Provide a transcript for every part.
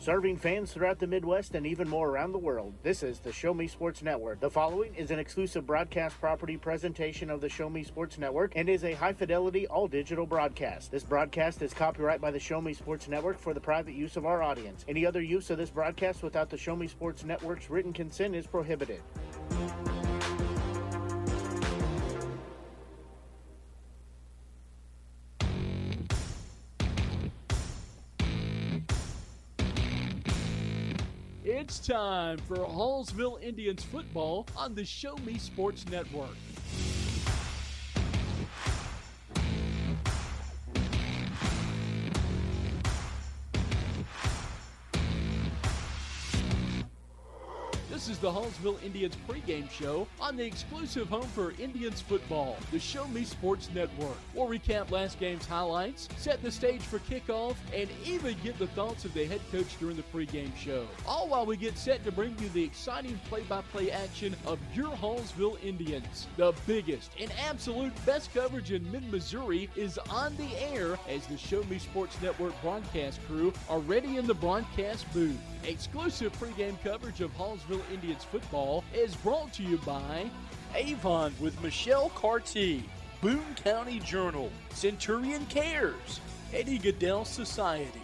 Serving fans throughout the Midwest and even more around the world, this is the Show Me Sports Network. The following is an exclusive broadcast property presentation of the Show Me Sports Network and is a high-fidelity, all-digital broadcast. This broadcast is copyright by the Show Me Sports Network for the private use of our audience. Any other use of this broadcast without the Show Me Sports Network's written consent is prohibited. It's time for Hallsville Indians football on the Show Me Sports Network. This is the Hallsville Indians pregame show on the exclusive home for Indians football, the Show Me Sports Network. We'll recap last game's highlights, set the stage for kickoff, and even get the thoughts of the head coach during the pregame show. All while we get set to bring you the exciting play-by-play action of your Hallsville Indians. The biggest and absolute best coverage in mid-Missouri is on the air as the Show Me Sports Network broadcast crew are ready in the broadcast booth. Exclusive pregame coverage of Hallsville Indians football is brought to you by Avon with Michelle Carty, Boone County Journal, Centurion Cares, Eddie Goodell Society,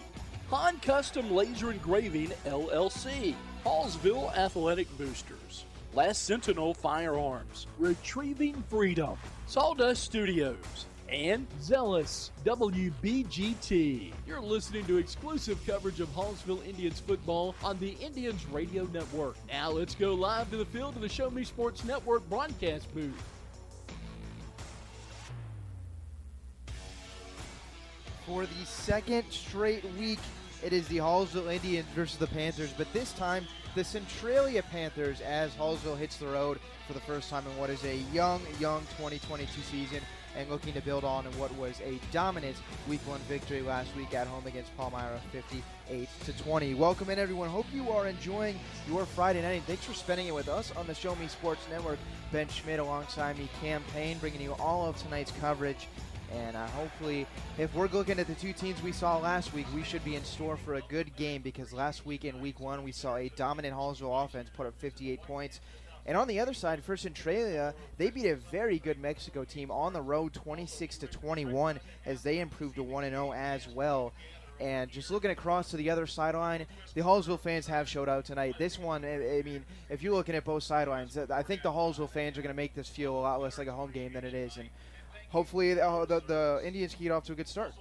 Han Custom Laser Engraving LLC, Hallsville Athletic Boosters, Last Sentinel Firearms, Retrieving Freedom, Sawdust Studios, and Zealous WBGT. You're listening to exclusive coverage of Hallsville Indians football on the Indians Radio Network. Now let's go live to the field of the Show Me Sports Network broadcast booth. For the second straight week, it is the Hallsville Indians versus the Panthers, but this time the Centralia Panthers as Hallsville hits the road for the first time in what is a young 2022 season, and looking to build on what was a dominant Week 1 victory last week at home against Palmyra, 58-20. Welcome in, everyone. Hope you are enjoying your Friday night, and thanks for spending it with us on the Show Me Sports Network. Ben Schmidt alongside me, Cam Payne, bringing you all of tonight's coverage. And hopefully, if we're looking at the two teams we saw last week, we should be in store for a good game, because last week in Week 1, we saw a dominant Hallsville offense put up 58 points. And on the other side, for Centralia, they beat a very good Mexico team on the road 26-21 as they improved to 1-0 as well. And just looking across to the other sideline, the Hallsville fans have showed out tonight. This one, I mean, if you're looking at both sidelines, I think the Hallsville fans are going to make this feel a lot less like a home game than it is. And hopefully the Indians can get off to a good start.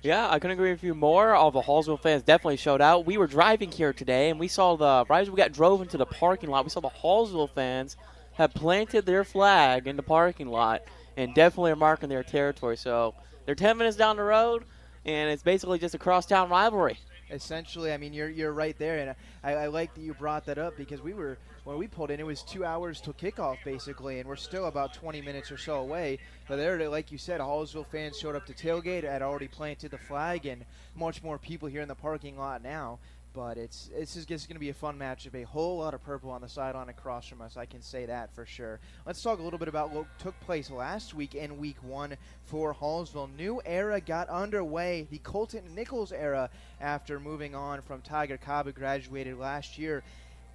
Yeah, I couldn't agree with you more. All the Hallsville fans definitely showed out. We were driving here today, and we saw right as we drove into the parking lot, we saw the Hallsville fans have planted their flag in the parking lot and definitely are marking their territory. So they're 10 minutes down the road, and it's basically just a crosstown rivalry. Essentially, I mean, you're right there, and I like that you brought that up, because when we pulled in, it was 2 hours till kickoff, basically, and we're still about 20 minutes or so away. But there, like you said, Hallsville fans showed up to tailgate, had already planted the flag, and much more people here in the parking lot now. But it's just going to be a fun matchup. A whole lot of purple on the sideline across from us, I can say that for sure. Let's talk a little bit about what took place last week in Week 1 for Hallsville. New era got underway, the Colton Nichols era, after moving on from Tiger Cobb, who graduated last year.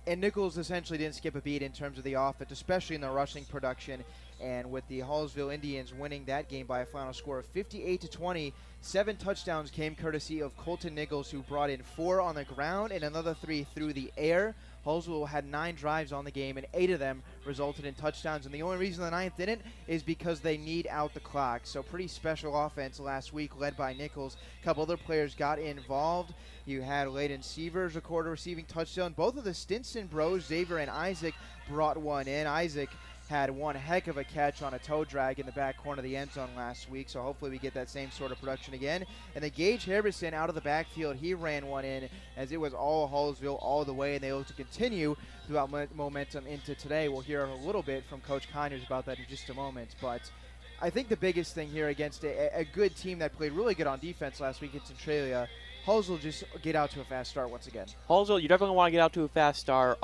And Nichols essentially didn't skip a beat in terms of the offense, especially in the rushing production. And with the Hallsville Indians winning that game by a final score of 58-20, 7 touchdowns came courtesy of Colton Nichols, who brought in 4 on the ground and another 3 through the air. Hallsville had 9 drives on the game, and 8 of them resulted in touchdowns. And the only reason the 9th didn't is because they need out the clock. So pretty special offense last week, led by Nichols. A couple other players got involved. You had Layden Sievers record a receiving touchdown. Both of the Stinson bros, Xavier and Isaac, brought one in. Isaac had one heck of a catch on a toe drag in the back corner of the end zone last week, so hopefully we get that same sort of production again. And the Gage Harbison out of the backfield, he ran one in, as it was all Hallsville all the way, and they look to continue throughout momentum into today. We'll hear a little bit from Coach Conyers about that in just a moment, but I think the biggest thing here against a good team that played really good on defense last week in Centralia, Hallsville just get out to a fast start once again. Hallsville, you definitely want to get out to a fast start.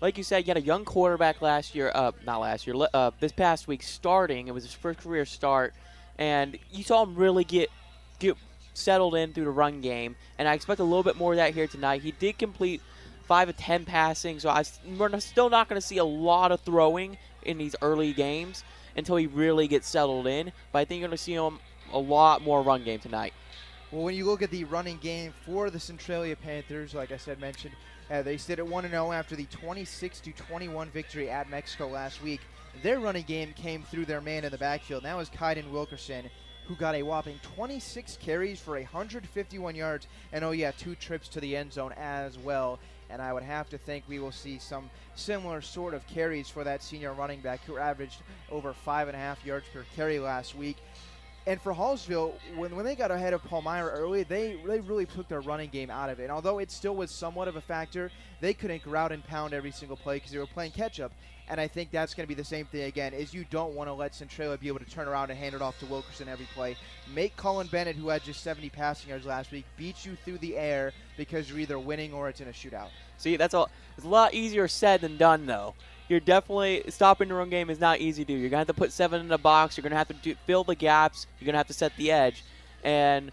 Like you said, you had a young quarterback this past week starting. It was his first career start, and you saw him really get settled in through the run game, and I expect a little bit more of that here tonight. He did complete 5 of 10 passing, so we're still not going to see a lot of throwing in these early games until he really gets settled in, but I think you're going to see him a lot more run game tonight. Well, when you look at the running game for the Centralia Panthers, like I said, mentioned, they sit at 1-0 after the 26-21 victory at Mexico last week. Their running game came through their man in the backfield. That was Kaiden Wilkerson, who got a whopping 26 carries for 151 yards, and 2 trips to the end zone as well. And I would have to think we will see some similar sort of carries for that senior running back who averaged over 5.5 yards per carry last week. And for Hallsville, when they got ahead of Palmyra early, they really took their running game out of it. And although it still was somewhat of a factor, they couldn't grout and pound every single play because they were playing catch-up. And I think that's going to be the same thing again, is you don't want to let Centralia be able to turn around and hand it off to Wilkerson every play. Make Colin Bennett, who had just 70 passing yards last week, beat you through the air because you're either winning or it's in a shootout. See, it's a lot easier said than done, though. You're definitely stopping the run game is not easy to do. You're going to have to put 7 in the box. You're going to have to fill the gaps. You're going to have to set the edge. And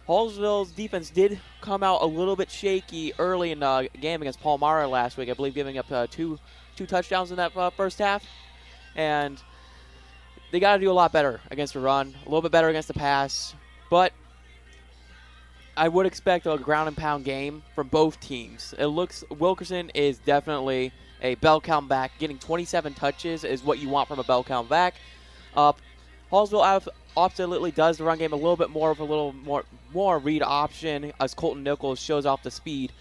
Hallsville's defense did come out a little bit shaky early in the game against Palmyra last week, I believe, giving up two touchdowns in that first half. And they got to do a lot better against the run, a little bit better against the pass. But I would expect a ground and pound game from both teams. It looks Wilkerson is definitely a bell count back. Getting 27 touches is what you want from a bell count back. Hallsville absolutely does the run game a little more read option as Colton Nichols shows off the speed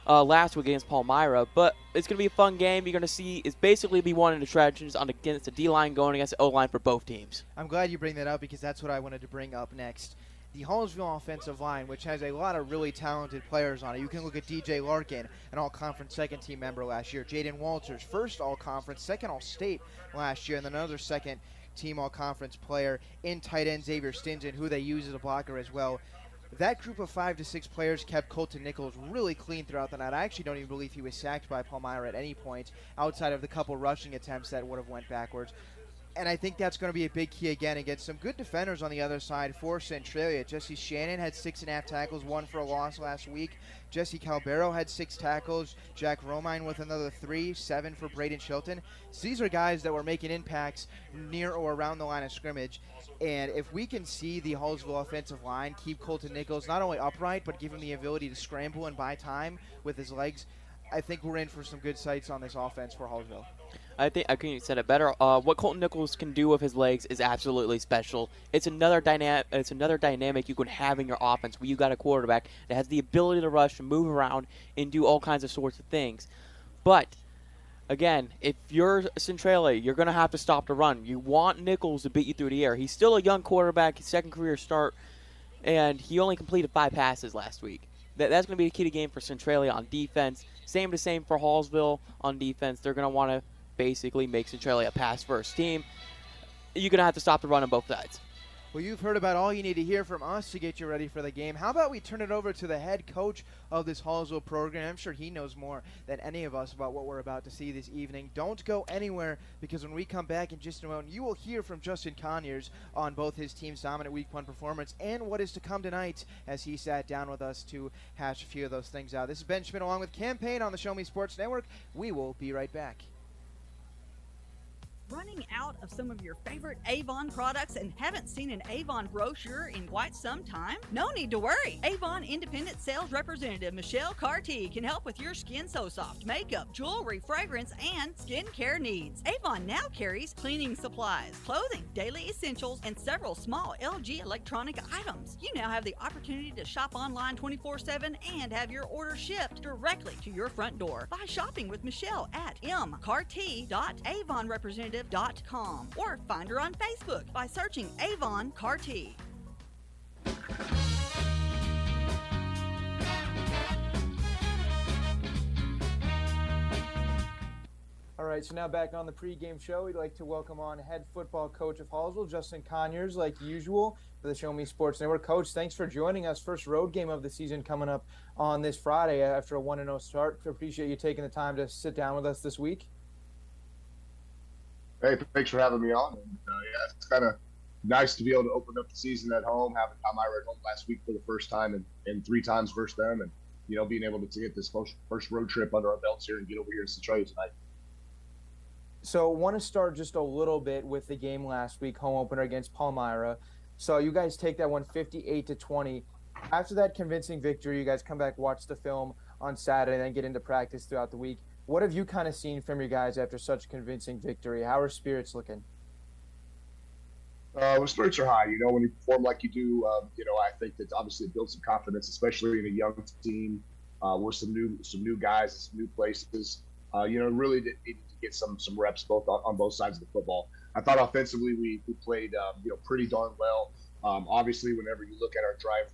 last week against Palmyra. But it's going to be a fun game. You're going to see it's basically be one in the trenches against the D-line going against the O-line for both teams. I'm glad you bring that up because that's what I wanted to bring up next. The Hallsville offensive line, which has a lot of really talented players on it. You can look at DJ Larkin, an all-conference second-team member last year. Jaden Walters, first all-conference, second all-state last year, and then another second-team all-conference player in tight end Xavier Stinson, who they use as a blocker as well. That group of 5 to 6 players kept Colton Nichols really clean throughout the night. I actually don't even believe he was sacked by Palmyra at any point, outside of the couple rushing attempts that would have went backwards. And I think that's going to be a big key again against some good defenders on the other side for Centralia. Jesse Shannon had 6.5 tackles, 1 for a loss last week. Jesse Calbero had 6 tackles. Jack Romine with another 3, 7 for Braden Chilton. So these are guys that were making impacts near or around the line of scrimmage. And if we can see the Hallsville offensive line keep Colton Nichols not only upright, but give him the ability to scramble and buy time with his legs, I think we're in for some good sights on this offense for Hallsville. I think I couldn't have said it better. What Colton Nichols can do with his legs is absolutely special. It's another dynamic you can have in your offense where you got a quarterback that has the ability to rush and move around and do all kinds of sorts of things. But again, if you're Centralia, you're going to have to stop the run. You want Nichols to beat you through the air. He's still a young quarterback, his second career start, and he only completed 5 passes last week. That's going to be a key to game for Centralia on defense. Same for Hallsville on defense. They're going to want to basically make Centralia a pass-first team. You're going to have to stop the run on both sides. Well, you've heard about all you need to hear from us to get you ready for the game. How about we turn it over to the head coach of this Hallsville program? I'm sure he knows more than any of us about what we're about to see this evening. Don't go anywhere, because when we come back in just a moment, you will hear from Justin Conyers on both his team's dominant Week 1 performance and what is to come tonight as he sat down with us to hash a few of those things out. This is Ben Schmidt along with Campaign on the Show Me Sports Network. We will be right back. Running out of some of your favorite Avon products and haven't seen an Avon brochure in quite some time? No need to worry. Avon Independent Sales Representative Michelle Carty can help with your Skin So Soft makeup, jewelry, fragrance, and skincare needs. Avon now carries cleaning supplies, clothing, daily essentials, and several small LG electronic items. You now have the opportunity to shop online 24/7 and have your order shipped directly to your front door by shopping with Michelle at mcarty.avonrepresentative.com or find her on Facebook by searching Avon Carty. All right, so now back on the pregame show, we'd like to welcome on head football coach of Hallsville, Justin Conyers, like usual, for the Show Me Sports Network. Coach, thanks for joining us. First road game of the season coming up on this Friday after a 1-0 start. Appreciate you taking the time to sit down with us this week. Hey, thanks for having me on. And, it's kind of nice to be able to open up the season at home, having Palmyra at home last week for the first time and 3 times versus them, and being able to get this first road trip under our belts here and get over here to Centralia tonight. So I want to start just a little bit with the game last week, home opener against Palmyra. So you guys take that one 58-20. After that convincing victory, you guys come back, watch the film on Saturday, and then get into practice throughout the week. What have you kind of seen from your guys after such a convincing victory? How are spirits looking? Well, spirits are high. When you perform like you do, I think that obviously it builds some confidence, especially in a young team with some new guys, some new places. Really needed to get some reps both on both sides of the football. I thought offensively we played pretty darn well. Obviously, whenever you look at our drive,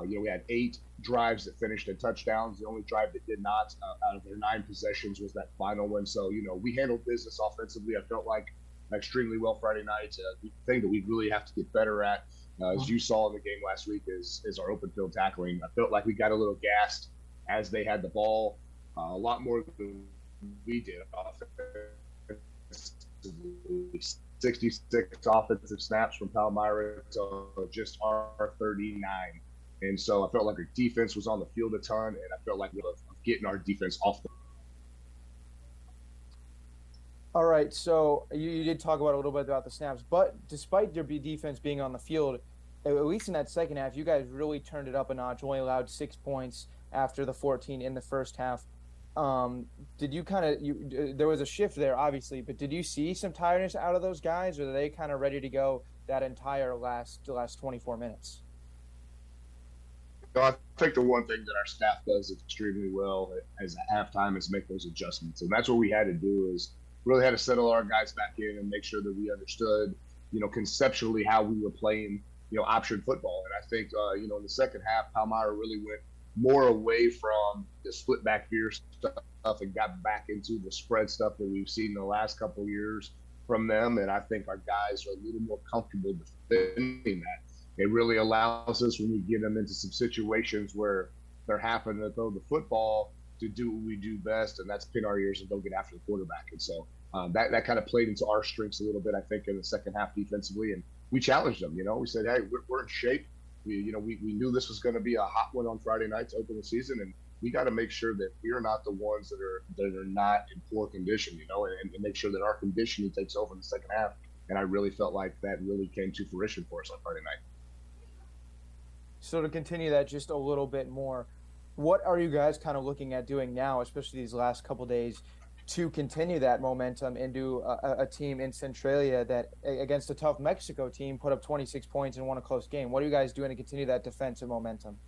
we had 8 drives that finished in touchdowns. The only drive that did not out of their 9 possessions was that final one. So we handled business offensively. I felt like extremely well Friday night. The thing that we really have to get better at, as you saw in the game last week, is our open field tackling. I felt like we got a little gassed as they had the ball, a lot more than we did. 66 offensive snaps from Palmyra to just our 39. And so I felt like our defense was on the field a ton, and I felt like we were getting our defense off the. All right, so you did talk about a little bit about the snaps, but despite their defense being on the field, at least in that second half, you guys really turned it up a notch, only allowed 6 points after the 14 in the first half. Did you there was a shift there, obviously, but did you see some tiredness out of those guys, or are they kind of ready to go that entire last 24 minutes? I think the one thing that our staff does extremely well as a halftime is make those adjustments. And that's what we had to do, is really had to settle our guys back in and make sure that we understood, conceptually how we were playing, option football. And I think, in the second half, Palmyra really went more away from the split back veer stuff and got back into the spread stuff that we've seen in the last couple of years from them. And I think our guys are a little more comfortable defending that. It really allows us, when we get them into some situations where they're having to throw the football, to do what we do best, and that's pin our ears and go get after the quarterback. And so that kind of played into our strengths a little bit, I think, in the second half defensively. And we challenged them. We said, hey, we're in shape. We knew this was going to be a hot one on Friday night to open the season, and we got to make sure that we're not the ones that are not in poor condition, and make sure that our conditioning takes over in the second half. And I really felt like that really came to fruition for us on Friday night. So to continue that just a little bit more, what are you guys kind of looking at doing now, especially these last couple days, to continue that momentum into a team in Centralia that, against a tough Mexico team, put up 26 points and won a close game? What are you guys doing to continue that defensive momentum?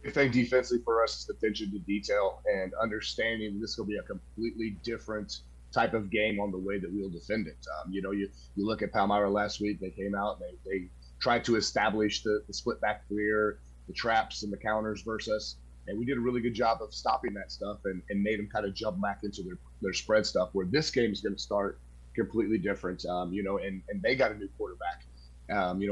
I think defensively for us is attention to detail and understanding this will be a completely different type of game on the way that we'll defend it. You look at Palmyra last week, they came out and they tried to establish the split back clear, the traps and the counters versus us. And we did a really good job of stopping that stuff and made them kind of jump back into their spread stuff, where this game is going to start completely different, and they got a new quarterback,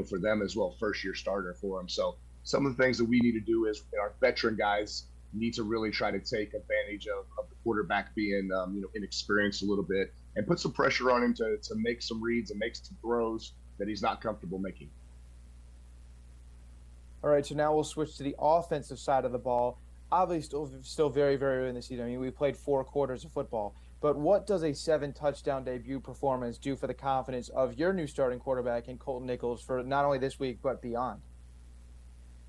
for them as well, first-year starter for them. So some of the things that we need to do is our veteran guys need to really try to take advantage of the quarterback being, inexperienced a little bit and put some pressure on him to make some reads and make some throws that he's not comfortable making. All right, so now we'll switch to the offensive side of the ball. Obviously, still very, very early in the season. I mean, we played 4 quarters of football. But what does a 7-touchdown debut performance do for the confidence of your new starting quarterback in Colton Nichols for not only this week but beyond?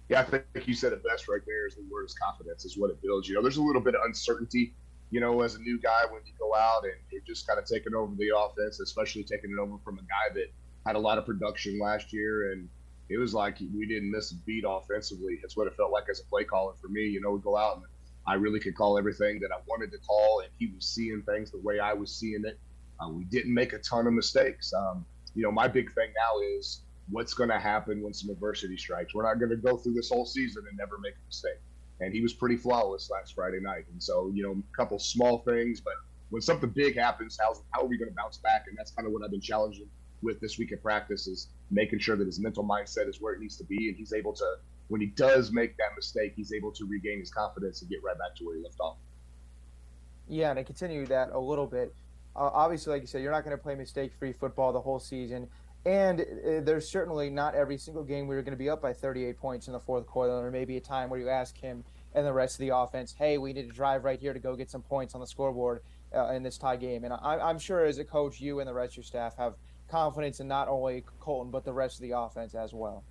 Yeah, I think you said it best right there. Is the word is confidence is what it builds. There's a little bit of uncertainty, as a new guy when you go out and you're just kind of taking over the offense, especially taking it over from a guy that had a lot of production last year. And it was like we didn't miss a beat offensively. It's what it felt like as a play caller for me. We go out and I really could call everything that I wanted to call, and he was seeing things the way I was seeing it. We didn't make a ton of mistakes. My big thing now is what's going to happen when some adversity strikes. We're not going to go through this whole season and never make a mistake. And he was pretty flawless last Friday night. And so, a couple small things, but when something big happens, how are we going to bounce back? And that's kind of what I've been challenging with this week of practice, is making sure that his mental mindset is where it needs to be. And he's able to, when he does make that mistake, he's able to regain his confidence and get right back to where he left off. Yeah, and to continue that a little bit, obviously, like you said, you're not going to play mistake-free football the whole season. And there's certainly not every single game where you're going to be up by 38 points in the fourth quarter. Or maybe a time where you ask him and the rest of the offense, hey, we need to drive right here to go get some points on the scoreboard in this tie game. And I'm sure as a coach, you and the rest of your staff have confidence in not only Colton, but the rest of the offense as well.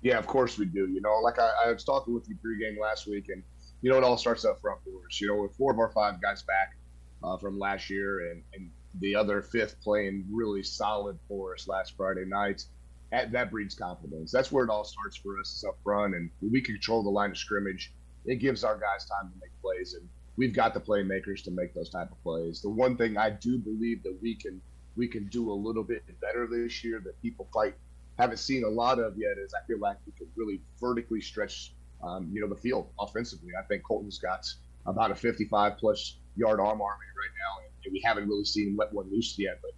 Yeah, of course we do. Like I was talking with you pregame last week, and it all starts up front for us. With 4 of our 5 guys back from last year, and the other 5th playing really solid for us last Friday night, that breeds confidence. That's where it all starts for us, is up front, and we can control the line of scrimmage. It gives our guys time to make plays, and we've got the playmakers to make those type of plays. The one thing I do believe that we can do a little bit better this year that people haven't seen a lot of yet is I feel like we could really vertically stretch, the field offensively. I think Colton's got about a 55-plus yard arm army right now, and we haven't really seen him let one loose yet. But,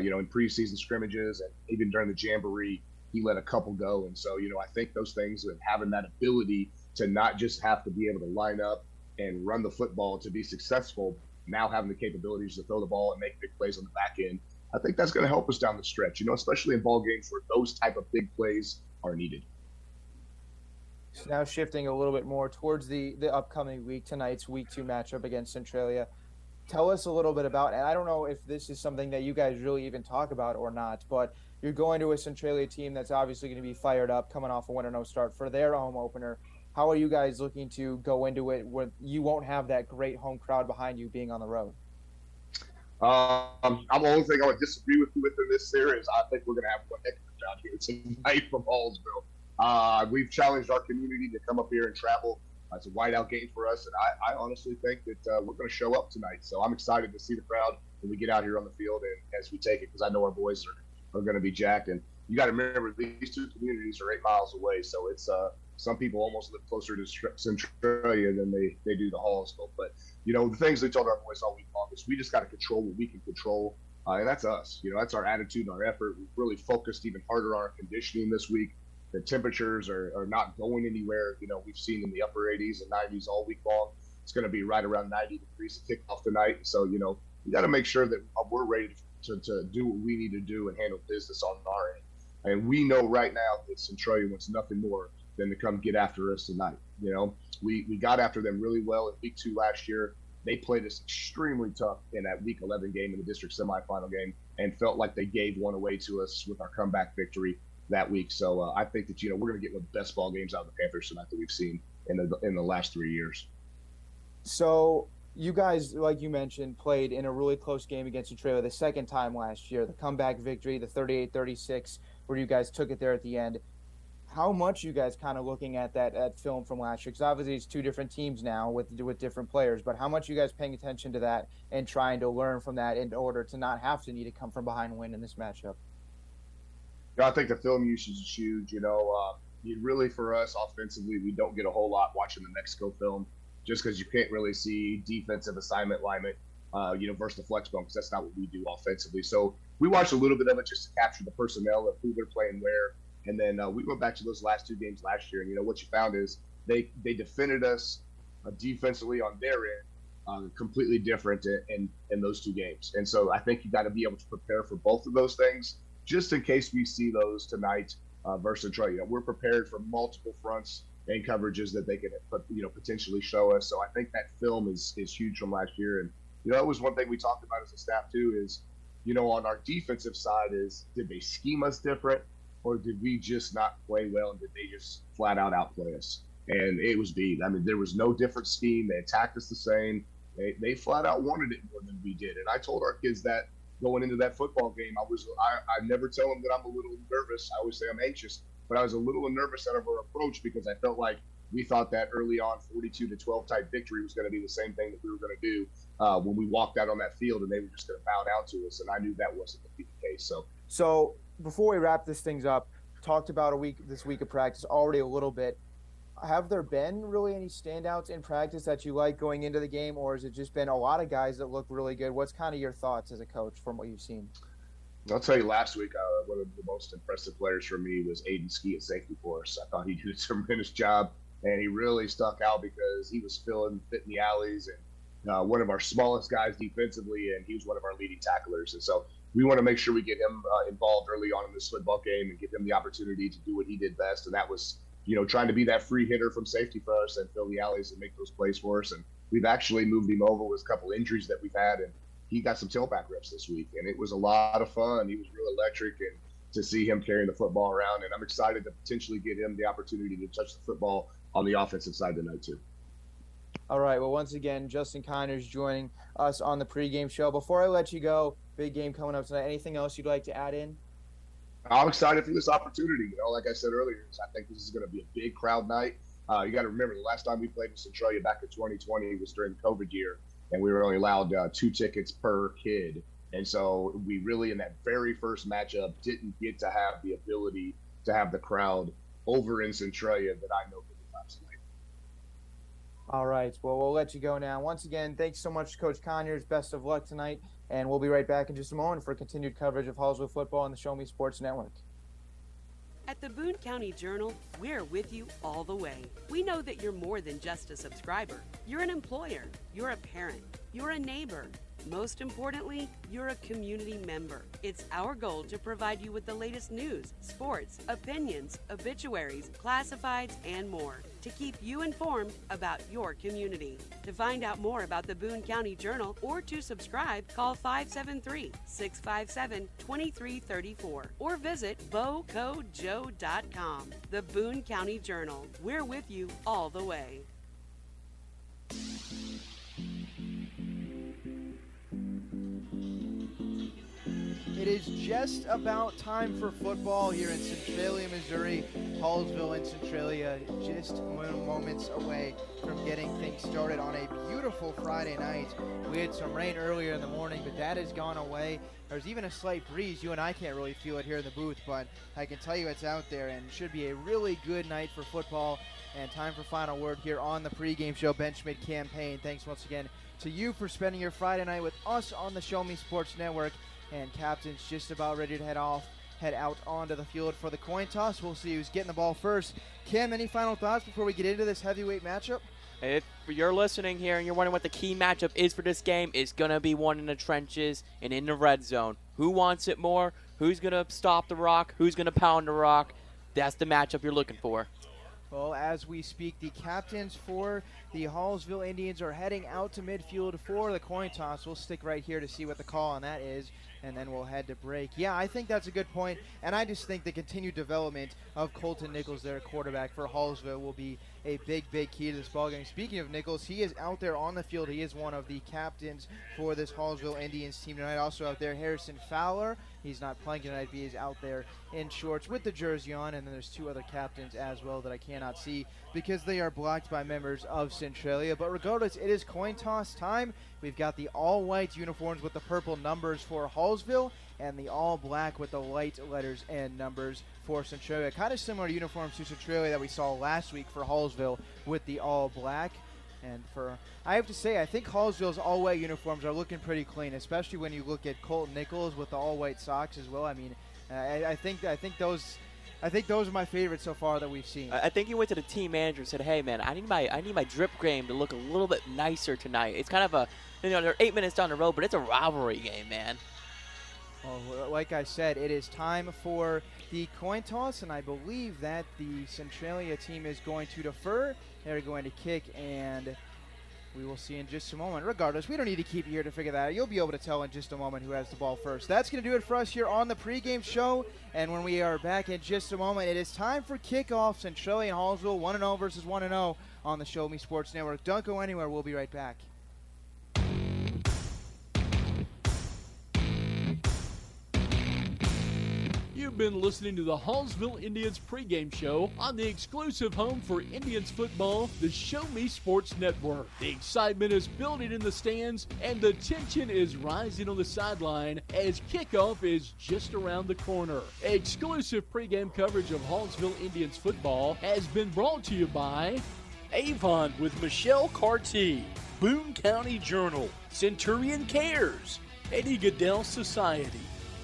in preseason scrimmages and even during the Jamboree, he let a couple go. And so, I think those things and having that ability to not just have to be able to line up and run the football to be successful, now having the capabilities to throw the ball and make big plays on the back end, I think that's going to help us down the stretch, especially in ball games where those type of big plays are needed. Now shifting a little bit more towards the upcoming week, tonight's week 2 matchup against Centralia. Tell us a little bit about, and I don't know if this is something that you guys really even talk about or not, but you're going to a Centralia team that's obviously going to be fired up, coming off a 1-0 start for their home opener. How are you guys looking to go into it where you won't have that great home crowd behind you being on the road? I'm the only thing I would disagree with you with in this series. I think we're going to have one heck of a crowd here tonight from Hallsville. We've challenged our community to come up here and travel. It's a whiteout game for us, and I honestly think that we're going to show up tonight. So I'm excited to see the crowd when we get out here on the field and as we take it, because I know our boys are going to be jacked. And you got to remember, these 2 communities are 8 miles away, so it's some people almost live closer to Centralia than they do to Hallsville. But the things we told our boys all week long is we just got to control what we can control, and that's us. That's our attitude and our effort. We've really focused even harder on our conditioning this week. The temperatures are not going anywhere. We've seen in the upper 80s and 90s all week long. It's going to be right around 90 degrees at kickoff tonight. So, you got to make sure that we're ready to do what we need to do and handle business on our end. And we know right now that Centralia wants nothing more than to come get after us tonight. We got after them really well in week 2 last year. They played us extremely tough in that week 11 game in the district semifinal game and felt like they gave one away to us with our comeback victory that week. So I think that, we're going to get one of the best ball games out of the Panthers tonight that we've seen in the last 3 years. So you guys, like you mentioned, played in a really close game against Centralia the second time last year, the comeback victory, the 38-36, where you guys took it there at the end. How much you guys kind of looking at that film from last year? Because obviously it's 2 different teams now with different players, but how much you guys paying attention to that and trying to learn from that in order to not have to need to come from behind and win in this matchup? I think the film usage is huge. Really for us offensively, we don't get a whole lot watching the Mexico film just because you can't really see defensive assignment alignment, versus the flex bone, because that's not what we do offensively. So we watched a little bit of it just to capture the personnel of who they're playing where. And then we went back to those last 2 games last year, and what you found is they defended us defensively on their end, completely different in those 2 games. And so I think you got to be able to prepare for both of those things, just in case we see those tonight versus Centralia. We're prepared for multiple fronts and coverages that they could, potentially show us. So I think that film is huge from last year. And that was one thing we talked about as a staff too. Is on our defensive side, did they scheme us different? Or did we just not play well, and did they just flat out outplay us? And it was B. I mean, there was no different scheme. They attacked us the same. They flat out wanted it more than we did. And I told our kids that going into that football game, I never tell them that I'm a little nervous. I always say I'm anxious, but I was a little nervous out of our approach because I felt like we thought that early on 42-12 type victory was going to be the same thing that we were going to do when we walked out on that field, and they were just going to bow down to us. And I knew that wasn't going to be the case. So before we wrap this things up, talked about this week of practice already a little bit. Have there been really any standouts in practice that you like going into the game, or has it just been a lot of guys that look really good? What's kind of your thoughts as a coach from what you've seen? I'll tell you, last week, one of the most impressive players for me was Aiden Ski at safety for us. I thought he did a tremendous job, and he really stuck out because he was fit in the alleys, and one of our smallest guys defensively, and he was one of our leading tacklers. And so we want to make sure we get him involved early on in this football game and give him the opportunity to do what he did best, and that was, trying to be that free hitter from safety for us and fill the alleys and make those plays for us. And we've actually moved him over with a couple injuries that we've had, and he got some tailback reps this week, and it was a lot of fun. He was real electric, and to see him carrying the football around, and I'm excited to potentially get him the opportunity to touch the football on the offensive side tonight too. All right, well, once again, Justin Connors joining us on the pregame show. Before I let you go, big game coming up tonight. Anything else you'd like to add in? I'm excited for this opportunity. Like I said earlier, I think this is going to be a big crowd night. You got to remember, the last time we played in Centralia back in 2020 was during the COVID year, and we were only allowed 2 tickets per kid. And so we really, in that very first matchup, didn't get to have the ability to have the crowd over in Centralia that I know could be last night. All right, well, we'll let you go now. Once again, thanks so much, Coach Conyers. Best of luck tonight, and we'll be right back in just a moment for continued coverage of Hallsville football on the Show Me Sports Network. At the Boone County Journal, we're with you all the way. We know that you're more than just a subscriber. You're an employer, you're a parent, you're a neighbor. Most importantly, you're a community member. It's our goal to provide you with the latest news, sports, opinions, obituaries, classifieds, and more to keep you informed about your community. To find out more about the Boone County Journal or to subscribe, call 573-657-2334 or visit bocojoe.com. The Boone County Journal. We're with you all the way. It is just about time for football here in Centralia, Missouri. Hallsville and Centralia just moments away from getting things started on a beautiful Friday night. We had some rain earlier in the morning, but that has gone away. There's even a slight breeze. You and I can't really feel it here in the booth, but I can tell you it's out there, and it should be a really good night for football. And time for final word here on the pregame show Benchmade campaign. Thanks once again to you for spending your Friday night with us on the Show Me Sports Network. And captain's just about ready to head out onto the field for the coin toss. We'll see who's getting the ball first. Kim, any final thoughts before we get into this heavyweight matchup? If you're listening here and you're wondering what the key matchup is for this game, it's going to be one in the trenches and in the red zone. Who wants it more? Who's going to stop the rock? Who's going to pound the rock? That's the matchup you're looking for. Well, as we speak, the captains for the Hallsville Indians are heading out to midfield for the coin toss. We'll stick right here to see what the call on that is, and then we'll head to break. Yeah, I think that's a good point, and I just think the continued development of Colton Nichols, their quarterback for Hallsville, will be a big, big key to this ballgame. Speaking of Nichols, he is out there on the field. He is one of the captains for this Hallsville Indians team tonight. Also out there, Harrison Fowler. He's not playing tonight, but he is out there in shorts with the jersey on, and then there's 2 other captains as well that I cannot see because they are blocked by members of Centralia. But regardless, it is coin toss time. We've got the all-white uniforms with the purple numbers for Hallsville and the all-black with the white letters and numbers for Centralia. Kind of similar uniforms to Centralia that we saw last week for Hallsville with the all-black. And I have to say, I think Hallsville's all-white uniforms are looking pretty clean, especially when you look at Colton Nichols with the all-white socks as well. I mean, I think those are my favorites so far that we've seen. I think he went to the team manager and said, "Hey, man, I need my drip game to look a little bit nicer tonight." It's kind of they're 8 minutes down the road, but it's a rivalry game, man. Well, like I said, it is time for the coin toss, and I believe that the Centralia team is going to defer. They're going to kick, and we will see in just a moment. Regardless, we don't need to keep you here to figure that out. You'll be able to tell in just a moment who has the ball first. That's going to do it for us here on the pregame show, and when we are back in just a moment, it is time for kickoff. Centralia and Hallsville 1-0 versus 1-0 on the Show Me Sports Network. Don't go anywhere. We'll be right back. You've been listening to the Hallsville Indians pregame show on the exclusive home for Indians football, the Show Me Sports Network. The excitement is building in the stands, and the tension is rising on the sideline as kickoff is just around the corner. Exclusive pregame coverage of Hallsville Indians football has been brought to you by Avon with Michelle Carty, Boone County Journal, Centurion Cares, Eddie Goodell Society,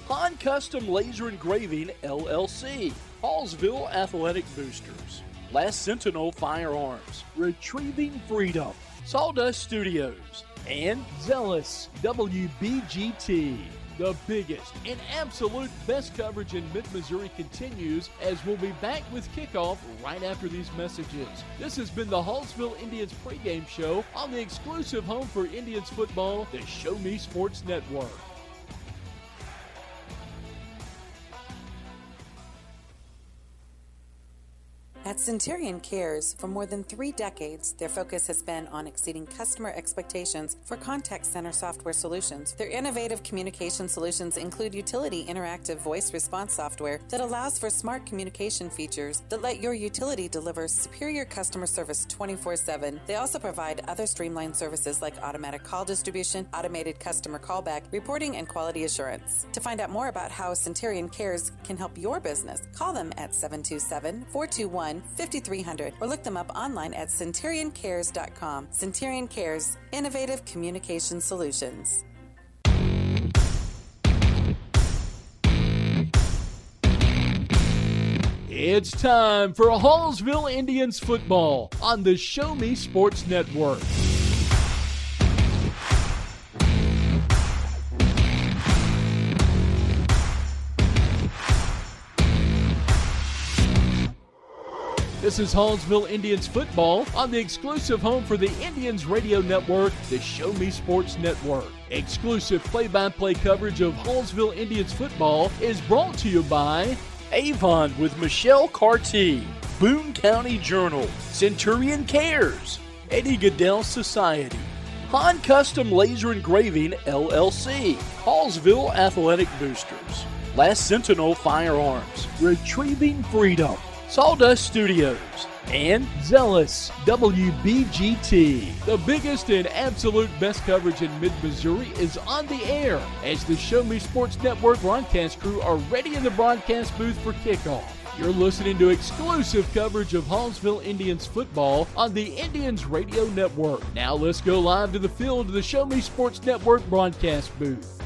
Han Custom Laser Engraving, LLC, Hallsville Athletic Boosters, Last Sentinel Firearms, Retrieving Freedom, Sawdust Studios, and Zealous WBGT. The biggest and absolute best coverage in mid-Missouri continues as we'll be back with kickoff right after these messages. This has been the Hallsville Indians pregame show on the exclusive home for Indians football, the Show Me Sports Network. At Centurion Cares, for more than 3 decades, their focus has been on exceeding customer expectations for contact center software solutions. Their innovative communication solutions include utility interactive voice response software that allows for smart communication features that let your utility deliver superior customer service 24/7. They also provide other streamlined services like automatic call distribution, automated customer callback, reporting, and quality assurance. To find out more about how Centurion Cares can help your business, call them at 727-421-5300 or look them up online at centurioncares.com. Centurion Cares, innovative communication solutions. It's time for Hallsville Indians football on the Show Me Sports Network. This is Hallsville Indians football on the exclusive home for the Indians radio network, the Show Me Sports Network. Exclusive play-by-play coverage of Hallsville Indians football is brought to you by Avon with Michelle Carty, Boone County Journal, Centurion Cares, Eddie Goodell Society, Han Custom Laser Engraving LLC, Hallsville Athletic Boosters, Last Sentinel Firearms, Retrieving Freedom, Sawdust Studios, and Zealous WBGT. The biggest and absolute best coverage in mid-Missouri is on the air as the Show Me Sports Network broadcast crew are ready in the broadcast booth for kickoff. You're listening to exclusive coverage of Hallsville Indians football on the Indians Radio Network. Now let's go live to the field to the Show Me Sports Network broadcast booth.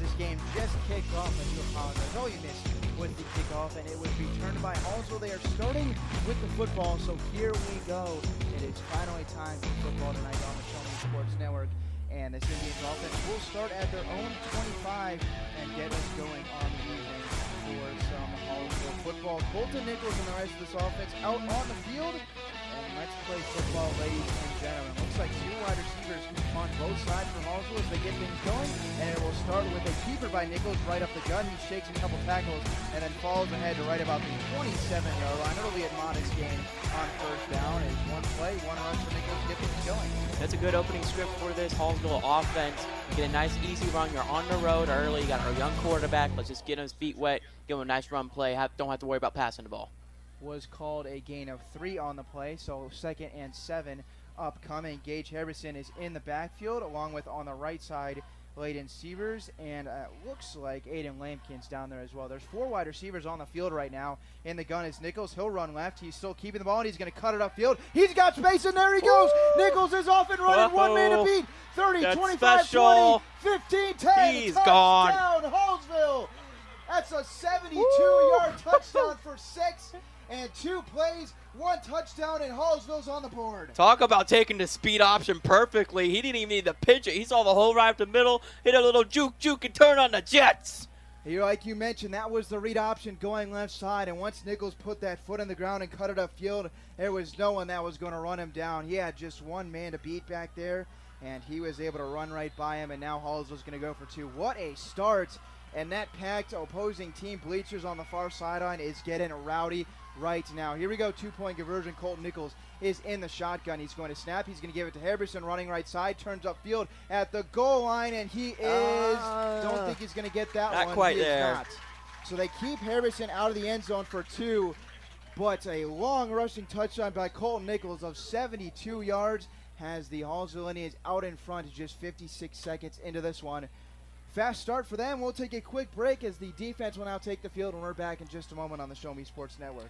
This game just kicked off, and you apologize. All you missed was the kickoff, and it was returned by Hallsville. They are starting with the football, so here we go. It is finally time for football tonight on the Show Me Sports Network, and this Indians offense will start at their own 25 and get us going on the evening for some Hallsville football. Colton Nichols and the rest of this offense out on the field, and let's play football, ladies and gentlemen. Looks like 2 wide receivers on both sides for Hallsville as they get things going, and it will start with a keeper by Nichols right up the gut. He shakes a couple tackles and then falls ahead to right about the 27-yard line. It'll be a modest gain on first down. It's one play, one rush for Nichols to get things going. That's a good opening script for this Hallsville offense. You get a nice easy run. You're on the road early. You got our young quarterback. Let's just get his feet wet, give him a nice run play. Don't have to worry about passing the ball. Was called a gain of 3 on the play, so 2nd and 7 upcoming. Gage Harrison is in the backfield, along with on the right side Layden Sievers, and looks like Aiden Lampkin's down there as well. There's 4 wide receivers on the field right now. In the gun is Nichols. He'll run left. He's still keeping the ball, and he's going to cut it upfield. He's got space, and there he goes. Nichols is off and running. One man to beat. 30, That's 25, special. 20, 15, 10. He's touchdown, Hallsville. That's a 72-yard touchdown for 6. And 2 plays, 1 touchdown, and Hallsville's on the board. Talk about taking the speed option perfectly. He didn't even need to pitch it. He saw the hole right up the middle, hit a little juke, and turn on the Jets. Like you mentioned, that was the read option going left side, and once Nichols put that foot on the ground and cut it upfield, there was no one that was going to run him down. He had just 1 man to beat back there, and he was able to run right by him, and now Hallsville's going to go for 2. What a start, and that packed opposing team bleachers on the far sideline is getting rowdy right now. Here we go, 2-point conversion. Colton Nichols is in the shotgun. He's going to snap. He's going to give it to Harrison running right side. Turns upfield at the goal line, and he is. Don't think he's going to get that one. Not quite he there. Is not. So they keep Harrison out of the end zone for 2, but a long rushing touchdown by Colton Nichols of 72 yards has the Hallsville Indians out in front just 56 seconds into this one. Fast start for them. We'll take a quick break as the defense will now take the field, and we're back in just a moment on the Show Me Sports Network.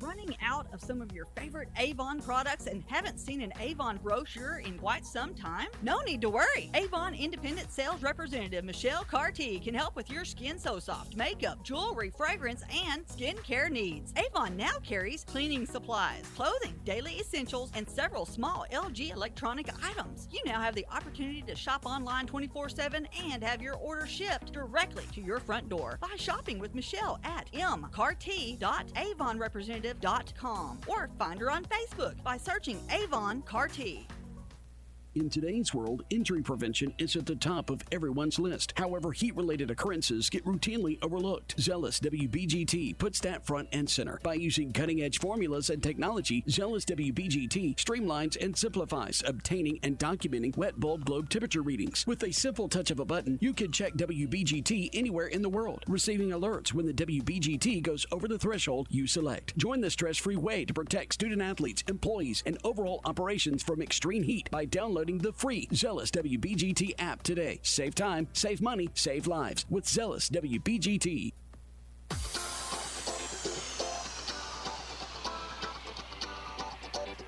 Running out of some of your favorite Avon products and haven't seen an Avon brochure in quite some time? No need to worry. Avon Independent Sales Representative Michelle Carty can help with your Skin So Soft makeup, jewelry, fragrance, and skincare needs. Avon now carries cleaning supplies, clothing, daily essentials, and several small LG electronic items. You now have the opportunity to shop online 24/7 and have your order shipped directly to your front door by shopping with Michelle at mcarty.avonrepresentative.com or find her on Facebook by searching Avon Carty. In today's world, injury prevention is at the top of everyone's list. However, heat-related occurrences get routinely overlooked. Zealous WBGT puts that front and center. By using cutting-edge formulas and technology, Zealous WBGT streamlines and simplifies obtaining and documenting wet bulb globe temperature readings. With a simple touch of a button, you can check WBGT anywhere in the world, receiving alerts when the WBGT goes over the threshold you select. Join the stress-free way to protect student-athletes, employees, and overall operations from extreme heat by downloading the free Zealous WBGT app today. Save time, save money, save lives with Zealous WBGT.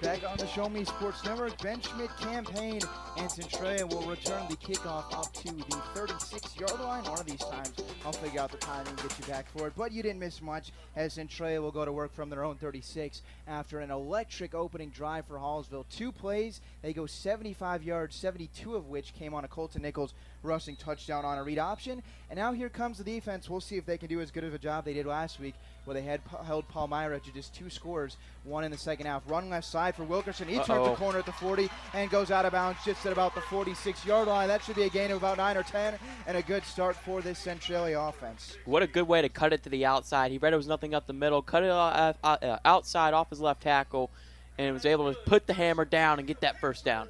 Back on the Show Me Sports Network, Ben Schmidt campaign and Centralia will return the kickoff up to the 36-yard line. One of these times, I'll figure out the timing and get you back for it. But you didn't miss much, as Centralia will go to work from their own 36 after an electric opening drive for Hallsville. 2 plays, they go 75 yards, 72 of which came on a Colton Nichols rushing touchdown on a read option. And now here comes the defense. We'll see if they can do as good of a job they did last week, where they had held Palmyra to just 2 scores, 1 in the second half. Run left side for Wilkerson. He turns the corner at the 40 and goes out of bounds just at about the 46-yard line. That should be a gain of about 9 or 10 and a good start for this Centralia offense. What a good way to cut it to the outside. He read it was nothing up the middle, cut it outside off his left tackle, and was able to put the hammer down and get that first down.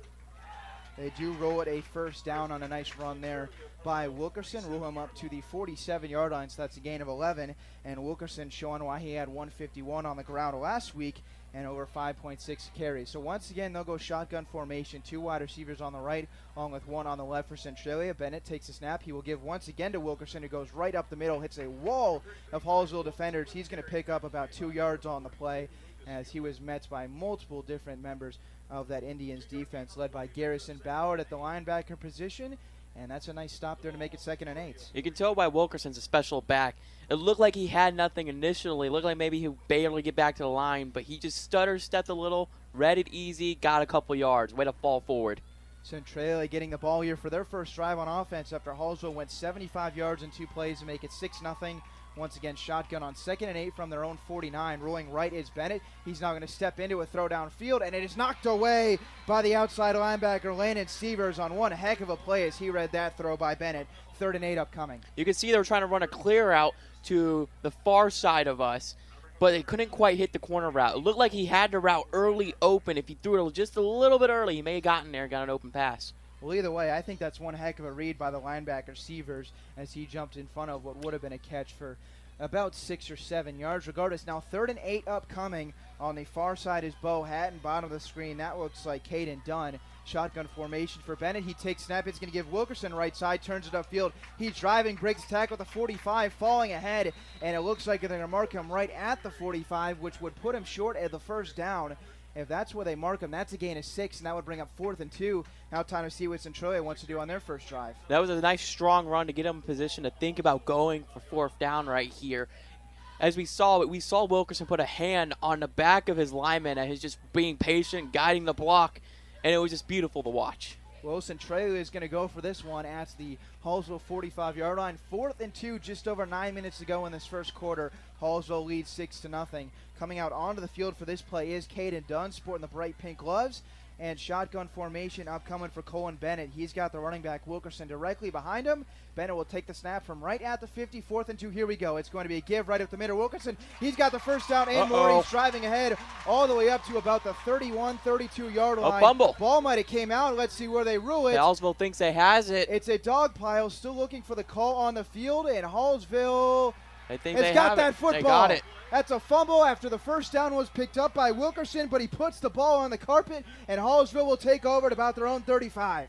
They do roll it a first down on a nice run there by Wilkerson. Roll him up to the 47-yard line, so that's a gain of 11. And Wilkerson showing why he had 151 on the ground last week and over 5.6 carries. So once again, they'll go shotgun formation. 2 wide receivers on the right, along with 1 on the left for Centralia. Bennett takes a snap. He will give once again to Wilkerson, who goes right up the middle, hits a wall of Hallsville defenders. He's going to pick up about 2 yards on the play, as he was met by multiple different members of that Indians defense, led by Garrison Ballard at the linebacker position. And that's a nice stop there to make it 2nd and 8. You can tell by Wilkerson's a special back. It looked like he had nothing initially. It looked like maybe he would barely get back to the line, but he just stepped a little, read it easy, got a couple yards. Way to fall forward. Centralia getting the ball here for their first drive on offense after Hallsville went 75 yards in 2 plays to make it 6-0. Once again, shotgun on 2nd and 8 from their own 49. Rolling right is Bennett. He's now going to step into a throw downfield, and it is knocked away by the outside linebacker, Landon Severs, on one heck of a play as he read that throw by Bennett. 3rd and 8 upcoming. You can see they were trying to run a clear out to the far side of us, but they couldn't quite hit the corner route. It looked like he had the route early open. If he threw it just a little bit early, he may have gotten there and got an open pass. Well, either way, I think that's one heck of a read by the linebacker Severs as he jumped in front of what would have been a catch for about 6 or 7 yards. Regardless, now 3rd and 8 upcoming. On the far side is Bo Hatton, bottom of the screen. That looks like Caden Dunn. Shotgun formation for Bennett. He takes snap. It's going to give Wilkerson right side, turns it upfield. He's driving, breaks tackle at the 45, falling ahead, and it looks like they're going to mark him right at the 45, which would put him short at the first down. If that's where they mark him, that's a gain of 6, and that would bring up 4th and 2. Now time to see what Centralia wants to do on their first drive. That was a nice strong run to get him in position to think about going for 4th down right here. As we saw Wilkerson put a hand on the back of his lineman and he's just being patient, guiding the block, and it was just beautiful to watch. Well, Centralia is going to go for this one at the Hallsville 45-yard line. 4th and 2, just over 9 minutes to go in this first quarter. Hallsville leads 6-0. Coming out onto the field for this play is Caden Dunn, sporting the bright pink gloves. And shotgun formation upcoming for Colin Bennett. He's got the running back Wilkerson directly behind him. Bennett will take the snap from right at the 50. 4th and 2, here we go. It's going to be a give right up the middle. Wilkerson, he's got the first down and more. He's driving ahead all the way up to about the 31, 32-yard line. A fumble. Ball might have came out. Let's see where they rule it. Hallsville thinks they has it. It's a dog pile, still looking for the call on the field, and Hallsville has got that football. They got it. That's a fumble after the first down was picked up by Wilkerson, but he puts the ball on the carpet, and Hallsville will take over at about their own 35.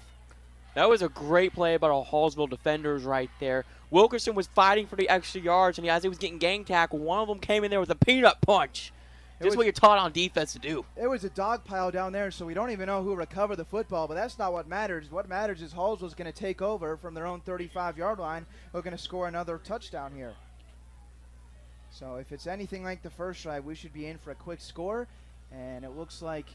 That was a great play by our Hallsville defenders right there. Wilkerson was fighting for the extra yards, and as he was getting gang tackled, one of them came in there with a peanut punch Just what you're taught on defense to do. It was a dog pile down there, so we don't even know who recovered the football, but that's not what matters. What matters is Hallsville's going to take over from their own 35-yard line. We're going to score another touchdown here. So if it's anything like the first drive, we should be in for a quick score. And it looks like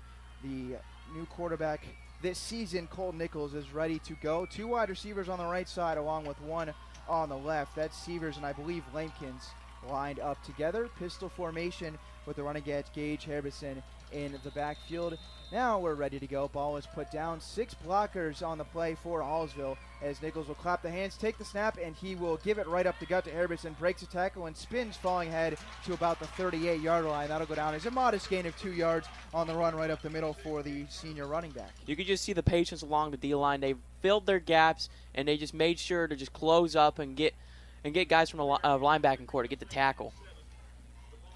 the new quarterback this season, Colton Nichols, is ready to go. 2 wide receivers on the right side along with 1 on the left. That's Severs and I believe Lampkins lined up together. Pistol formation with the running back Gage Harbison in the backfield. Now we're ready to go. Ball is put down. 6 blockers on the play for Hallsville as Nichols will clap the hands, take the snap, and he will give it right up the gut to Harbison. Breaks a tackle and spins, falling ahead to about the 38-yard line. That'll go down as a modest gain of 2 yards on the run right up the middle for the senior running back. You could just see the patience along the D-line. They filled their gaps, and they just made sure to just close up and get guys from the linebacking core to get the tackle.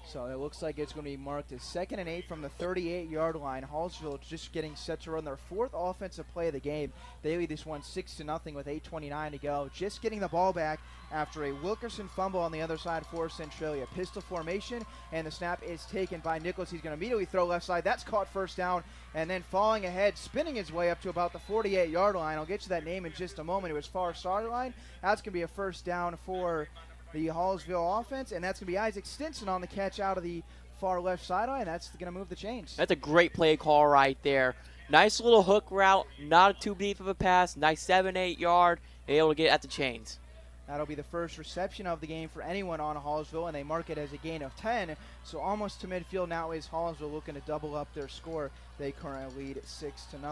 So it looks like it's going to be marked as 2nd and 8 from the 38-yard line. Hallsville just getting set to run their 4th offensive play of the game. They lead this one 6-0 with 8:29 to go. Just getting the ball back after a Wilkerson fumble on the other side for Centralia. Pistol formation, and the snap is taken by Nichols. He's going to immediately throw left side. That's caught first down, and then falling ahead, spinning his way up to about the 48-yard line. I'll get you that name in just a moment. It was far sideline. That's going to be a first down for the Hallsville offense, and that's going to be Isaac Stinson on the catch out of the far left sideline. That's going to move the chains. That's a great play call right there. Nice little hook route, not too deep of a pass. Nice 7-8 yard, able to get at the chains. That'll be the first reception of the game for anyone on Hallsville, and they mark it as a gain of 10. So almost to midfield now is Hallsville looking to double up their score. They currently lead 6-0.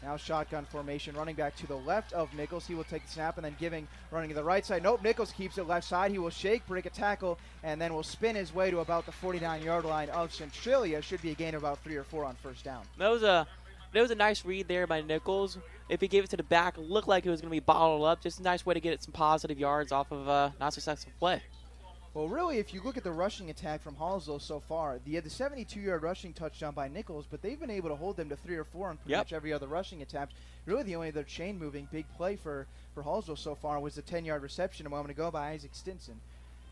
Now shotgun formation, running back to the left of Nichols. He will take the snap and then running to the right side. Nope, Nichols keeps it left side. He will shake, break a tackle, and then will spin his way to about the 49-yard line of Centralia. Should be a gain of about 3 or 4 on first down. That was a nice read there by Nichols. If he gave it to the back, it looked like it was going to be bottled up. Just a nice way to get some positive yards off of a not successful play. Well, really, if you look at the rushing attack from Hallsville so far, they had the 72-yard rushing touchdown by Nichols, but they've been able to hold them to 3 or 4 on pretty much every other rushing attempt. Really, the only other chain-moving big play for Hallsville so far was the 10-yard reception a moment ago by Isaac Stinson.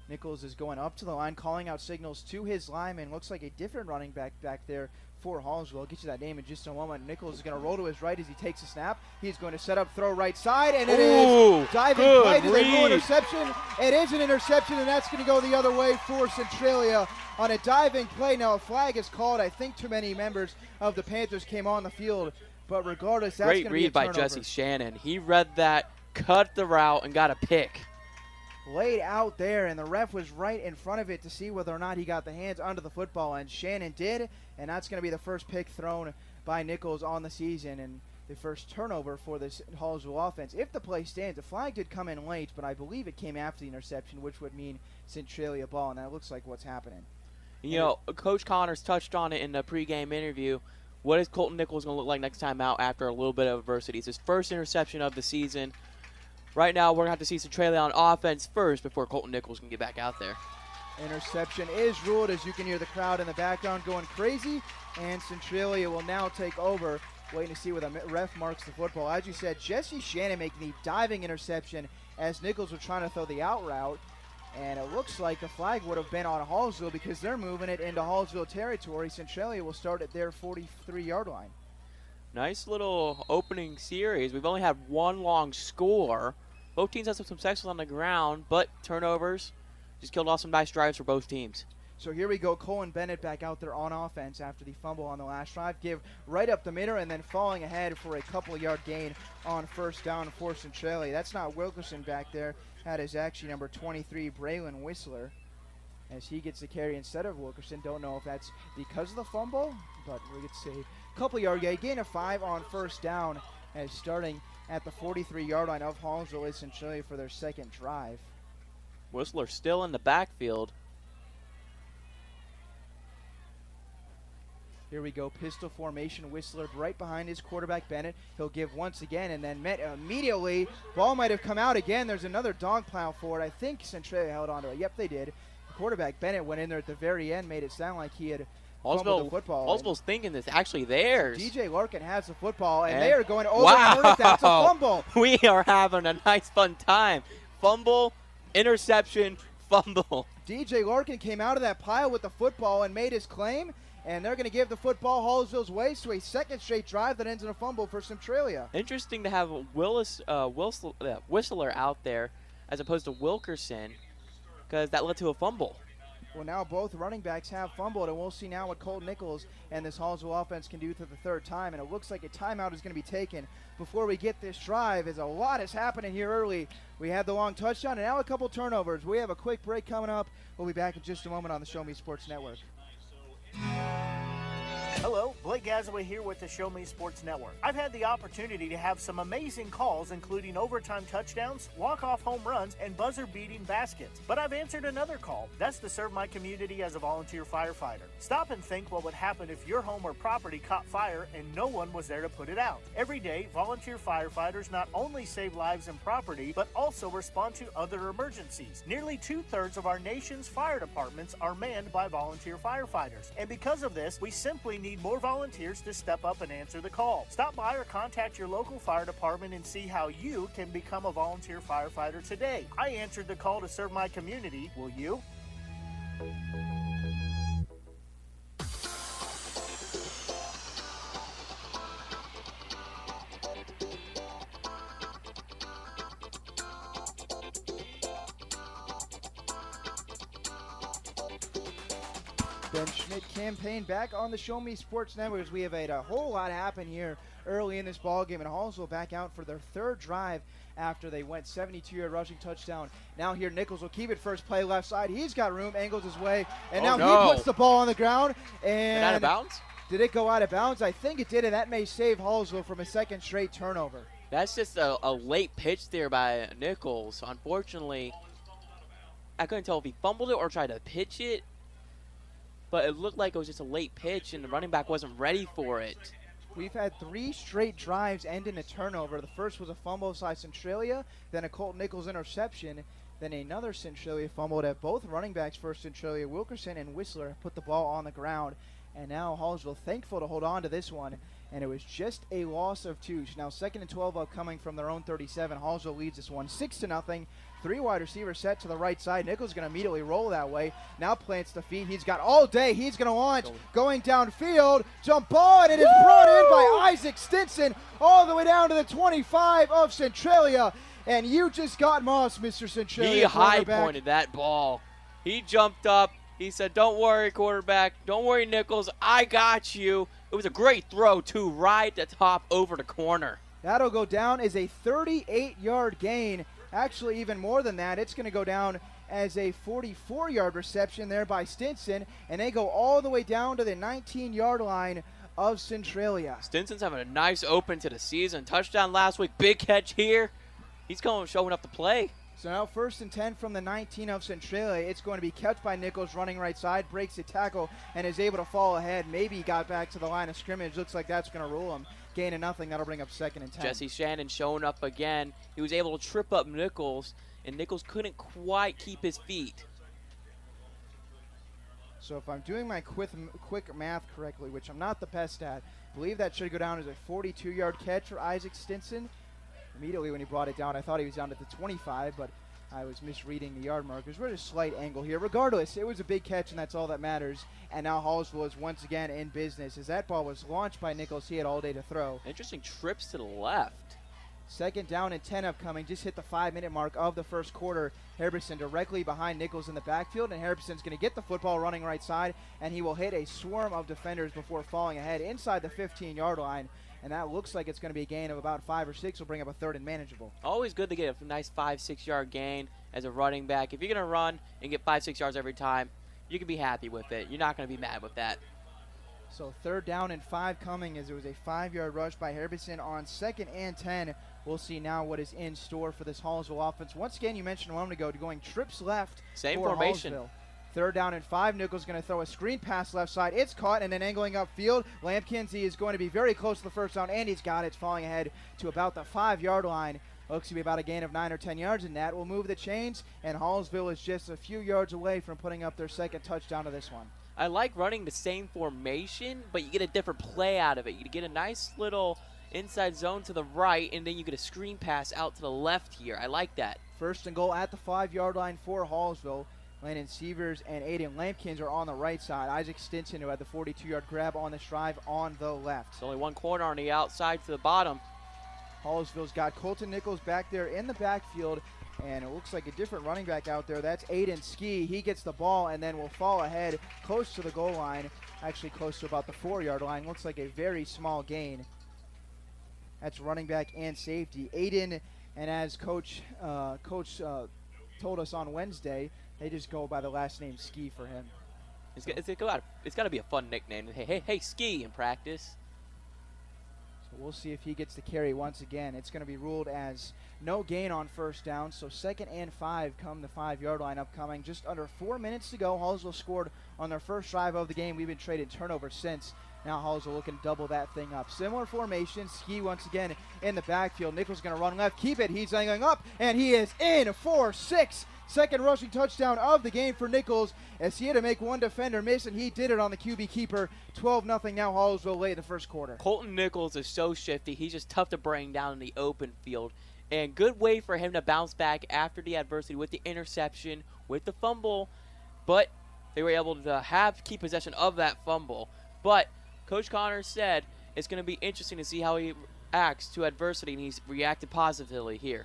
Nichols is going up to the line, calling out signals to his lineman. Looks like a different running back there for Hallsville. I'll get you that name in just a moment. Nichols is going to roll to his right as he takes a snap. He's going to set up, throw right side, and it is diving play to the interception. It is an interception, and that's going to go the other way for Centralia on a diving play. Now a flag is called. I think too many members of the Panthers came on the field, but regardless, that's going to be a turnover. Great read by Jesse Shannon. He read that, cut the route, and got a pick. Laid out there, and the ref was right in front of it to see whether or not he got the hands under the football, and Shannon did, and that's going to be the first pick thrown by Nichols on the season and the first turnover for this Hallsville offense. If the play stands, the flag did come in late, but I believe it came after the interception, which would mean Centralia ball, and that looks like what's happening. You know, Coach Connors touched on it in the pregame interview. What is Colton Nichols going to look like next time out after a little bit of adversity? It's his first interception of the season. Right now, we're going to have to see Centralia on offense first before Colton Nichols can get back out there. Interception is ruled, as you can hear the crowd in the background going crazy, and Centralia will now take over, waiting to see where the ref marks the football. As you said, Jesse Shannon making the diving interception as Nichols was trying to throw the out route, and it looks like the flag would have been on Hallsville because they're moving it into Hallsville territory. Centralia will start at their 43-yard line. Nice little opening series. We've only had one long score. Both teams have some successes on the ground, but turnovers just killed off some nice drives for both teams. So here we go. Colin Bennett back out there on offense after the fumble on the last drive. Give right up the middle and then falling ahead for a couple-yard gain on first down for Centralia. That's not Wilkerson back there. That is actually number 23, Braylon Whistler, as he gets the carry instead of Wilkerson. Don't know if that's because of the fumble, but we get to see a couple-yard gain of 5 on first down as starting at the 43-yard line of Hallsville is Centralia for their second drive. Whistler still in the backfield. Here we go, pistol formation. Whistler right behind his quarterback, Bennett. He'll give once again and then met immediately. Ball might have come out again. There's another dog pile for it. I think Centralia held on to it. Yep, they did. The quarterback, Bennett, went in there at the very end, made it sound like he had fumbled the football. Hallsville's thinking this actually theirs. DJ Larkin has the football, and they are going over and over. That's a fumble. We are having a nice, fun time. Fumble, interception, fumble. DJ Larkin came out of that pile with the football and made his claim, and they're going to give the football Hallsville's way to a second straight drive that ends in a fumble for Centralia. Interesting to have Whistler out there as opposed to Wilkerson, because that led to a fumble. Well, now both running backs have fumbled, and we'll see now what Colton Nichols and this Hallsville offense can do for the third time. And it looks like a timeout is going to be taken before we get this drive, as a lot is happening here early. We had the long touchdown and now a couple turnovers. We have a quick break coming up. We'll be back in just a moment on the Show Me Sports Network. Hello, Blake Gazaway here with the Show Me Sports Network. I've had the opportunity to have some amazing calls, including overtime touchdowns, walk-off home runs, and buzzer-beating baskets. But I've answered another call. That's to serve my community as a volunteer firefighter. Stop and think what would happen if your home or property caught fire and no one was there to put it out. Every day, volunteer firefighters not only save lives and property, but also respond to other emergencies. Nearly 2/3 of our nation's fire departments are manned by volunteer firefighters. And because of this, we simply need more volunteers to step up and answer the call. Stop by or contact your local fire department and see how you can become a volunteer firefighter today. I answered the call to serve my community. Will you? Ben Schmidt campaign back on the Show Me Sports Network, as we have had a whole lot happen here early in this ball game, and Hallsville back out for their third drive after they went 72-yard rushing touchdown. Now here Nichols will keep it first play left side. He's got room, angles his way, and he puts the ball on the ground. And out of bounds? Did it go out of bounds? I think it did, and that may save Hallsville from a second straight turnover. That's just a late pitch there by Nichols. Unfortunately, I couldn't tell if he fumbled it or tried to pitch it, but it looked like it was just a late pitch and the running back wasn't ready for it. We've had 3 straight drives end in a turnover. The first was a fumble by Centralia, then a Colton Nichols interception, then another Centralia fumble at both running backs for Centralia. Wilkerson and Whistler put the ball on the ground, and now Hallsville thankful to hold on to this one, and it was just a loss of 2. Now 2nd and 12 upcoming from their own 37. Hallsville leads this one 6-0. 3 wide receivers set to the right side. Nichols going to immediately roll that way. Now plants the feet. He's got all day. He's going to launch. Going downfield. Jump ball, and it is brought in by Isaac Stinson all the way down to the 25 of Centralia. And you just got Moss, Mr. Centralia. He high-pointed that ball. He jumped up. He said, "Don't worry, quarterback. Don't worry, Nichols. I got you." It was a great throw, too, right at the top over the corner. That'll go down as a 38-yard gain. Actually, even more than that, it's going to go down as a 44-yard reception there by Stinson, and they go all the way down to the 19-yard line of Centralia. Stinson's having a nice open to the season. Touchdown last week, big catch here. He's showing up to play. So now 1st and 10 from the 19 of Centralia. It's going to be kept by Nichols running right side, breaks the tackle, and is able to fall ahead. Maybe he got back to the line of scrimmage. Looks like that's going to rule him. Gain of nothing. That'll bring up 2nd and 10. Jesse Shannon showing up again. He was able to trip up Nichols, and Nichols couldn't quite keep his feet. So if I'm doing my quick math correctly, which I'm not the best at, I believe that should go down as a 42-yard catch for Isaac Stinson. Immediately when he brought it down, I thought he was down at the 25, but I was misreading the yard markers. We're at a slight angle here. Regardless, it was a big catch, and that's all that matters. And now Hallsville is once again in business. As that ball was launched by Nichols, he had all day to throw. Interesting trips to the left. 2nd down and 10 upcoming. Just hit the 5-minute mark of the first quarter. Harbison directly behind Nichols in the backfield, and Harbison's going to get the football running right side, and he will hit a swarm of defenders before falling ahead inside the 15-yard line. And that looks like it's going to be a gain of about 5 or 6. Will bring up a 3rd and manageable. Always good to get a nice 5-6 yard gain as a running back. If you're going to run and get 5-6 yards every time, you can be happy with it. You're not going to be mad with that. So 3rd down and 5 coming, as it was a 5-yard rush by Harbison on 2nd and 10. We'll see now what is in store for this Hallsville offense. Once again, you mentioned a moment ago, going trips left. Same for formation. Hallsville. 3rd down and 5. Nichols going to throw a screen pass left side. It's caught, and then angling upfield. Lampkins is going to be very close to the first down, and he's got it. It's falling ahead to about the 5-yard line. Looks to be about a gain of 9 or 10 yards, and that will move the chains. And Hallsville is just a few yards away from putting up their 2nd touchdown of this one. I like running the same formation, but you get a different play out of it. You get a nice little inside zone to the right, and then you get a screen pass out to the left here. I like that. 1st and goal at the 5-yard line for Hallsville. Landon Sievers and Aiden Lampkins are on the right side. Isaac Stinson, who had the 42-yard grab on this drive, on the left. It's only one corner on the outside to the bottom. Hallsville's got Colton Nichols back there in the backfield, and it looks like a different running back out there. That's Aiden Ski. He gets the ball and then will fall ahead close to the goal line, actually close to about the 4-yard line. Looks like a very small gain. That's running back and safety. Aiden, and as Coach told us on Wednesday, they just go by the last name Ski for him. It's got to be a fun nickname. Hey, Ski in practice. So we'll see if he gets the carry once again. It's going to be ruled as no gain on first down, so 2nd and 5 come the 5-yard line upcoming. Just under 4 minutes to go. Hallsville scored on their first drive of the game. We've been trading turnovers since. Now Hallsville looking to double that thing up. Similar formation. Ski once again in the backfield. Nichols going to run left. Keep it. He's angling up, and he is in for 6. Second rushing touchdown of the game for Nichols, as he had to make one defender miss, and he did it on the QB keeper. 12-0 now Hallsville late in the first quarter. Colton Nichols is so shifty. He's just tough to bring down in the open field. And good way for him to bounce back after the adversity with the interception, with the fumble. But they were able to keep possession of that fumble. But Coach Connors said it's going to be interesting to see how he acts to adversity, and he's reacted positively here.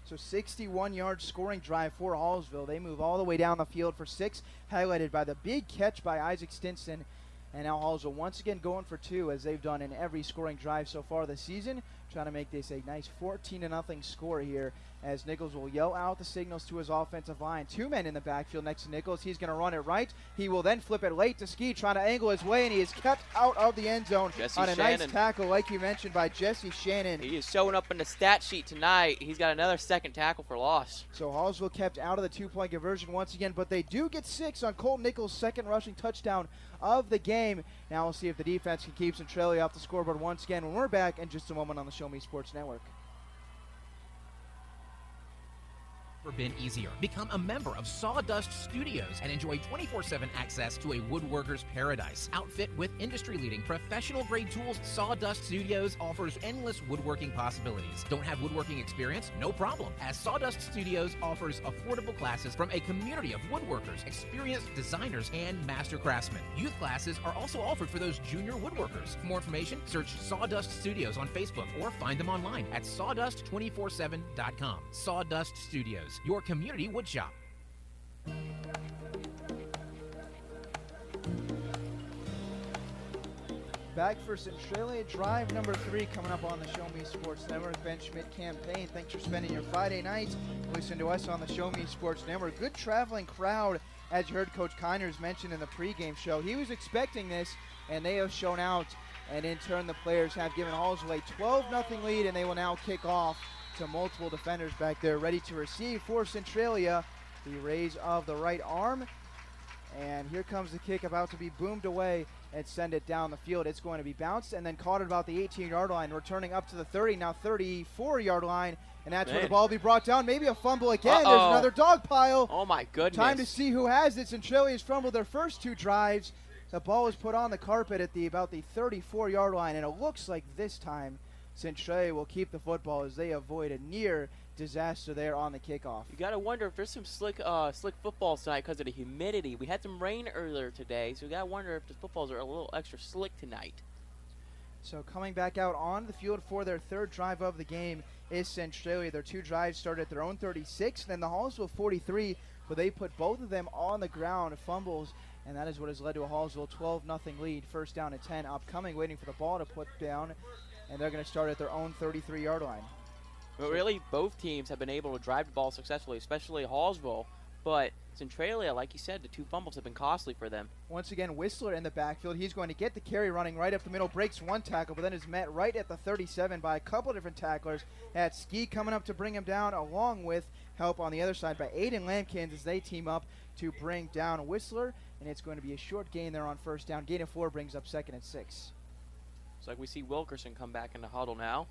So 61-yard scoring drive for Hallsville. They move all the way down the field for 6, highlighted by the big catch by Isaac Stinson. And now Hallsville once again going for 2, as they've done in every scoring drive so far this season, trying to make this a nice 14-0 score here, as Nichols will yell out the signals to his offensive line. 2 men in the backfield next to Nichols. He's going to run it right. He will then flip it late to Ski, trying to angle his way, and he is kept out of the end zone on a nice tackle, like you mentioned, by Jesse Shannon. He is showing up in the stat sheet tonight. He's got another second tackle for loss. So Hallsville kept out of the 2-point conversion once again, but they do get 6 on Colton Nichols' second rushing touchdown of the game. Now we'll see if the defense can keep Centralia off the scoreboard once again when we're back in just a moment on the Show Me Sports Network. Never been easier. Become a member of Sawdust Studios and enjoy 24/7 access to a woodworker's paradise. Outfit with industry-leading professional-grade tools, Sawdust Studios offers endless woodworking possibilities. Don't have woodworking experience? No problem, as Sawdust Studios offers affordable classes from a community of woodworkers, experienced designers, and master craftsmen. Youth classes are also offered for those junior woodworkers. For more information, search Sawdust Studios on Facebook or find them online at sawdust247.com. Sawdust Studios, your community woodshop. Back for Centralia drive number 3 coming up on the Show Me Sports Network. Ben Schmidt campaign. Thanks for spending your Friday nights. Listen to us on the Show Me Sports Network. Good traveling crowd, as you heard Coach Keiners mention in the pregame show. He was expecting this, and they have shown out. And in turn, the players have given Hallsville a 12-0 lead, and they will now kick off to multiple defenders back there ready to receive for Centralia. The raise of the right arm, and here comes the kick, about to be boomed away and send it down the field. It's going to be bounced and then caught at about the 18-yard line, returning up to the 30, now 34-yard line, and that's where the ball will be brought down. Maybe a fumble again. There's another dog pile. Oh my goodness. Time to see who has it. Centralia's fumbled their first 2 drives. The ball was put on the carpet at about the 34-yard line, and it looks like this time Centralia will keep the football as they avoid a near disaster there on the kickoff. You got to wonder if there's some slick footballs tonight because of the humidity. We had some rain earlier today, so you got to wonder if the footballs are a little extra slick tonight. So coming back out on the field for their 3rd drive of the game is Centralia. Their 2 drives started at their own 36, and then the Hallsville 43, where they put both of them on the ground, fumbles, and that is what has led to a Hallsville 12-0 lead. First down and 10 upcoming, waiting for the ball to put down, and they're going to start at their own 33-yard line. But really, both teams have been able to drive the ball successfully, especially Hallsville. But Centralia, like you said, the 2 fumbles have been costly for them. Once again, Whistler in the backfield. He's going to get the carry running right up the middle, breaks 1 tackle, but then is met right at the 37 by a couple different tacklers. Had Ski coming up to bring him down, along with help on the other side by Aiden Lampkins as they team up to bring down Whistler. And it's going to be a short gain there on first down. Gain of 4 brings up 2nd and 6. It's like we see Wilkerson come back in the huddle now.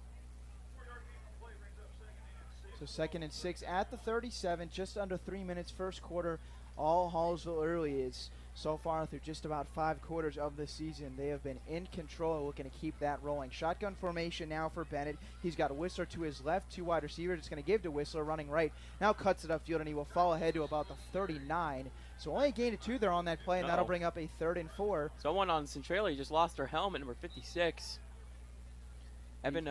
So 2nd and 6 at the 37, just under 3 minutes first quarter. All Hallsville early is So far, through just about 5 quarters of the season, they have been in control and looking to keep that rolling. Shotgun formation now for Bennett. He's got Whistler to his left, 2 wide receivers. It's going to give to Whistler, running right. Now cuts it upfield, and he will fall ahead to about the 39. So only a gain of 2 there on that play, and that'll bring up a 3rd and 4. Someone on Centralia just lost their helmet, number 56. Evan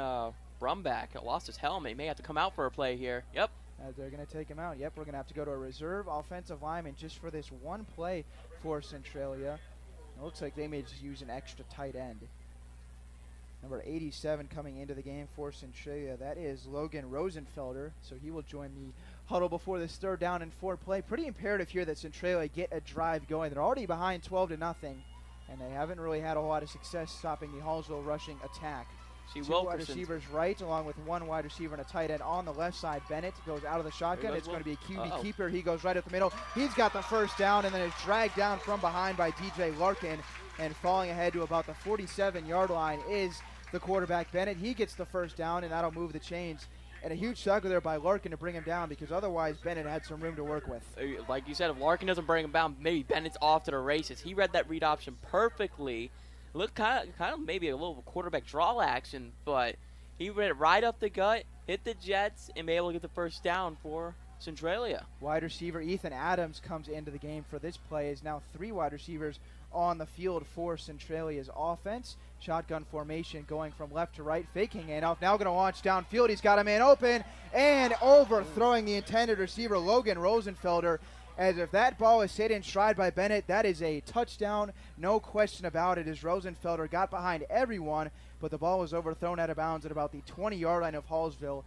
Brumback lost his helmet. He may have to come out for a play here. Yep. They're going to take him out. Yep, we're going to have to go to a reserve offensive lineman just for this one play for Centralia. It looks like they may just use an extra tight end. Number 87 coming into the game for Centralia. That is Logan Rosenfelder. So he will join the huddle before this 3rd down and 4 play. Pretty imperative here that Centralia get a drive going. They're already behind 12-0, and they haven't really had a whole lot of success stopping the Hallsville rushing attack. 2 wide receivers right, along with 1 wide receiver and a tight end on the left side. Bennett goes out of the shotgun. It's going to be a QB keeper. He goes right up the middle. He's got the 1st down, and then is dragged down from behind by DJ Larkin. And falling ahead to about the 47-yard line is the quarterback, Bennett. He gets the 1st down, and that'll move the chains. And a huge struggle there by Larkin to bring him down, because otherwise Bennett had some room to work with. Like you said, if Larkin doesn't bring him down, maybe Bennett's off to the races. He read that read option perfectly. Looked kind of maybe a little quarterback draw action, but he went right up the gut, hit the Jets, and be able to get the 1st down for Centralia. Wide receiver Ethan Adams comes into the game for this play. Is now 3 wide receivers on the field for Centralia's offense. Shotgun formation going from left to right, faking handoff. Now going to launch downfield. He's got a man open and overthrowing the intended receiver, Logan Rosenfelder. As if that ball is hit in stride by Bennett, that is a touchdown, no question about it, as Rosenfelder got behind everyone, but the ball was overthrown out of bounds at about the 20-yard line of Hallsville.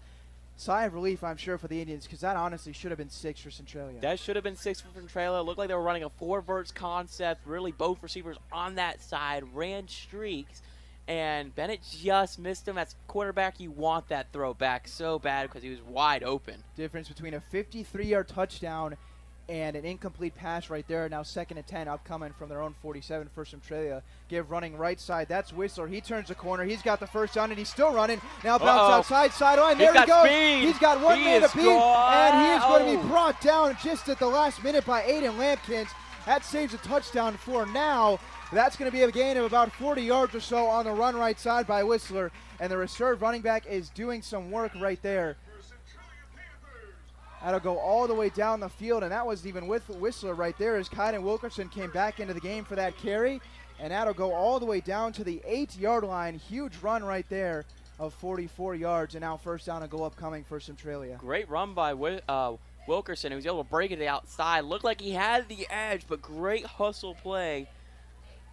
Sigh of relief, I'm sure, for the Indians, because that honestly should have been 6 for Centralia. That should have been 6 for Centralia. It looked like they were running a 4 verts concept. Really, both receivers on that side ran streaks, and Bennett just missed him. As quarterback, you want that throw back so bad because he was wide open. Difference between a 53-yard touchdown and an incomplete pass right there. Now 2nd and 10 upcoming from their own 47 for Centralia. Give running right side. That's Whistler. He turns the corner. He's got the 1st down, and he's still running. Now bounce outside, sideline. There he goes. Speed. He's got 1 man to beat, and he is going to be brought down just at the last minute by Aiden Lampkins. That saves a touchdown for now. That's going to be a gain of about 40 yards or so on the run right side by Whistler, and the reserve running back is doing some work right there. That'll go all the way down the field, and that was even with Whistler right there as Kyden Wilkerson came back into the game for that carry, and that'll go all the way down to the 8-yard line. Huge run right there of 44 yards, and now 1st down and goal upcoming for Centralia. Great run by Wilkerson. He was able to break it outside. Looked like he had the edge, but great hustle play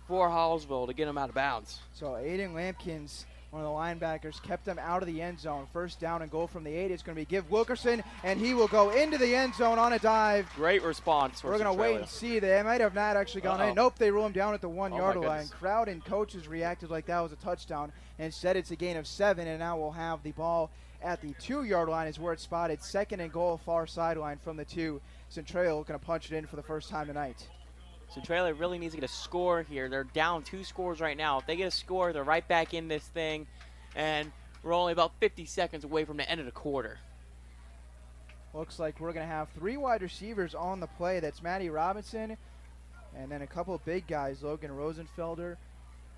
for Hallsville to get him out of bounds. So Aiden Lampkins, one of the linebackers, kept them out of the end zone. 1st down and goal from the 8. It's going to be give Wilkerson, and he will go into the end zone on a dive. Great response. We're going to wait and see. They might have not actually gone in. Nope, they rule him down at the 1-yard line. Crowd and coaches reacted like that was a touchdown. Instead, it's a gain of 7, and now we'll have the ball at the 2-yard line is where it's spotted. 2nd and goal, far sideline from the 2. Centralia looking to punch it in for the 1st time tonight. Centralia really needs to get a score here. They're down 2 scores right now. If they get a score, they're right back in this thing. And we're only about 50 seconds away from the end of the quarter. Looks like we're going to have 3 wide receivers on the play. That's Matty Robinson, and then a couple of big guys, Logan Rosenfelder.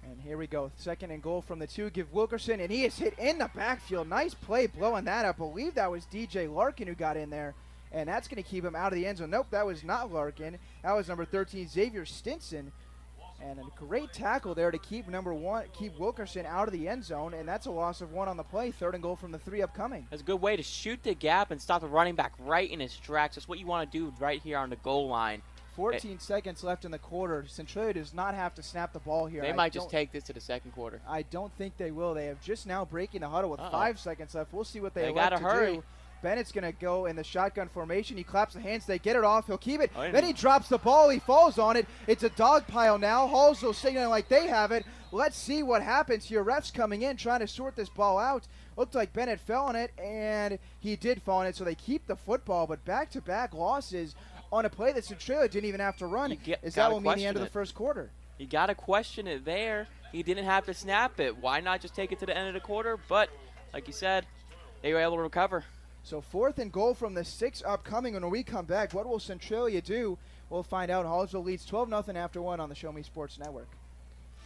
And here we go. 2nd and goal from the 2. Give Wilkerson, and he is hit in the backfield. Nice play blowing that up. I believe that was DJ Larkin who got in there. And that's going to keep him out of the end zone. Nope, that was not Larkin. That was number 13, Xavier Stinson. And a great tackle there to keep keep Wilkerson out of the end zone. And that's a loss of 1 on the play. 3rd and goal from the 3 upcoming. That's a good way to shoot the gap and stop the running back right in his tracks. That's what you want to do right here on the goal line. 14 seconds left in the quarter. Centralia does not have to snap the ball here. They might just take this to the 2nd quarter. I don't think they will. They have just now breaking the huddle with 5 seconds left. We'll see what they gotta elect to hurry. do. Bennett's going to go in the shotgun formation. He claps the hands. They get it off. He'll keep it. Then he drops the ball. He falls on it. It's a dog pile now. Hallsville signaling like they have it. Let's see what happens here. Refs coming in trying to sort this ball out. Looked like Bennett fell on it, and he did fall on it, so they keep the football. But back-to-back losses on a play that Centralia didn't even have to run. That will mean the end of the 1st quarter. You got to question it there. He didn't have to snap it. Why not just take it to the end of the quarter? But, like you said, they were able to recover. So 4th and goal from the 6 upcoming. When we come back, what will Centralia do? We'll find out. Hallsville leads 12-0 after 1 on the Show Me Sports Network.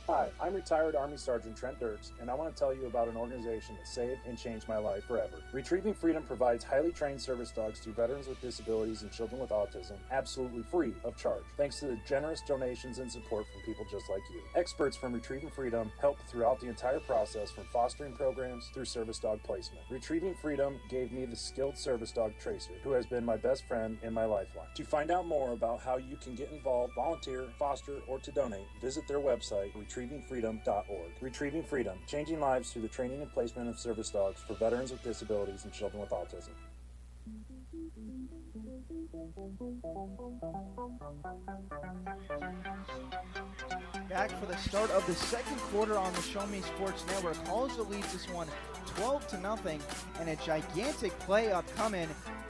Hi, I'm retired Army Sergeant Trent Dirks, and I want to tell you about an organization that saved and changed my life forever. Retrieving Freedom provides highly trained service dogs to veterans with disabilities and children with autism, absolutely free of charge, thanks to the generous donations and support from people just like you. Experts from Retrieving Freedom help throughout the entire process, from fostering programs through service dog placement. Retrieving Freedom gave me the skilled service dog Tracer, who has been my best friend and my lifeline. To find out more about how you can get involved, volunteer, foster, or to donate, visit their website, retrievingfreedom.org. Retrieving Freedom, changing lives through the training and placement of service dogs for veterans with disabilities and children with autism. Back for the start of the second quarter on the Show Me Sports Network. Hallsville leads this one 12-0, and a gigantic play upcoming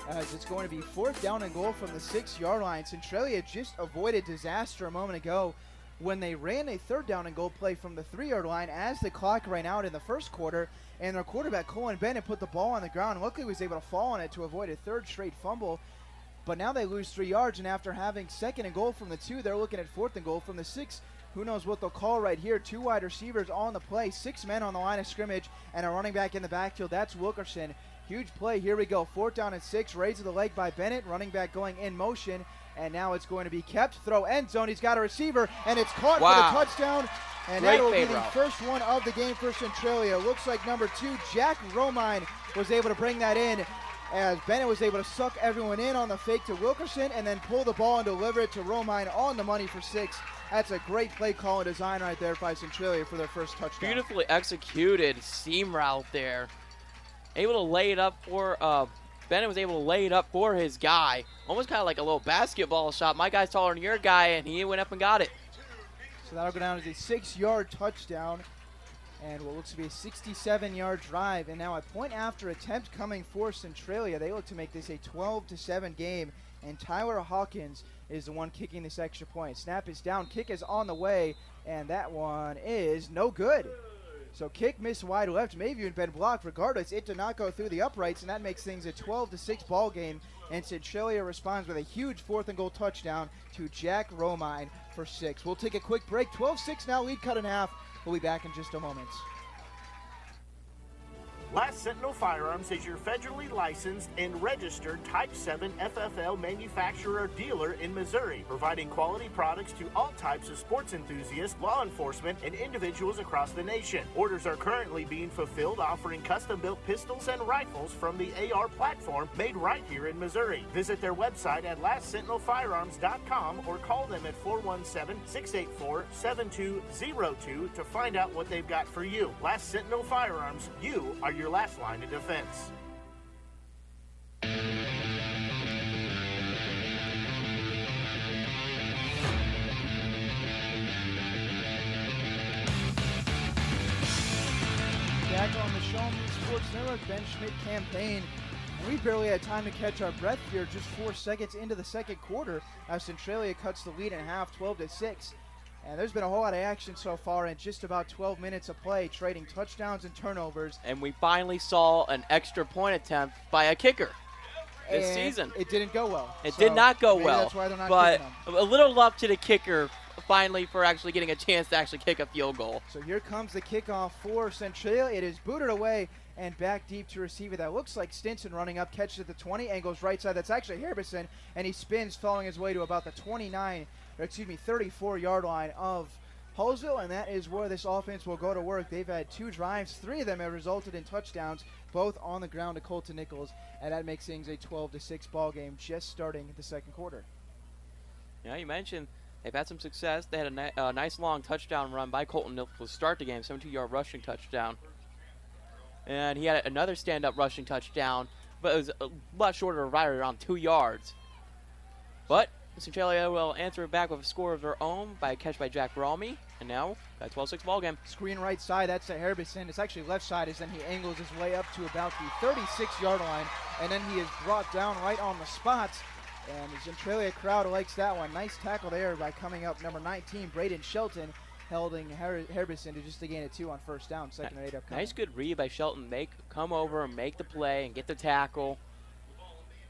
as it's going to be 4th down and goal from the 6-yard line. Centralia just avoided disaster a moment ago when they ran a 3rd down and goal play from the 3-yard line as the clock ran out in the first quarter, and their quarterback Colin Bennett put the ball on the ground. Luckily he was able to fall on it to avoid a 3rd straight fumble, but now they lose 3 yards, and after having 2nd and goal from the 2, they're looking at 4th and goal from the 6. Who knows what they'll call right here. 2 wide receivers on the play, 6 men on the line of scrimmage, and a running back in the backfield. That's Wilkerson. Huge play. Here we go. 4th down and 6. Raise of the leg by Bennett. Running back going in motion. And now it's going to be kept. Throw end zone. He's got a receiver, and it's caught for the touchdown. And that will be the first one of the game for Centralia. Looks like number 2, Jack Romine, was able to bring that in, as Bennett was able to suck everyone in on the fake to Wilkerson and then pull the ball and deliver it to Romine on the money for 6. That's a great play call and design right there by Centralia for their first touchdown. Beautifully executed seam route there. Able to lay it up for Bennett was able to lay it up for his guy. Almost kind of like a little basketball shot. My guy's taller than your guy, and he went up and got it. So that'll go down as a 6-yard touchdown and what looks to be a 67-yard drive. And now a point after attempt coming for Centralia. They look to make this a 12-7 game, and Tyler Hawkins is the one kicking this extra point. Snap is down, kick is on the way, and that one is no good. So kick missed wide left, may have even been blocked. Regardless, it did not go through the uprights, and that makes things a 12-6 ball game. And Centralia responds with a huge 4th and goal touchdown to Jack Romine for 6. We'll take a quick break. 12-6 now, lead cut in half. We'll be back in just a moment. Last Sentinel Firearms is your federally licensed and registered Type 7 FFL manufacturer dealer in Missouri, providing quality products to all types of sports enthusiasts, law enforcement, and individuals across the nation. Orders are currently being fulfilled, offering custom-built pistols and rifles from the AR platform made right here in Missouri. Visit their website at lastsentinelfirearms.com or call them at 417-684-7202 to find out what they've got for you. Last Sentinel Firearms, you are your last line of defense. Back on the Show Me Sports Network, Ben Schmidt campaign. And we barely had time to catch our breath here, just 4 seconds into the second quarter, as Centralia cuts the lead in half, 12-6. And there's been a whole lot of action so far in just about 12 minutes of play, trading touchdowns and turnovers. And we finally saw an extra point attempt by a kicker this season. It didn't go well. It did not go well. That's why they're not but kicking them. a little luck to the kicker finally for actually getting a chance to actually kick a field goal. So here comes the kickoff for Centralia. It is booted away and back deep to receive it. That looks like Stinson running up, catches at the 20, and goes right side. That's actually Harbison, and he spins, following his way to about the 34-yard line of Hallsville, and that is where this offense will go to work. They've had 2 drives. 3 of them have resulted in touchdowns, both on the ground to Colton Nichols, and that makes things a 12-6 ball game just starting the second quarter. Yeah, you mentioned they've had some success. They had a nice long touchdown run by Colton Nichols to start the game, 72-yard rushing touchdown. And he had another stand-up rushing touchdown, but it was a lot shorter, right around 2 yards. But Centralia will answer it back with a score of their own by a catch by Jack Bromey. And now, a 12-6 ball game. Screen right side, that's to Harbison. It's actually left side, as then he angles his way up to about the 36-yard line. And then he is brought down right on the spot. And the Centralia crowd likes that one. Nice tackle there by coming up number 19, Braden Shelton, holding Harbison to just a gain of 2 on first down. Second and 8 upcoming. Nice good read by Shelton. Come over and make the play and get the tackle.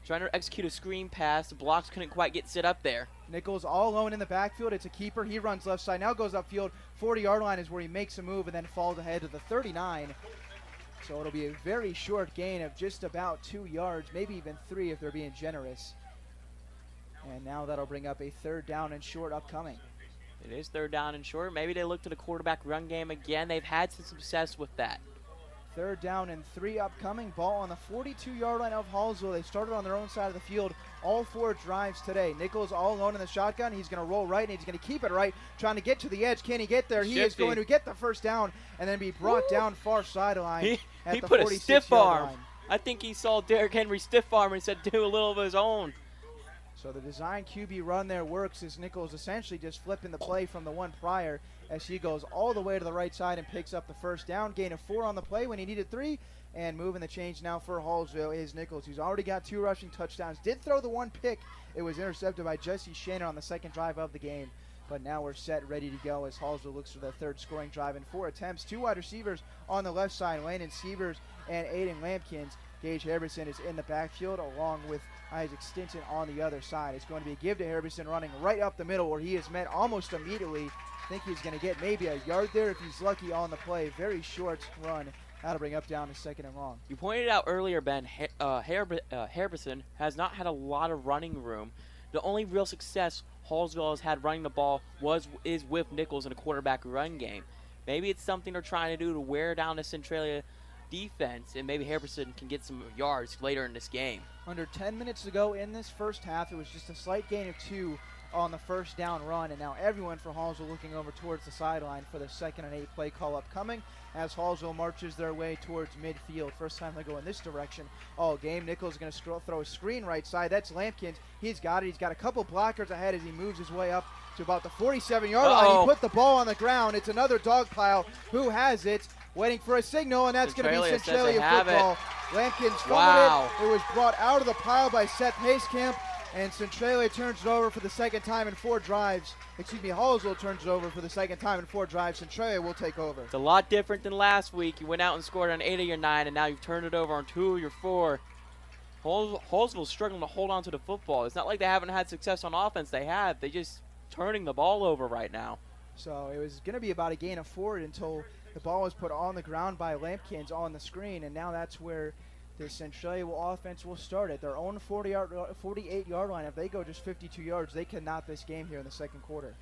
trying to execute a screen pass. The blocks couldn't quite get set up there. Nichols all alone in the backfield. It's a keeper. He runs left side. Now goes upfield. 40-yard line is where he makes a move and then falls ahead to the 39. So it'll be a very short gain of just about 2 yards, maybe even 3 if they're being generous. And now that'll bring up a 3rd down and short upcoming. It is 3rd down and short. Maybe they look to the quarterback run game again. They've had some success with that. 3rd down and 3 upcoming. Ball on the 42-yard line of Hallsville. They started on their own side of the field all 4 drives today. Nichols all alone in the shotgun. He's going to roll right, and he's going to keep it right, trying to get to the edge. Can he get there? He is going to get the 1st down and then be brought down far sideline at he the put 46-yard a stiff arm. line. I think he saw Derrick Henry stiff arm and said do a little of his own. So the design QB run there works as Nichols essentially just flipping the play from the one prior as he goes all the way to the right side and picks up the 1st down. Gain of 4 on the play when he needed 3. And moving the change now for Hallsville is Nichols, who's already got 2 rushing touchdowns. Did throw the 1 pick. It was intercepted by Jesse Shannon on the 2nd drive of the game. But now we're set, ready to go as Hallsville looks for their 3rd scoring drive in 4 attempts. 2 wide receivers on the left side, Landon Sievers and Aiden Lampkins. Gage Harbison is in the backfield along with Isaac Stinson on the other side. It's going to be a give to Harbison running right up the middle where he is met almost immediately. I think he's going to get maybe a yard there if he's lucky on the play. Very short run. That'll bring up down to 2nd and long. You pointed out earlier, Ben, Harbison has not had a lot of running room. The only real success Hallsville has had running the ball is with Nichols in a quarterback run game. Maybe it's something they're trying to do to wear down the Centralia defense, and maybe Harbison can get some yards later in this game. Under 10 minutes to go in this first half, it was just a slight gain of 2 on the 1st down run, and now everyone for Hallsville looking over towards the sideline for the 2nd and 8 play call upcoming as Hallsville marches their way towards midfield. First time they go in this direction all game. Nichols is going to throw a screen right side. That's Lampkins. He's got it. He's got a couple blockers ahead as he moves his way up to about the 47-yard line. He put the ball on the ground. It's another dog pile. Who has it? Waiting for a signal, and that's going to be Centralia football. Lampkins fumbled it. It was brought out of the pile by Seth Hayskamp, and Centralia turns it over for the 2nd time in 4 drives. Hallsville turns it over for the 2nd time in 4 drives. Centralia will take over. It's a lot different than last week. You went out and scored on 8 of your 9, and now you've turned it over on 2 of your 4. Hallsville's struggling to hold on to the football. It's not like they haven't had success on offense. They have. They're just turning the ball over right now. So it was going to be about a gain of 4 until the ball was put on the ground by Lampkins on the screen, and now that's where the Centralia offense will start at their own 48-yard line. If they go just 52 yards, they can knot this game here in the 2nd quarter.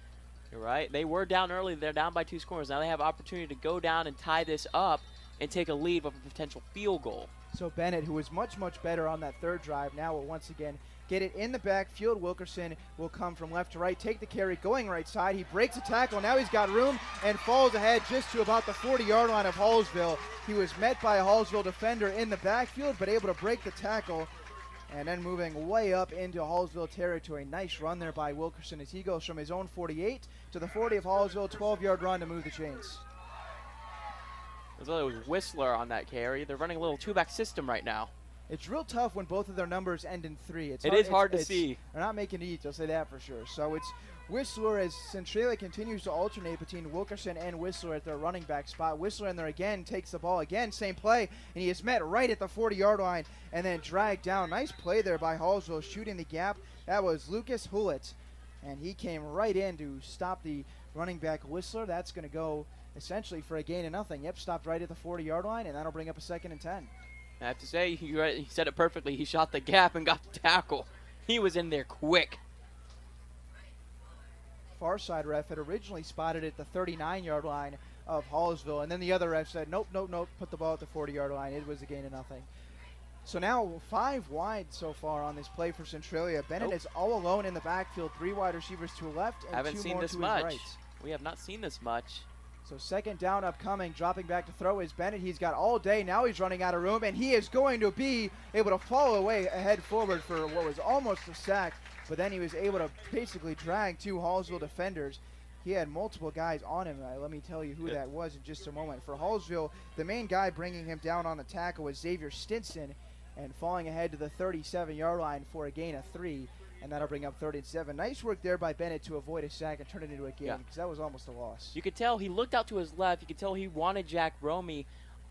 You're right. They were down early. They're down by 2 scores. Now they have opportunity to go down and tie this up and take a lead with a potential field goal. So Bennett, who was much, much better on that 3rd drive, now will once again get it in the backfield. Wilkerson will come from left to right, take the carry, going right side. He breaks a tackle. Now he's got room and falls ahead just to about the 40-yard line of Hallsville. He was met by a Hallsville defender in the backfield, but able to break the tackle. And then moving way up into Hallsville territory. Nice run there by Wilkerson as he goes from his own 48 to the 40 of Hallsville. 12-yard run to move the chains. It was Whistler on that carry. They're running a little 2-back system right now. It's real tough when both of their numbers end in 3. It is hard to see. They're not making it easy, I'll say that for sure. So it's Whistler as Centralia continues to alternate between Wilkerson and Whistler at their running back spot. Whistler in there again, takes the ball again, same play, and he is met right at the 40-yard line and then dragged down. Nice play there by Hallsville, shooting the gap. That was Lucas Hullett, and he came right in to stop the running back Whistler. That's going to go essentially for a gain of nothing. Yep, stopped right at the 40-yard line, and that'll bring up a 2nd and 10. I have to say, he said it perfectly. He shot the gap and got the tackle. He was in there quick. Far side ref had originally spotted it at the 39-yard line of Hallsville, and then the other ref said, nope, put the ball at the 40-yard line. It was a gain of nothing. So now 5 wide so far on this play for Centralia. Bennett is all alone in the backfield, 3 wide receivers to the left and 2 more to his right. We have not seen this much. So 2nd down upcoming, dropping back to throw is Bennett. He's got all day. Now he's running out of room, and he is going to be able to follow away ahead forward for what was almost a sack, but then he was able to basically drag 2 Hallsville defenders. He had multiple guys on him. Let me tell you who that was in just a moment. For Hallsville, the main guy bringing him down on the tackle was Xavier Stinson, and falling ahead to the 37-yard line for a gain of 3. And that'll bring up 3rd and 7. Nice work there by Bennett to avoid a sack and turn it into a gain, because that was almost a loss. You could tell he looked out to his left. You could tell he wanted Jack Romey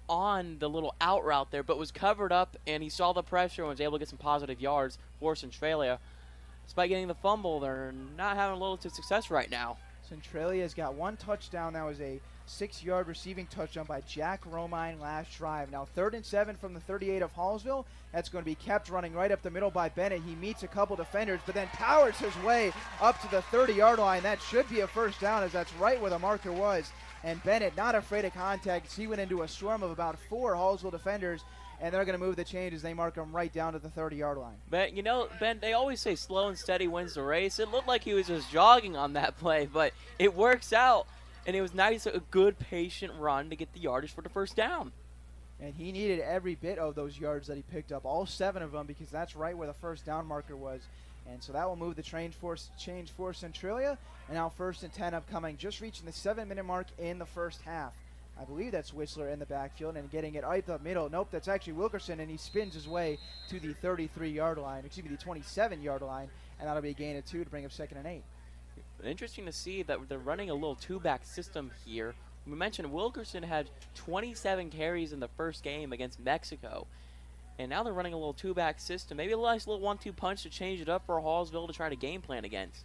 on the little out route there, but was covered up, and he saw the pressure and was able to get some positive yards for Centralia. Despite getting the fumble, they're not having a little to success right now. Centralia's got one touchdown. That was a 6-yard receiving touchdown by Jack Romine last drive. Now 3rd and 7 from the 38 of Hallsville. That's going to be kept running right up the middle by Bennett. He meets a couple defenders, but then powers his way up to the 30-yard line. That should be a first down, as that's right where the marker was. And Bennett, not afraid of contact. He went into a swarm of about 4 Hallsville defenders, and they're going to move the chains as they mark him right down to the 30-yard line. But, you know, Ben, they always say slow and steady wins the race. It looked like he was just jogging on that play, but it works out. And it was nice, a good, patient run to get the yardage for the first down. And he needed every bit of those yards that he picked up, all 7 of them, because that's right where the first down marker was. And so that will move the change for Centralia. And now 1st and 10 upcoming, just reaching the 7-minute mark in the first half. I believe that's Whistler in the backfield and getting it right up the middle. Nope, that's actually Wilkerson, and he spins his way to the 33-yard line, excuse me, the 27-yard line, and that'll be a gain of 2 to bring up 2nd and 8. Interesting to see that they're running a little 2-back system here. We mentioned Wilkerson had 27 carries in the first game against Mexico, and now they're running a little 2-back system. Maybe a nice little 1-2 punch to change it up for Hallsville to try to game plan against.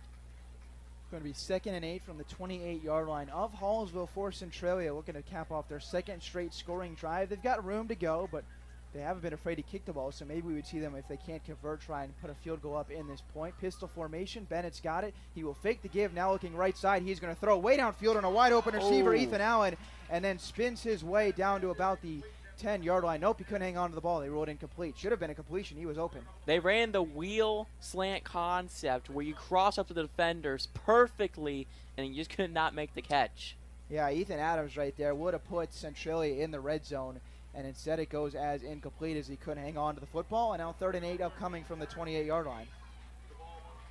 Going to be 2nd and 8 from the 28-yard line of Hallsville for Centralia, looking to cap off their 2nd straight scoring drive. They've got room to go, but they haven't been afraid to kick the ball, so maybe we would see them, if they can't convert, try and put a field goal up in this point. Pistol formation, Bennett's got it. He will fake the give, now looking right side. He's going to throw way downfield on a wide-open receiver, Ethan Allen, and then spins his way down to about the 10-yard line. Nope, he couldn't hang on to the ball. They ruled incomplete. Should have been a completion. He was open. They ran the wheel slant concept where you cross up to the defenders perfectly, and you just could not make the catch. Yeah, Ethan Adams right there would have put Centralia in the red zone, and instead it goes as incomplete as he couldn't hang on to the football. And now 3rd and 8 upcoming from the 28-yard line.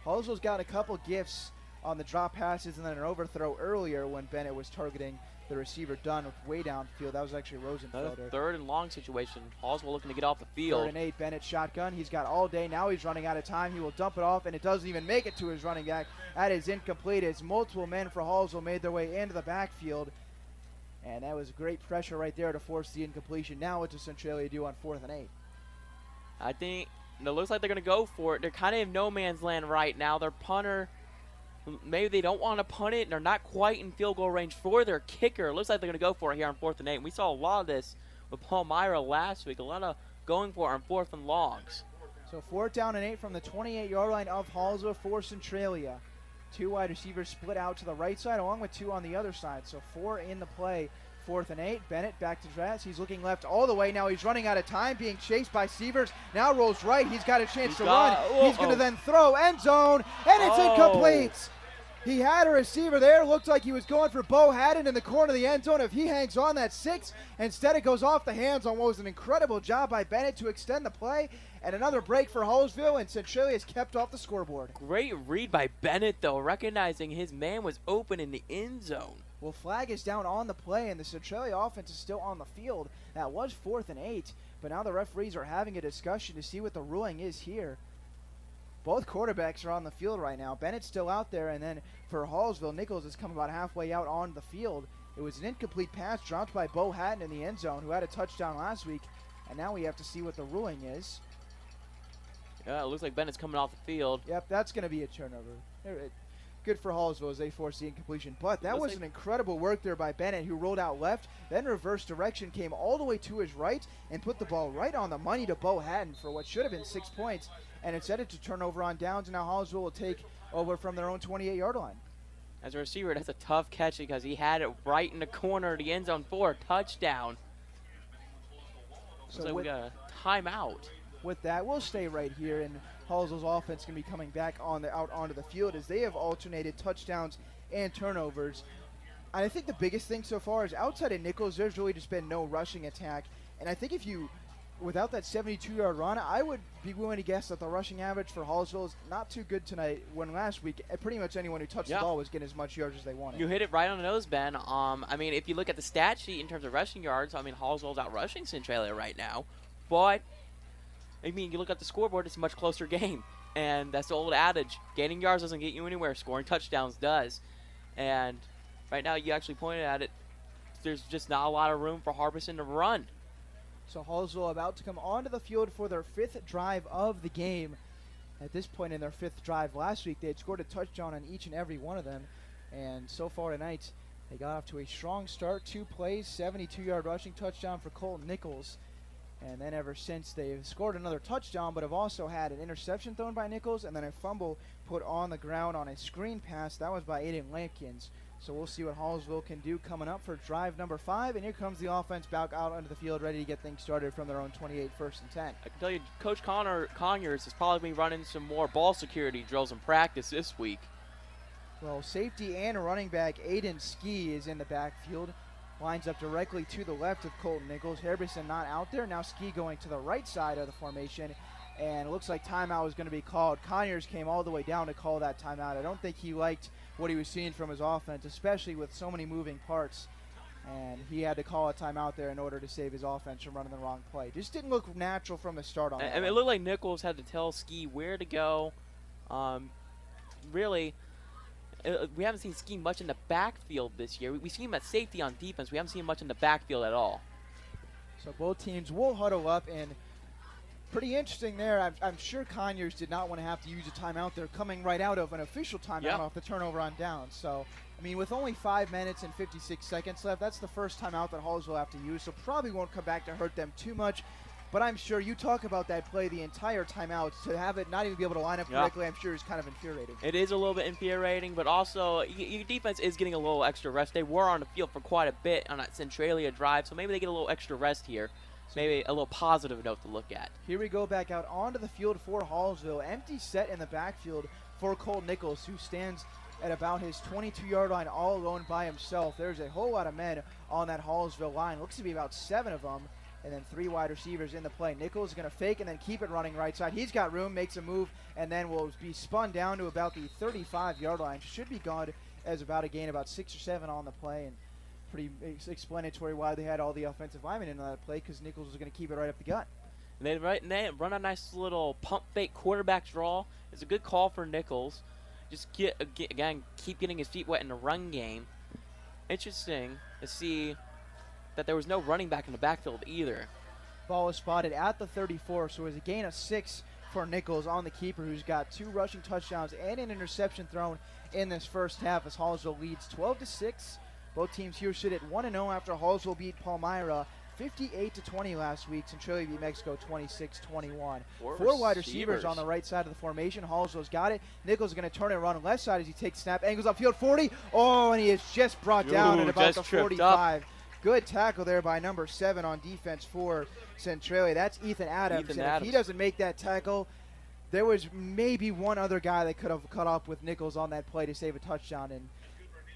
Hallsville's got a couple gifts on the drop passes and then an overthrow earlier when Bennett was targeting the receiver Dunn with way downfield. That was actually Rosenfelder. 3rd and long situation. Hallsville looking to get off the field. 3rd and 8, Bennett shotgun. He's got all day. Now he's running out of time. He will dump it off, and it doesn't even make it to his running back. That is incomplete as multiple men for Hallsville made their way into the backfield. And that was great pressure right there to force the incompletion. Now what does Centralia do on 4th and 8? I think it looks like they're going to go for it. They're kind of in no man's land right now. Their punter, maybe they don't want to punt it, and they're not quite in field goal range for their kicker. It looks like they're going to go for it here on 4th and 8. And we saw a lot of this with Palmyra last week, a lot of going for it on 4th and longs. So 4th down and 8 from the 28-yard line of Hallsville for Centralia. 2 wide receivers split out to the right side along with 2 on the other side. So 4 in the play, 4th and 8. Bennett back to Dratz. He's looking left all the way. Now he's running out of time, being chased by Sievers. Now rolls right. He's got a chance to run. He's going to then throw end zone, and it's incomplete. He had a receiver there. Looked like he was going for Bo Haddon in the corner of the end zone. If he hangs on, that's 6. Instead, it goes off the hands on what was an incredible job by Bennett to extend the play. And another break for Hallsville, and Centralia is kept off the scoreboard. Great read by Bennett, though, recognizing his man was open in the end zone. Well, flag is down on the play, and the Centralia offense is still on the field. That was 4th and 8, but now the referees are having a discussion to see what the ruling is here. Both quarterbacks are on the field right now. Bennett's still out there, and then for Hallsville, Nichols has come about halfway out on the field. It was an incomplete pass dropped by Bo Haddon in the end zone, who had a touchdown last week, and now we have to see what the ruling is. Yeah, it looks like Bennett's coming off the field. Yep, that's going to be a turnover. Good for Hallsville as they force the incompletion. But that was an incredible work there by Bennett, who rolled out left, then reversed direction, came all the way to his right, and put the ball right on the money to Bo Haddon for what should have been 6 points. And it's headed to turnover on downs, and now Hallsville will take over from their own 28-yard line. As a receiver, that's a tough catch because he had it right in the corner of the end zone for a touchdown. So we got a timeout. With that, we'll stay right here, and Hallsville's offense can be coming back out onto the field as they have alternated touchdowns and turnovers. And I think the biggest thing so far is outside of Nichols, there's really just been no rushing attack. And I think without that 72-yard run, I would be willing to guess that the rushing average for Hallsville is not too good tonight, when last week pretty much anyone who touched the ball was getting as much yards as they wanted. You hit it right on the nose, Ben. I mean, if you look at the stat sheet in terms of rushing yards, I mean, Hallsville's out rushing Centralia right now. But, I mean, you look at the scoreboard, it's a much closer game. And that's the old adage. Gaining yards doesn't get you anywhere. Scoring touchdowns does. And right now, you actually pointed at it. There's just not a lot of room for Harbison to run. So Hallsville about to come onto the field for their 5th drive of the game. At this point in their 5th drive last week, they had scored a touchdown on each and every one of them. And so far tonight, they got off to a strong start. 2 plays, 72-yard rushing touchdown for Colton Nichols. And then ever since, they've scored another touchdown, but have also had an interception thrown by Nichols and then a fumble put on the ground on a screen pass. That was by Aiden Lampkins. So we'll see what Hallsville can do coming up for drive number 5. And here comes the offense back out onto the field, ready to get things started from their own 28, 1st and 10. I can tell you, Coach Conyers has probably been running some more ball security drills in practice this week. Well, safety and running back Aiden Ski is in the backfield. Lines up directly to the left of Colton Nichols. Harbison not out there. Now Ski going to the right side of the formation. And it looks like timeout was going to be called. Conyers came all the way down to call that timeout. I don't think he liked what he was seeing from his offense, especially with so many moving parts. And he had to call a timeout there in order to save his offense from running the wrong play. Just didn't look natural from the start on that. And it looked like Nichols had to tell Ski where to go. Really, we haven't seen Ski much in the backfield this year. We've seen him at safety on defense. We haven't seen him much in the backfield at all. So both teams will huddle up, and pretty interesting there. I'm sure Conyers did not want to have to use a timeout there coming right out of an official timeout off the turnover on downs. So, I mean, with only 5 minutes and 56 seconds left, that's the first timeout that Hallsville will have to use, so probably won't come back to hurt them too much. But I'm sure you talk about that play the entire timeout, to have it not even be able to line up correctly, I'm sure is kind of infuriating. It is a little bit infuriating, but also your defense is getting a little extra rest. They were on the field for quite a bit on that Centralia drive, so maybe they get a little extra rest here. Maybe a little positive note to look at. Here we go back out onto the field for Hallsville. Empty set in the backfield for Cole Nichols, who stands at about his 22-yard line all alone by himself. There's a whole lot of men on that Hallsville line. Looks to be about 7 of them. And then 3 wide receivers in the play. Nichols is going to fake and then keep it running right side. He's got room, makes a move, and then will be spun down to about the 35-yard line. Should be gone as about a gain, about 6 or 7 on the play. And pretty explanatory why they had all the offensive linemen in that play, because Nichols was going to keep it right up the gut. And they run a nice little pump fake quarterback draw. It's a good call for Nichols. Just keep getting his feet wet in the run game. Interesting to see that there was no running back in the backfield either. Ball is spotted at the 34, so it was a gain of 6 for Nichols on the keeper, who's got 2 rushing touchdowns and an interception thrown in this first half as Hallsville leads 12-6. Both teams here sit at 1-0 after Hallsville beat Palmyra 58-20 last week. Centralia beat Mexico 26-21. 4 wide receivers on the right side of the formation. Hallsville's got it. Nichols is going to turn and run left side as he takes snap. Angles upfield 40. Oh, and he is just brought down at about the 45. Good tackle there by number 7 on defense for Centralia. That's Ethan Adams. If he doesn't make that tackle, there was maybe one other guy that could have cut off with Nichols on that play to save a touchdown. And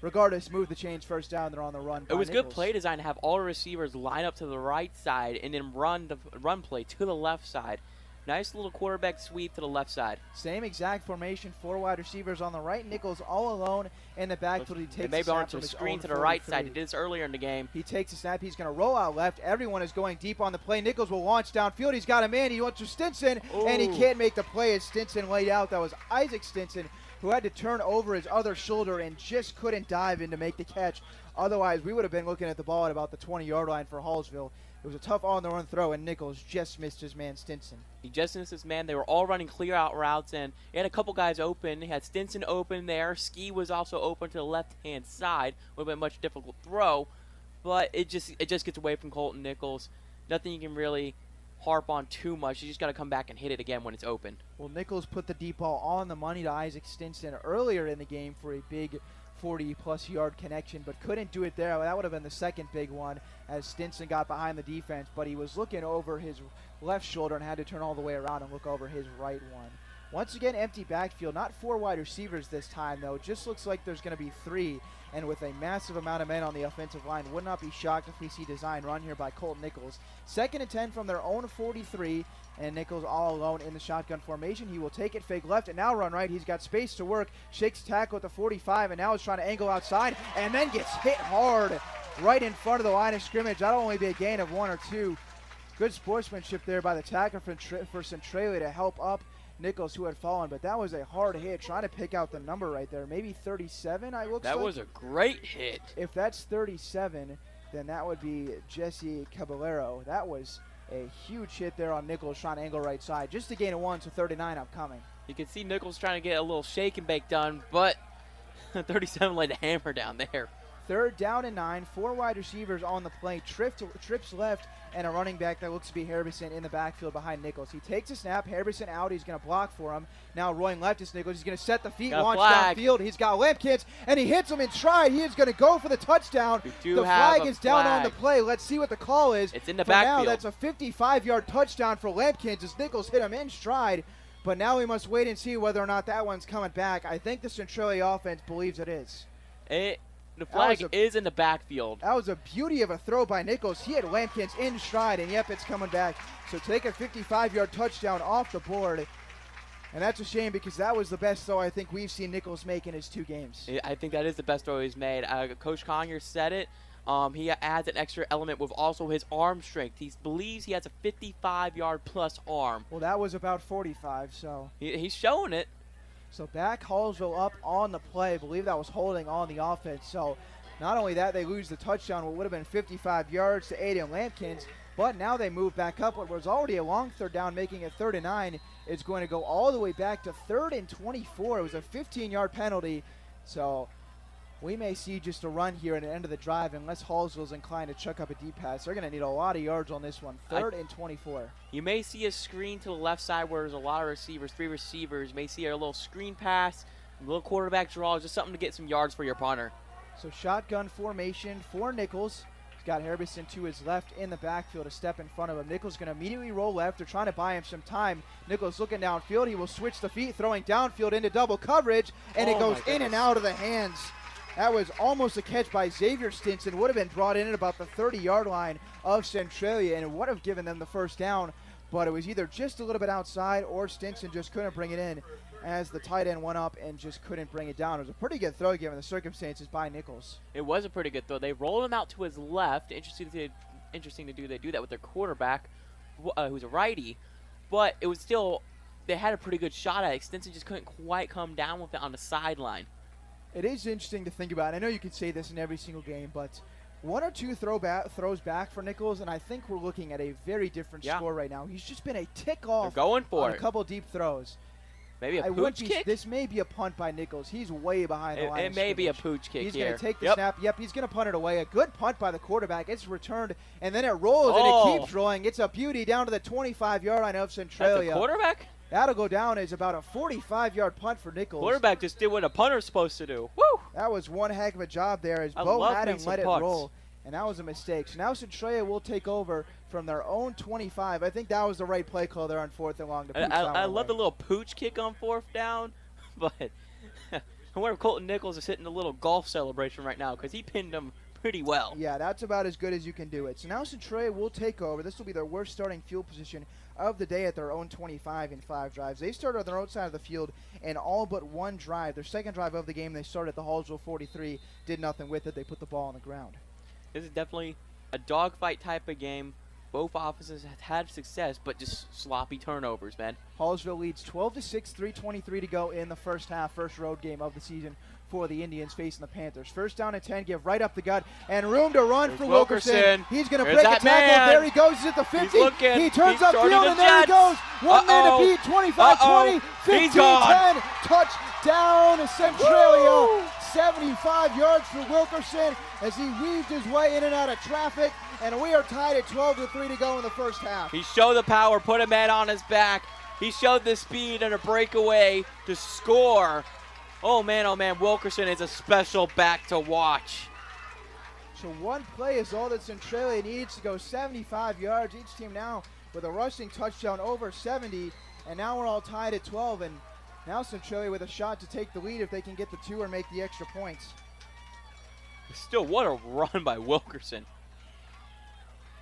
regardless, move the chains first down. They're on the run. It was good play design to have all the receivers line up to the right side and then run the run play to the left side. Nice little quarterback sweep to the left side. Same exact formation, 4 wide receivers on the right. Nichols all alone in the backfield. He takes maybe onto a screen to the right side. He did this earlier in the game. He takes a snap. He's going to roll out left. Everyone is going deep on the play. Nichols will launch downfield. He's got a man. He wants to Stinson, and he can't make the play as Stinson laid out. That was Isaac Stinson, who had to turn over his other shoulder and just couldn't dive in to make the catch. Otherwise, we would have been looking at the ball at about the 20-yard line for Hallsville. It was a tough on-the-run throw, and Nichols just missed his man, Stinson. He just missed his man. They were all running clear-out routes, and he had a couple guys open. He had Stinson open there. Ski was also open to the left-hand side. Would have been a much difficult throw, but it just gets away from Colton Nichols. Nothing you can really harp on too much. You just got to come back and hit it again when it's open. Well, Nichols put the deep ball on the money to Isaac Stinson earlier in the game for a big 40-plus yard connection, but couldn't do it there. That would have been the second big one as Stinson got behind the defense, but he was looking over his left shoulder and had to turn all the way around and look over his right one. Once again, empty backfield. Not 4 wide receivers this time, though. Just looks like there's going to be 3, and with a massive amount of men on the offensive line, would not be shocked if we see design run here by Colton Nichols. 2nd and 10 from their own 43, and Nichols all alone in the shotgun formation. He will take it, fake left, and now run right. He's got space to work. Shakes tackle at the 45, and now is trying to angle outside, and then gets hit hard right in front of the line of scrimmage. That'll only be a gain of 1 or 2. Good sportsmanship there by the tackler for Centralia to help up Nichols, who had fallen, but that was a hard hit. Trying to pick out the number right there. Maybe 37, I looks like. That was a great hit. If that's 37, then that would be Jesse Caballero. That was A huge hit there on Nichols trying to angle right side. Just to gain a 1, so 39 upcoming. You can see Nichols trying to get a little shake and bake done, but 37 laid a hammer down there. 3rd down and 9. 4 wide receivers on the play. Trips left, and a running back that looks to be Harbison in the backfield behind Nichols. He takes a snap. Harbison out. He's going to block for him. Now rolling left is Nichols. He's going to set the feet, launch downfield. He's got Lampkins, and he hits him in stride. He is going to go for the touchdown. The flag is down on the play. Let's see what the call is. It's in the backfield. Now that's a 55-yard touchdown for Lampkins as Nichols hit him in stride. But now we must wait and see whether or not that one's coming back. I think the Centralia offense believes it is. The flag is in the backfield. That was a beauty of a throw by Nichols. He had Lampkins in stride, and yep, it's coming back. So take a 55-yard touchdown off the board. And that's a shame because that was the best throw I think we've seen Nichols make in his 2 games. I think that is the best throw he's made. Coach Collier said it. He adds an extra element with also his arm strength. He believes he has a 55-yard plus arm. Well, that was about 45, so. He's showing it. So back Hallsville up on the play. I believe that was holding on the offense. So not only that, they lose the touchdown, what would have been 55 yards to Aiden Lampkins, but now they move back up. What was already a long 3rd down, making it 3rd and 9. It's going to go all the way back to 3rd and 24. It was a 15-yard penalty. So we may see just a run here at the end of the drive unless Hallsville's inclined to chuck up a deep pass. They're going to need a lot of yards on this one. 3rd and 24. You may see a screen to the left side where there's a lot of receivers, 3 receivers. You may see a little screen pass, a little quarterback draw, just something to get some yards for your punter. So shotgun formation for Nichols. He's got Harbison to his left in the backfield, a step in front of him. Nichols going to immediately roll left. They're trying to buy him some time. Nichols looking downfield. He will switch the feet, throwing downfield into double coverage, and it goes in and out of the hands. That was almost a catch by Xavier Stinson. Would have been brought in at about the 30-yard line of Centralia, and it would have given them the 1st down. But it was either just a little bit outside or Stinson just couldn't bring it in as the tight end went up and just couldn't bring it down. It was a pretty good throw given the circumstances by Nichols. It was a pretty good throw. They rolled him out to his left. Interesting to do. They do that with their quarterback, who's a righty. But it was still, they had a pretty good shot at it. Stinson just couldn't quite come down with it on the sideline. It is interesting to think about. I know you can say this in every single game, but 1 or 2 throws back for Nichols, and I think we're looking at a very different score right now. He's just been a tick off going for on a couple deep throws. Maybe a pooch kick? This may be a punt by Nichols. He's way behind the line. It may be a pooch kick. He's going to take the snap. Yep, he's going to punt it away. A good punt by the quarterback. It's returned, and then it rolls, and it keeps rolling. It's a beauty down to the 25-yard line of Centralia. That's a quarterback? That'll go down as about a 45-yard punt for Nichols. Quarterback just did what a punter's supposed to do. Woo! That was one heck of a job there as Bo had him let it roll, and that was a mistake. So now Centralia will take over from their own 25. I think that was the right play call there on 4th and long. I love the little pooch kick on 4th down, but I wonder if Colton Nichols is hitting a little golf celebration right now because he pinned him pretty well. Yeah, that's about as good as you can do it. So now Centralia will take over. This will be their worst starting field position of the day at their own 25 in 5 drives. They started on their own side of the field in all but 1 drive. Their 2nd drive of the game, they started at the Hallsville 43, did nothing with it. They put the ball on the ground. This is definitely a dogfight type of game. Both offenses have had success, but just sloppy turnovers, man. Hallsville leads 12-6, 3:23 to go in the first half, first road game of the season for the Indians facing the Panthers. 1st down and 10, give right up the gut, and room to run for Wilkerson. He's going to break a tackle. Man. There he goes. He's at the 50. He turns upfield, and there he goes. One man to beat, 25-20, 15-10. Touchdown, Centralia. 75 yards for Wilkerson as he weaved his way in and out of traffic, and we are tied at 12-3 to go in the first half. He showed the power, put a man on his back. He showed the speed and a breakaway to score. Oh man, Wilkerson is a special back to watch. So one play is all that Centralia needs to go 75 yards. Each team now with a rushing touchdown over 70, and now we're all tied at 12, and now Centralia with a shot to take the lead if they can get the 2 or make the extra points. Still, what a run by Wilkerson.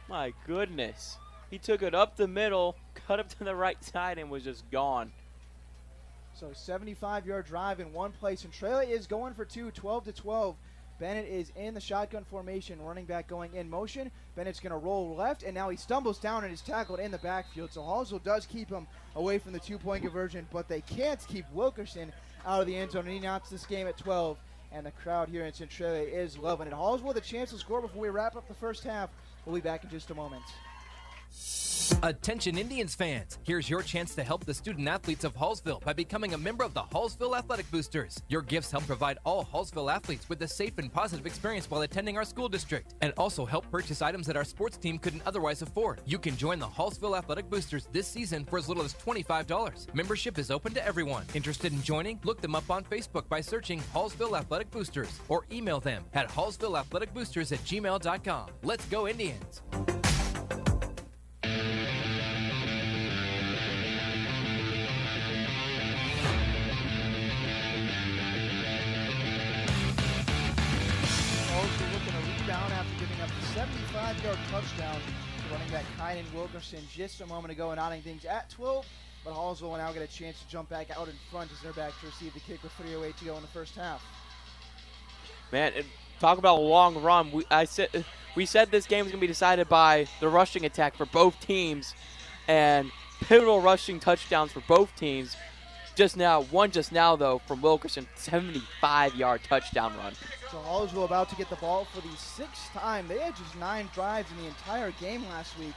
My goodness. He took it up the middle, cut up to the right side, and was just gone. So 75-yard drive in one play. Centralia is going for 2, 12-12. Bennett is in the shotgun formation, running back going in motion. Bennett's going to roll left, and now he stumbles down and is tackled in the backfield. So Hallsville does keep him away from the 2-point conversion, but they can't keep Wilkerson out of the end zone, and he knocks this game at 12. And the crowd here in Centralia is loving it. Hallsville with a chance to score before we wrap up the first half. We'll be back in just a moment. Attention Indians fans, here's your chance to help the student athletes of Hallsville by becoming a member of the Hallsville Athletic Boosters. Your gifts help provide all Hallsville athletes with a safe and positive experience while attending our school district, and also help purchase items that our sports team couldn't otherwise afford. You can join the Hallsville Athletic Boosters this season for as little as $25. Membership is open to everyone. Interested in joining? Look them up on Facebook by searching Hallsville Athletic Boosters or email them at hallsvilleathleticboosters@gmail.com. Let's go Indians! Looking to rebound after giving up a 75-yard touchdown to running back Kynan Wilkerson just a moment ago and knotting things at 12. But Hallsville will now get a chance to jump back out in front as they're back to receive the kick with 3:08 to go in the first half. Man, talk about a long run. We said this game was going to be decided by the rushing attack for both teams, and pivotal rushing touchdowns for both teams. Just now though from Wilkerson, 75-yard touchdown run. So Hallsville about to get the ball for the sixth time. They had just 9 drives in the entire game last week.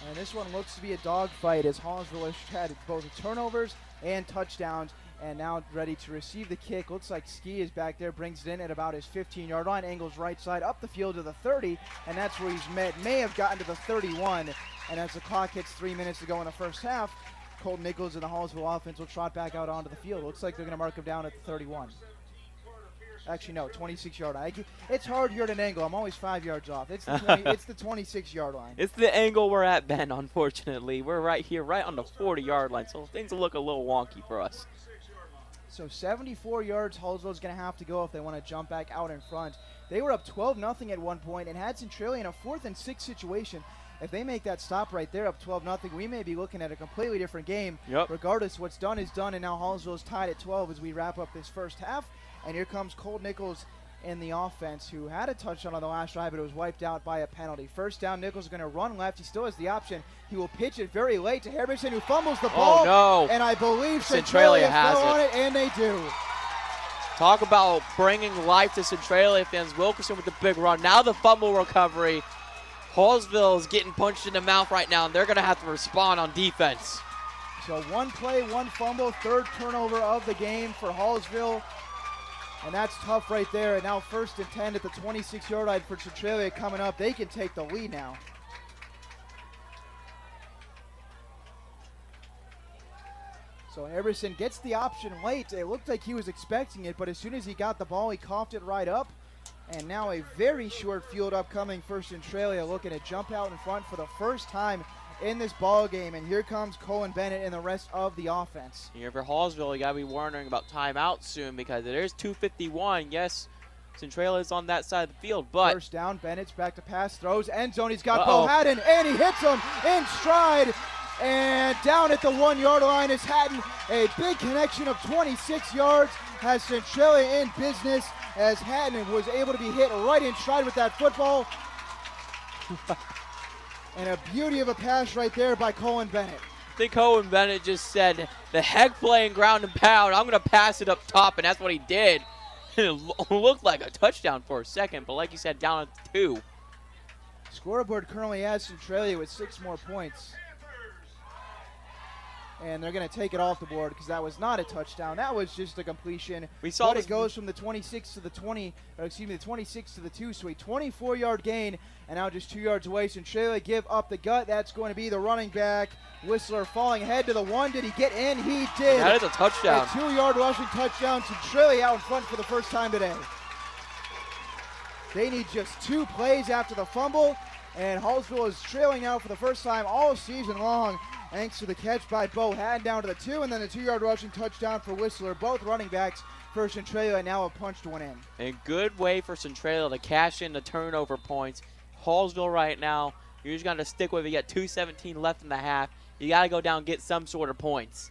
And this one looks to be a dogfight as Hallsville has had both turnovers and touchdowns. And now ready to receive the kick. Looks like Ski is back there, brings it in at about his 15-yard line, angles right side up the field to the 30, and that's where he's met. May have gotten to the 31. And as the clock hits 3 minutes to go in the first half, Colton Nichols and the Hallsville offense will trot back out onto the field. Looks like they're going to mark him down at the 31. Actually, no, 26-yard line. It's hard here at an angle. I'm always 5 yards off. It's the 26-yard line. It's the angle we're at, Ben, unfortunately. We're right here, right on the 40-yard line, so things will look a little wonky for us. So 74 yards Hallsville's going to have to go if they want to jump back out in front. They were up 12-0 at one point and had Centralia in a 4th and 6 situation. If they make that stop right there up 12-0, we may be looking at a completely different game. Yep. Regardless, what's done is done, and now Hallsville is tied at 12 as we wrap up this first half. And here comes Cole Nichols in the offense, who had a touchdown on the last drive, but it was wiped out by a penalty. First down, Nichols is going to run left. He still has the option. He will pitch it very late to Harrison, who fumbles the ball. Oh, no. And I believe Centralia has fell on it, and they do. Talk about bringing life to Centralia fans. Wilkerson with the big run. Now the fumble recovery. Hallsville is getting punched in the mouth right now, and they're going to have to respond on defense. So 1 play, 1 fumble, 3rd turnover of the game for Hallsville. And that's tough right there. And now 1st and 10 at the 26-yard line for Centralia coming up. They can take the lead now. So Everson gets the option late. It looked like he was expecting it, but as soon as he got the ball, he coughed it right up. And now a very short field upcoming for Centralia, looking to jump out in front for the first time in this ball game. And here comes Colin Bennett and the rest of the offense. Here for Hallsville, you got to be wondering about timeout soon because it is 2:51. Yes, Centralia is on that side of the field, but first down, Bennett's back to pass, throws, end zone. He's got Bo Haddon, and he hits him in stride. And down at the 1-yard line is Hatton. A big connection of 26 yards has Centralia in business as Hatton was able to be hit right in stride with that football. And a beauty of a pass right there by Colin Bennett. I think Colin Bennett just said, the heck playing ground and pound. I'm going to pass it up top, and that's what he did. It looked like a touchdown for a second, but like you said, down at 2. Scoreboard currently has Centralia with 6 more points. And they're going to take it off the board because that was not a touchdown. That was just a completion. We saw it goes from the 26 to the 20, or excuse me, the 26 to the 2. So a 24-yard gain, and now just 2 yards away. Centralia give up the gut. That's going to be the running back. Whistler falling ahead to the 1. Did he get in? He did. That is a touchdown. A 2-yard rushing touchdown. Centralia out in front for the first time today. They need just 2 plays after the fumble, and Hallsville is trailing now for the first time all season long. Thanks to the catch by Bo Haddon down to the 2, and then a 2-yard rushing touchdown for Whistler. Both running backs for Centralia now have punched one in. A good way for Centralia to cash in the turnover points. Hallsville right now, you're just going to stick with it. You got 2:17 left in the half. You got to go down and get some sort of points.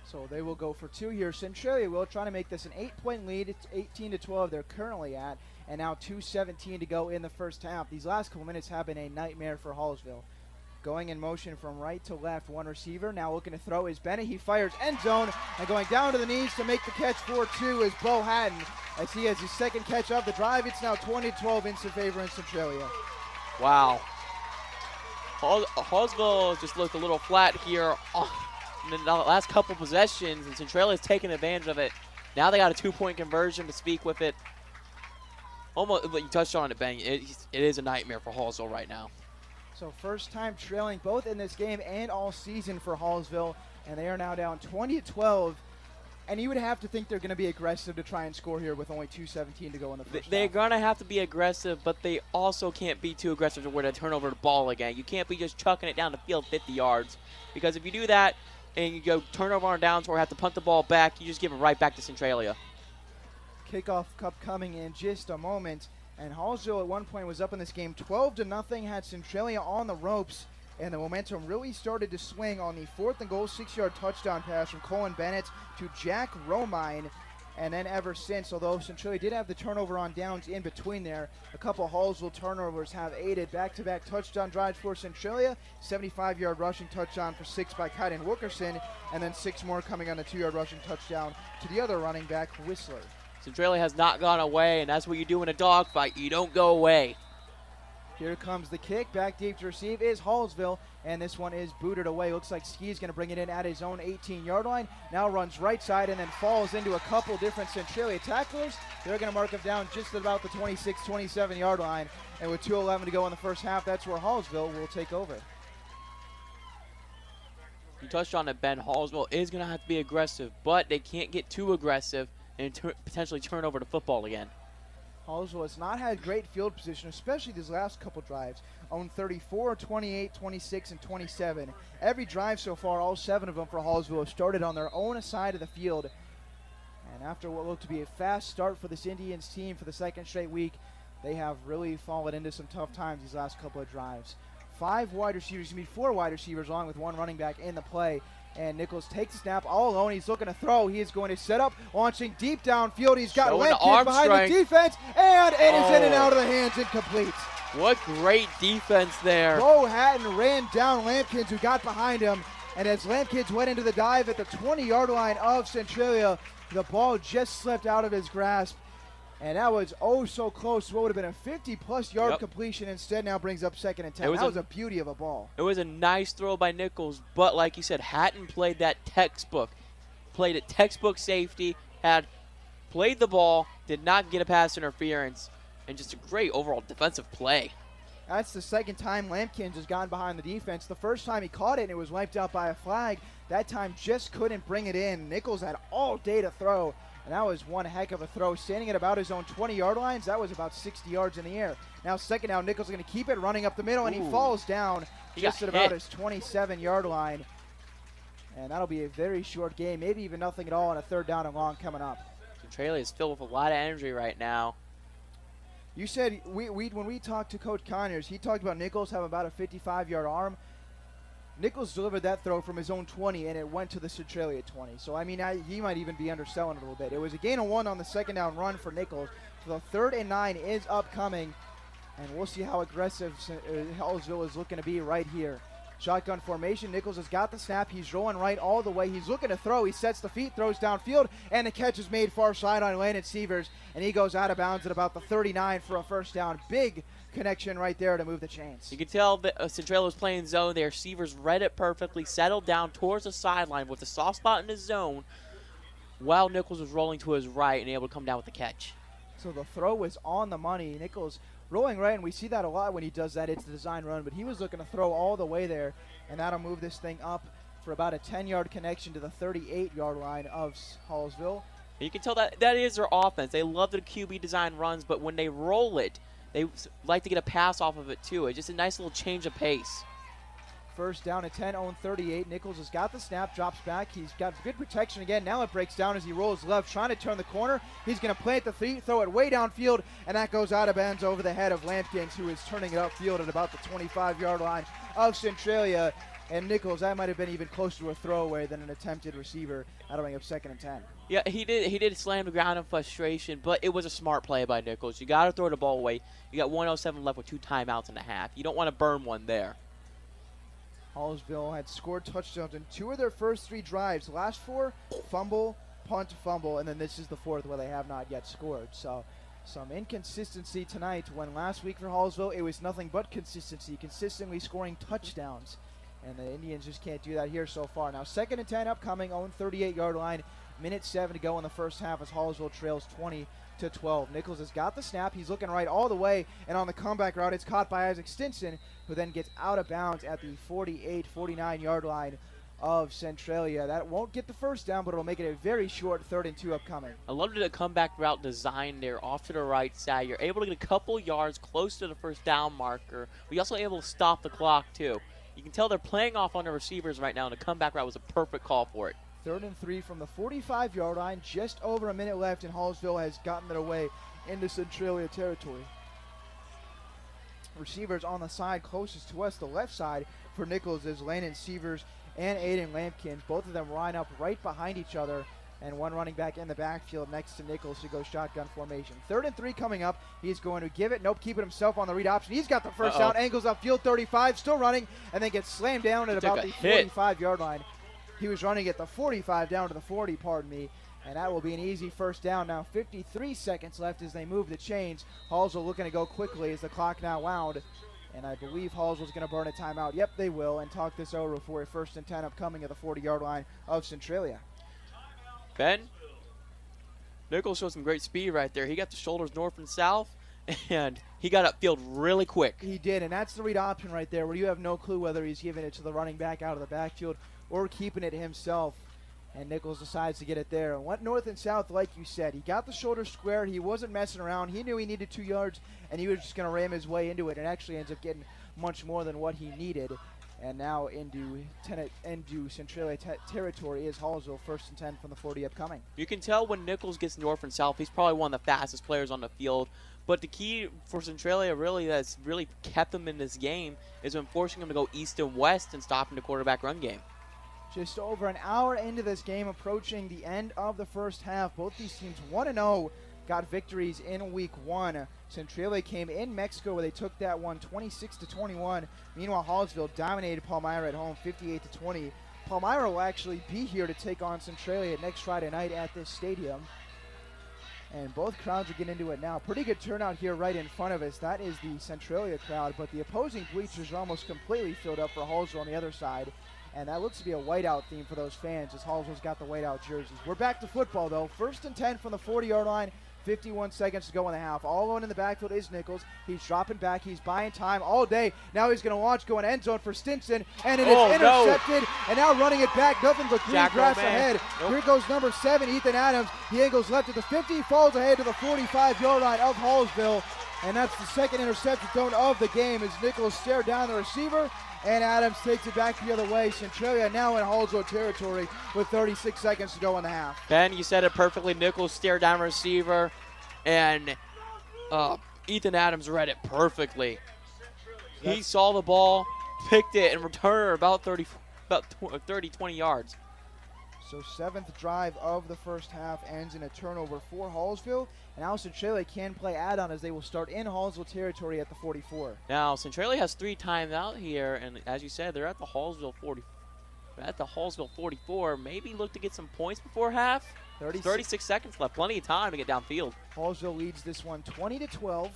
So they will go for 2 here. Centralia will try to make this an 8-point lead. It's 18-12 they're currently at, and now 2:17 to go in the first half. These last couple minutes have been a nightmare for Hallsville. Going in motion from right to left, one receiver. Now looking to throw is Bennett. He fires end zone, and going down to the knees to make the catch for 2 is Bo Haddon. As he has his second catch of the drive, it's now 20-12 in favor in Centralia. Wow. Hallsville just looked a little flat here in the last couple possessions, and Centralia's taking advantage of it. Now they got a 2-point conversion to speak with it. Almost, you touched on it, Ben. It is a nightmare for Hallsville right now. So first time trailing both in this game and all season for Hallsville, and they are now down 20-12. And you would have to think they're going to be aggressive to try and score here with only 2:17 to go in the first They're half. going to have to be aggressive, but they also can't be too aggressive to where they turn over the ball again. You can't be just chucking it down the field 50 yards, because if you do that and you go turnover on downs or have to punt the ball back, you just give it right back to Centralia. Kickoff cup coming in just a moment, and Hallsville at one point was up in this game 12-0, had Centralia on the ropes, and the momentum really started to swing on the 4th and goal 6-yard touchdown pass from Colin Bennett to Jack Romine. And then ever since, although Centralia did have the turnover on downs in between there, a couple Hallsville turnovers have aided back-to-back touchdown drives for Centralia, 75-yard rushing touchdown for 6 by Kaiden Wilkerson, and then 6 more coming on the 2-yard rushing touchdown to the other running back, Whistler. Centralia has not gone away, and that's what you do in a dogfight. You don't go away. Here comes the kick. Back deep to receive is Hallsville, and this one is booted away. Looks like Ski's going to bring it in at his own 18-yard line. Now runs right side and then falls into a couple different Centralia tacklers. They're going to mark him down just at about the 26, 27-yard line. And with 2:11 to go in the first half, that's where Hallsville will take over. You touched on it, Ben. Hallsville is going to have to be aggressive, but they can't get too aggressive and potentially turn over the football again. Hallsville has not had great field position, especially these last couple drives. Owned 34, 28, 26, and 27. Every drive so far, all 7 of them for Hallsville, have started on their own side of the field. And after what looked to be a fast start for this Indians team for the second straight week, they have really fallen into some tough times these last couple of drives. 4 wide receivers along with 1 running back in the play. And Nichols takes a snap all alone. He's looking to throw. He is going to set up, launching deep downfield. He's got Lampkin behind the defense, and it is in and out of the hands, incomplete. What great defense there. Bo Hatton ran down Lampkins, who got behind him. And as Lampkins went into the dive at the 20-yard line of Centralia, the ball just slipped out of his grasp. And that was so close. What would have been a 50-plus yard completion instead now brings up 2nd and 10. That was a beauty of a ball. It was a nice throw by Nichols, but like you said, Hatton played that textbook. Played it textbook safety, had played the ball, did not get a pass interference, and just a great overall defensive play. That's the second time Lampkins has gone behind the defense. The first time he caught it and it was wiped out by a flag. That time just couldn't bring it in. Nichols had all day to throw. And that was one heck of a throw. Standing at about his own 20-yard lines, that was about 60 yards in the air. Now second down, Nichols is going to keep it running up the middle, and he falls down just at about his 27-yard line. And that'll be a very short game, maybe even nothing at all on a 3rd down and long coming up. Centralia is filled with a lot of energy right now. You said when we talked to Coach Conyers, he talked about Nichols having about a 55-yard arm. Nichols delivered that throw from his own 20, and it went to the Centralia 20. So, I mean, he might even be underselling it a little bit. It was a gain of 1 on the 2nd down run for Nichols. So the 3rd and 9 is upcoming, and we'll see how aggressive Hallsville is looking to be right here. Shotgun formation. Nichols has got the snap. He's rolling right all the way. He's looking to throw. He sets the feet, throws downfield, and the catch is made far side on Landon Severs, and he goes out of bounds at about the 39 for a 1st down. Big connection right there to move the chains. You can tell that Centralia was playing zone there. Severs read it perfectly, settled down towards the sideline with a soft spot in his zone, while Nichols was rolling to his right and able to come down with the catch. So the throw was on the money. Nichols rolling right, and we see that a lot when he does that. It's the design run, but he was looking to throw all the way there, and that'll move this thing up for about a 10-yard connection to the 38-yard line of Hallsville. You can tell that is their offense. They love the QB design runs, but when they roll it, they like to get a pass off of it too. It's just a nice little change of pace. 1st down at 10, own 38. Nichols has got the snap, drops back. He's got good protection again. Now it breaks down as he rolls left, trying to turn the corner. He's going to plant the feet, throw it way downfield, and that goes out of bounds over the head of Lampkins, who is turning it upfield at about the 25-yard line of Centralia. And Nichols, that might have been even closer to a throwaway than an attempted receiver. That'll bring up 2nd and 10. Yeah, he did slam the ground in frustration, but it was a smart play by Nichols. You got to throw the ball away. You got 1:07 left with 2 timeouts and a half. You don't want to burn one there. Hallsville had scored touchdowns in 2 of their first 3 drives. Last 4, fumble, punt, fumble, and then this is the 4th where they have not yet scored. So Some inconsistency tonight when last week for Hallsville it was nothing but consistency, consistently scoring touchdowns. And the Indians just can't do that here so far. Now 2nd and 10 upcoming, own 38-yard line. Minute 7 to go in the first half as Hallsville trails 20-12. Nichols has got the snap. He's looking right all the way. And on the comeback route, it's caught by Isaac Stinson, who then gets out of bounds at the 48, 49-yard line of Centralia. That won't get the first down, but it'll make it a very short 3rd and 2 upcoming. I loved the comeback route design there off to the right side. You're able to get a couple yards close to the first down marker. But you're also able to stop the clock, too. You can tell they're playing off on the receivers right now, and the comeback route was a perfect call for it. 3rd and 3 from the 45-yard line. Just over a minute left, and Hallsville has gotten it away into Centralia territory. Receivers on the side closest to us, the left side for Nichols, is Landon Sievers and Aiden Lampkins. Both of them line up right behind each other, and one running back in the backfield next to Nichols to go shotgun formation. 3rd and 3 coming up. He's going to give it. Nope, keep it himself on the read option. He's got the first down. Angles upfield, 35, still running, and then gets slammed down at about the 45-yard line. He was running at the 45 down to the 40, pardon me, and that will be an easy first down. Now 53 seconds left as they move the chains. Hallsville looking to go quickly as the clock now wound. And I believe Hallsville's going to burn a timeout. Yep, they will, and talk this over for a 1st and 10 upcoming at the 40-yard line of Centralia. Ben, Nichols showed some great speed right there. He got the shoulders north and south, and he got upfield really quick. He did, and that's the read option right there, where you have no clue whether he's giving it to the running back out of the backfield or keeping it himself. And Nichols decides to get it there and went north and south, like you said. He got the shoulder squared. He wasn't messing around. He knew he needed 2 yards, and he was just going to ram his way into it, and actually ends up getting much more than what he needed. And now into Centralia territory is Hallsville, 1st and 10 from the 40 upcoming. You can tell when Nichols gets north and south, he's probably one of the fastest players on the field. But the key for Centralia really that's really kept them in this game is when forcing them to go east and west and stopping the quarterback run game. Just over an hour into this game, approaching the end of the first half. Both these teams 1-0, got victories in week 1. Centralia came in Mexico where they took that one 26-21. Meanwhile, Hallsville dominated Palmyra at home 58-20. Palmyra will actually be here to take on Centralia next Friday night at this stadium. And both crowds are getting into it now. Pretty good turnout here right in front of us. That is the Centralia crowd, but the opposing bleachers are almost completely filled up for Hallsville on the other side. And that looks to be a whiteout theme for those fans as Hallsville's got the whiteout jerseys. We're back to football, though. 1st and 10 from the 40-yard line. 51 seconds to go in the half. All alone in the backfield is Nichols. He's dropping back. He's buying time all day. Now he's going to launch, go in end zone for Stinson. And it is intercepted. No. And now running it back. Nothing but green grass ahead. Nope. Here goes number 7, Ethan Adams. He angles left at the 50. Falls ahead to the 45-yard line of Hallsville. And that's the 2nd interception thrown of the game as Nichols stared down the receiver. And Adams takes it back the other way. Centralia now in Hallsville territory with 36 seconds to go in the half. Ben, you said it perfectly. Nichols stared down receiver, and Ethan Adams read it perfectly. He saw the ball, picked it, and returned about 20 yards. So 7th drive of the first half ends in a turnover for Hallsville. And now Centralia can play add-on as they will start in Hallsville territory at the 44. Now Centralia has 3 times out here, and as you said, they're at the Hallsville 44. Maybe look to get some points before half. 36 seconds left, plenty of time to get downfield. Hallsville leads this one 20-12.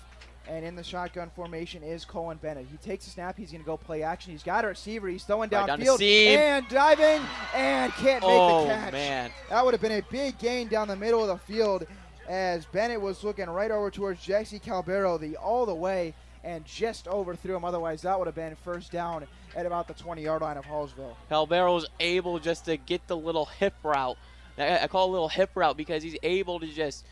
And in the shotgun formation is Colin Bennett. He takes a snap. He's going to go play action. He's got a receiver. He's throwing downfield and diving and can't make the catch. Man. That would have been a big gain down the middle of the field as Bennett was looking right over towards Jesse Calbero all the way and just overthrew him. Otherwise, that would have been first down at about the 20-yard line of Hallsville. Calbero was able just to get the little hip route. I call it a little hip route because he's able to just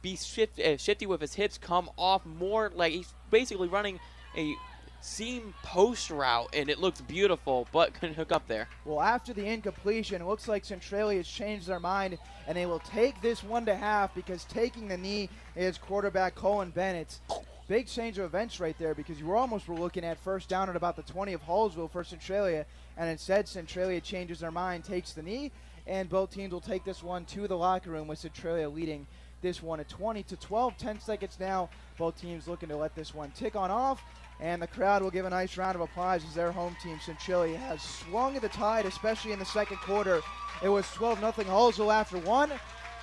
be shifty with his hips, come off more like he's basically running a seam post route, and it looks beautiful, but couldn't hook up there. Well, after the incompletion, it looks like Centralia has changed their mind, and they will take this 1 to half because taking the knee is quarterback Colin Bennett. Big change of events right there because you were looking at first down at about the 20 of Hallsville for Centralia, and instead Centralia changes their mind, takes the knee, and both teams will take this one to the locker room with Centralia leading this one at 20-12. 10 seconds now. Both teams looking to let this one tick on off. And the crowd will give a nice round of applause as their home team, Centralia, has swung the tide, especially in the second quarter. It was 12-0 Hallsville after 1.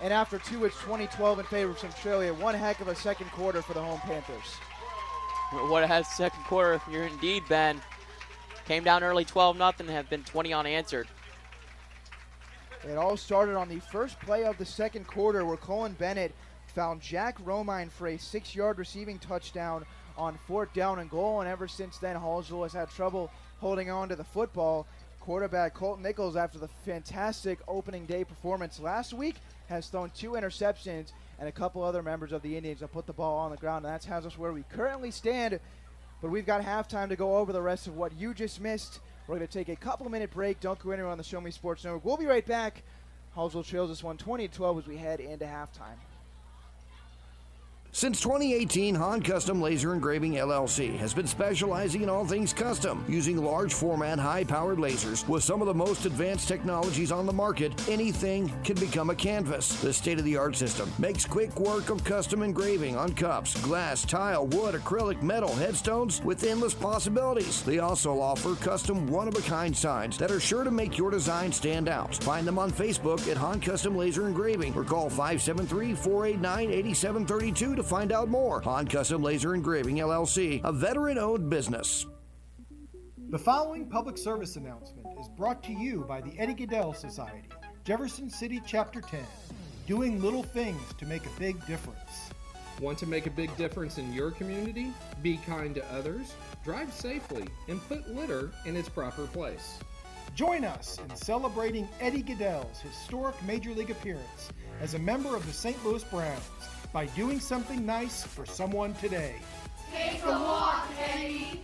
And after two, it's 20-12 in favor of Centralia. One heck of a second quarter for the home Panthers. What a second quarter. You're indeed, Ben. Came down early 12-0 and have been 20 unanswered. It all started on the first play of the second quarter where Colin Bennett found Jack Romine for a 6-yard receiving touchdown on 4th down and goal. And ever since then, Hallsville has had trouble holding on to the football. Quarterback Colton Nichols, after the fantastic opening day performance last week, has thrown 2 interceptions, and a couple other members of the Indians have put the ball on the ground. And that has us where we currently stand. But we've got halftime to go over the rest of what you just missed. We're going to take a couple-minute break. Don't go anywhere on the Show Me Sports Network. We'll be right back. Hallsville trails this one 20-12 as we head into halftime. Since 2018, Han Custom Laser Engraving LLC has been specializing in all things custom, using large format, high-powered lasers with some of the most advanced technologies on the market. Anything can become a canvas. This state-of-the-art system makes quick work of custom engraving on cups, glass, tile, wood, acrylic, metal, headstones with endless possibilities. They also offer custom one-of-a-kind signs that are sure to make your design stand out. Find them on Facebook at Han Custom Laser Engraving or call 573-489-8732 to find out more. Han Custom Laser Engraving LLC, a veteran-owned business. The following public service announcement is brought to you by the Eddie Gaedel Society, Jefferson City Chapter 10, doing little things to make a big difference. Want to make a big difference in your community? Be kind to others, drive safely, and put litter in its proper place. Join us in celebrating Eddie Gaedel's historic Major League appearance as a member of the St. Louis Browns by doing something nice for someone today. Take a walk, Eddie!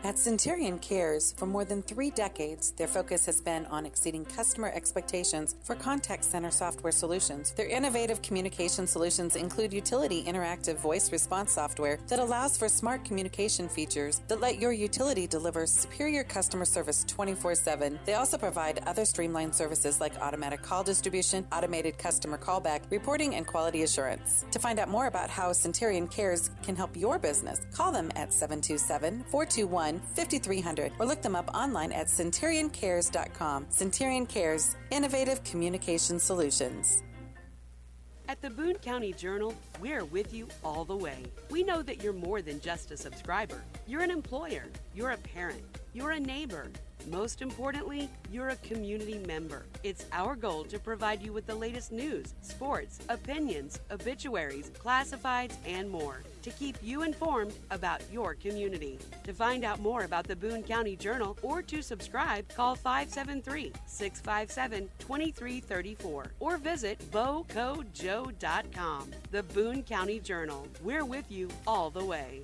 At Centralia Cares, for more than 3 decades, their focus has been on exceeding customer expectations for contact center software solutions. Their innovative communication solutions include utility interactive voice response software that allows for smart communication features that let your utility deliver superior customer service 24/7. They also provide other streamlined services like automatic call distribution, automated customer callback, reporting, and quality assurance. To find out more about how Centralia Cares can help your business, call them at 727-421-5300 or look them up online at centurioncares.com. Centurion Cares, innovative communication solutions. At the Boone County Journal, we're with you all the way. We know that you're more than just a subscriber. You're an employer, you're a parent, you're a neighbor. Most importantly, you're a community member. It's our goal to provide you with the latest news, sports, opinions, obituaries, classifieds, and more to keep you informed about your community. To find out more about the Boone County Journal or to subscribe, call 573-657-2334 or visit bocojoe.com. The Boone County Journal. We're with you all the way.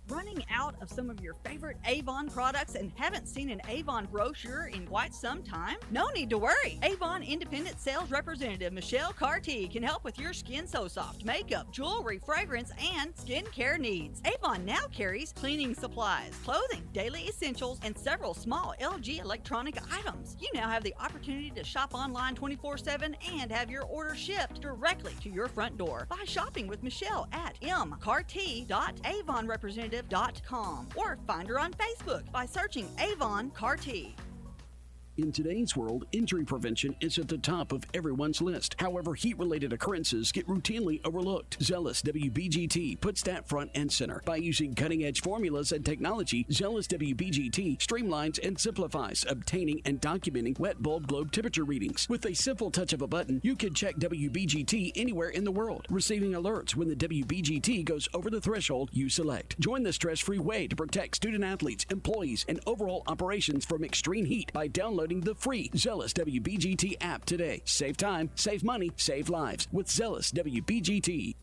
Running out of some of your favorite Avon products and haven't seen an Avon brochure in quite some time? No need to worry. Avon Independent Sales Representative Michelle Carty can help with your Skin So Soft makeup, jewelry, fragrance, and skincare needs. Avon now carries cleaning supplies, clothing, daily essentials, and several small LG electronic items. You now have the opportunity to shop online 24/7 and have your order shipped directly to your front door by shopping with Michelle at mcarty.avonrepresentative.com or find her on Facebook by searching Avon Carty. In today's world, injury prevention is at the top of everyone's list. However, heat-related occurrences get routinely overlooked. Zealous WBGT puts that front and center. By using cutting-edge formulas and technology, Zealous WBGT streamlines and simplifies obtaining and documenting wet bulb globe temperature readings. With a simple touch of a button, you can check WBGT anywhere in the world, receiving alerts when the WBGT goes over the threshold you select. Join the stress-free way to protect student-athletes, employees, and overall operations from extreme heat by downloading the free Zealous WBGT app today. Save time, save money, save lives with Zealous WBGT.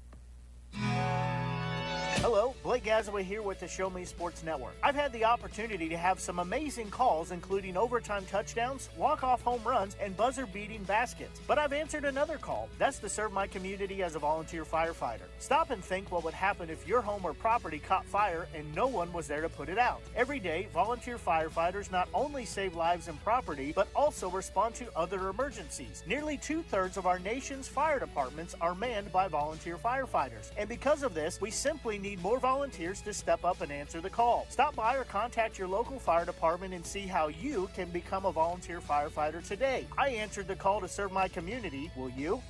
Hello, Blake Gazaway here with the Show Me Sports Network. I've had the opportunity to have some amazing calls, including overtime touchdowns, walk-off home runs, and buzzer-beating baskets. But I've answered another call. That's to serve my community as a volunteer firefighter. Stop and think what would happen if your home or property caught fire and no one was there to put it out. Every day, volunteer firefighters not only save lives and property, but also respond to other emergencies. Nearly 2/3 of our nation's fire departments are manned by volunteer firefighters. And because of this, we simply need need more volunteers to step up and answer the call. Stop by or contact your local fire department and see how you can become a volunteer firefighter today. I answered the call to serve my community. Will you?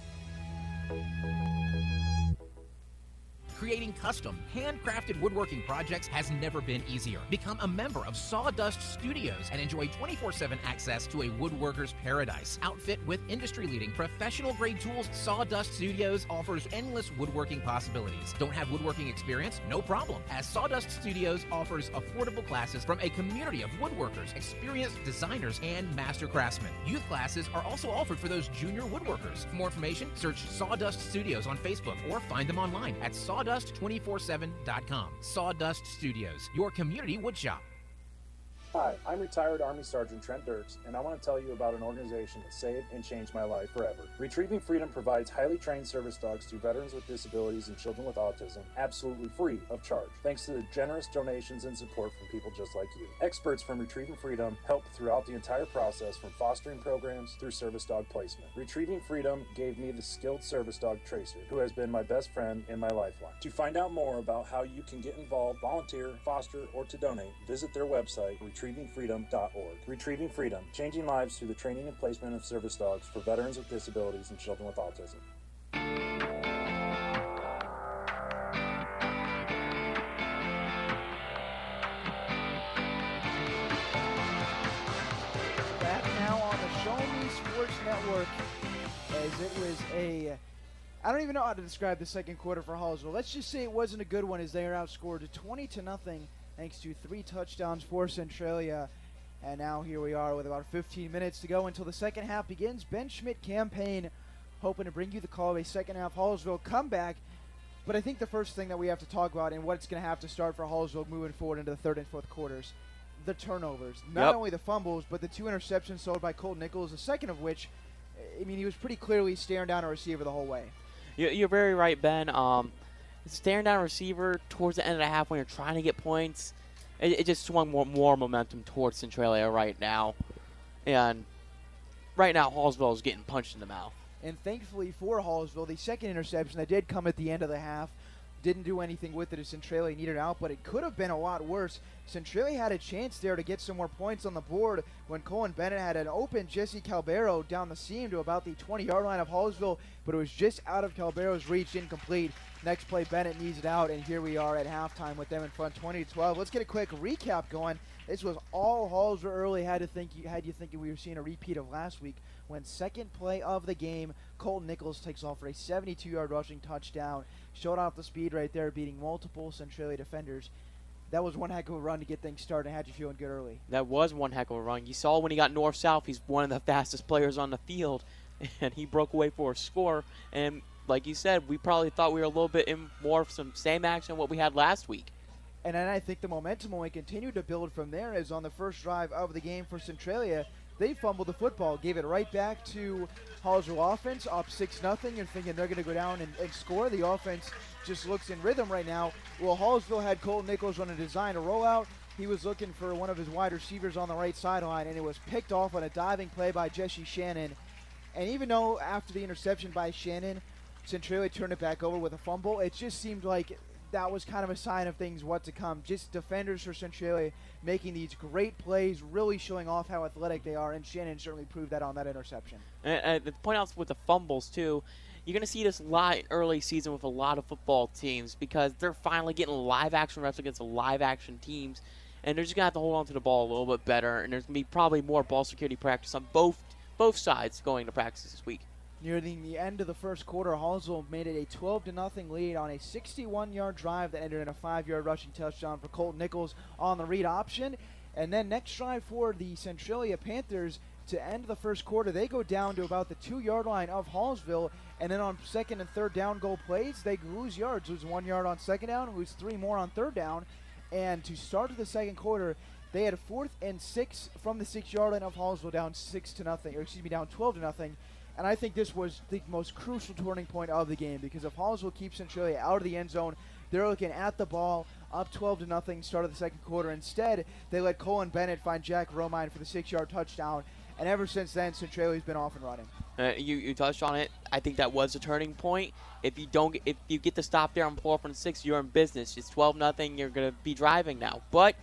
Creating custom, handcrafted woodworking projects has never been easier. Become a member of Sawdust Studios and enjoy 24/7 access to a woodworker's paradise. Outfit with industry-leading professional-grade tools, Sawdust Studios offers endless woodworking possibilities. Don't have woodworking experience? No problem, as Sawdust Studios offers affordable classes from a community of woodworkers, experienced designers, and master craftsmen. Youth classes are also offered for those junior woodworkers. For more information, search Sawdust Studios on Facebook or find them online at sawdust247.com. Sawdust Studios, your community woodshop. Hi, I'm retired Army Sergeant Trent Dirks, and I want to tell you about an organization that saved and changed my life forever. Retrieving Freedom provides highly trained service dogs to veterans with disabilities and children with autism, absolutely free of charge, thanks to the generous donations and support from people just like you. Experts from Retrieving Freedom help throughout the entire process, from fostering programs through service dog placement. Retrieving Freedom gave me the skilled service dog Tracer, who has been my best friend and my lifeline. To find out more about how you can get involved, volunteer, foster, or to donate, visit their website, retrievingfreedom.org. Retrieving Freedom, changing lives through the training and placement of service dogs for veterans with disabilities and children with autism. Back now on the Show Me Sports Network, as it was I don't even know how to describe the second quarter for Hallsville. Let's just say it wasn't a good one, as they are outscored 20-0. Thanks to 3 touchdowns for Centralia. And now here we are with about 15 minutes to go until the second half begins. Ben Schmidt campaign hoping to bring you the call of a second half Hallsville comeback. But I think the first thing that we have to talk about, and what it's going to have to start for Hallsville moving forward into the third and fourth quarters, the turnovers. Not only the fumbles, but the 2 interceptions sold by Colt Nichols, the second of which, I mean, he was pretty clearly staring down a receiver the whole way. You're very right, Ben. Staring down a receiver towards the end of the half when you're trying to get points, it just swung more momentum towards Centralia right now. And right now, Hallsville is getting punched in the mouth. And thankfully for Hallsville, the second interception that did come at the end of the half didn't do anything with it as Centralia needed out, but it could have been a lot worse. Centralia had a chance there to get some more points on the board when Colin Bennett had an open Jesse Calbero down the seam to about the 20-yard line of Hallsville, but it was just out of Calbero's reach, incomplete. Next play, Bennett needs it out, and here we are at halftime with them in front 20-12. Let's get a quick recap going. This was all Hallsville early. Had you thinking we were seeing a repeat of last week when second play of the game, Colton Nichols takes off for a 72-yard rushing touchdown. Showed off the speed right there, beating multiple Centralia defenders. That was one heck of a run to get things started and had you feeling good early. That was one heck of a run. You saw when he got north-south, he's one of the fastest players on the field, and he broke away for a score. And like you said, we probably thought we were a little bit in more of some same action what we had last week. And then I think the momentum only continued to build from there, as on the first drive of the game for Centralia, they fumbled the football, gave it right back to Hallsville offense, up 6-0. You're thinking they're going to go down and score. The offense just looks in rhythm right now. Well, Hallsville had Colton Nichols run a design, a rollout. He was looking for one of his wide receivers on the right sideline, and it was picked off on a diving play by Jesse Shannon. And even though after the interception by Shannon, Centralia turned it back over with a fumble, it just seemed like that was kind of a sign of things what to come. Just defenders for Centralia making these great plays, really showing off how athletic they are, and Shannon certainly proved that on that interception. And to point out with the fumbles, too, you're going to see this a lot in early season with a lot of football teams because they're finally getting live-action reps against live-action teams, and they're just going to have to hold on to the ball a little bit better, and there's going to be probably more ball security practice on both sides going to practice this week. Nearing the end of the first quarter, Hallsville made it a 12-0 lead on a 61-yard drive that ended in a 5-yard rushing touchdown for Colton Nichols on the read option. And then next drive for the Centralia Panthers to end the first quarter, they go down to about the 2-yard line of Hallsville. And then on second and third down goal plays, they lose yards. Lose 1 yard on second down, lose 3 more on third down. And to start the second quarter, they had a 4th and 6 from the 6-yard line of Hallsville, down 12-0. And I think this was the most crucial turning point of the game, because if Hallsville keeps Centralia out of the end zone, they're looking at the ball up 12-0, start of the second quarter. Instead, they let Colin Bennett find Jack Romine for the 6-yard touchdown, and ever since then, Centralia's been off and running. You touched on it. I think that was a turning point. If you get to stop there on 4th and 6, you're in business. It's 12-0. You're gonna be driving now. But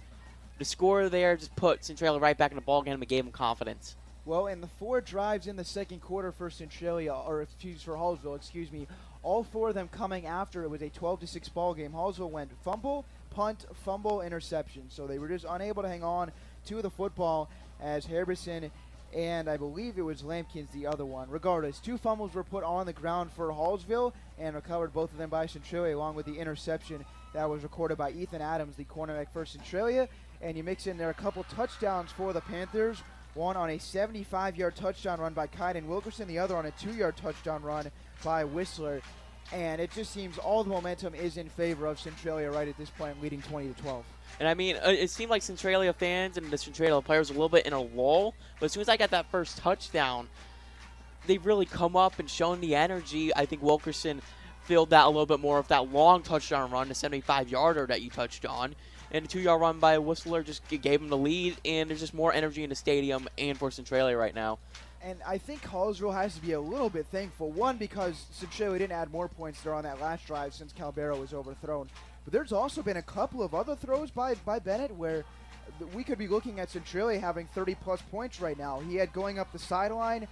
the score there just put Centralia right back in the ball game and gave them confidence. Well, in the 4 drives in the second quarter for Centralia, or for Hallsville, all 4 of them coming after it was a 12-6 ball game. Hallsville went fumble, punt, fumble, interception. So they were just unable to hang on to the football as Harbison and I believe it was Lampkins the other one. Regardless, 2 fumbles were put on the ground for Hallsville and recovered, both of them by Centralia, along with the interception that was recorded by Ethan Adams, the cornerback for Centralia. And you mix in there a couple touchdowns for the Panthers, one on a 75-yard touchdown run by Kaiden Wilkerson, the other on a 2-yard touchdown run by Whistler. And it just seems all the momentum is in favor of Centralia right at this point, leading 20-12. And I mean, it seemed like Centralia fans and the Centralia players were a little bit in a lull. But as soon as I got that first touchdown, they've really come up and shown the energy. I think Wilkerson filled that a little bit more with that long touchdown run, the 75-yarder that you touched on. And the 2-yard run by Whistler just gave them the lead. And there's just more energy in the stadium and for Centralia right now. And I think Hallsville has to be a little bit thankful. One, because Centralia didn't add more points there on that last drive since Calbero was overthrown. But there's also been a couple of other throws by Bennett where we could be looking at Centralia having 30-plus points right now. He had going up the sideline,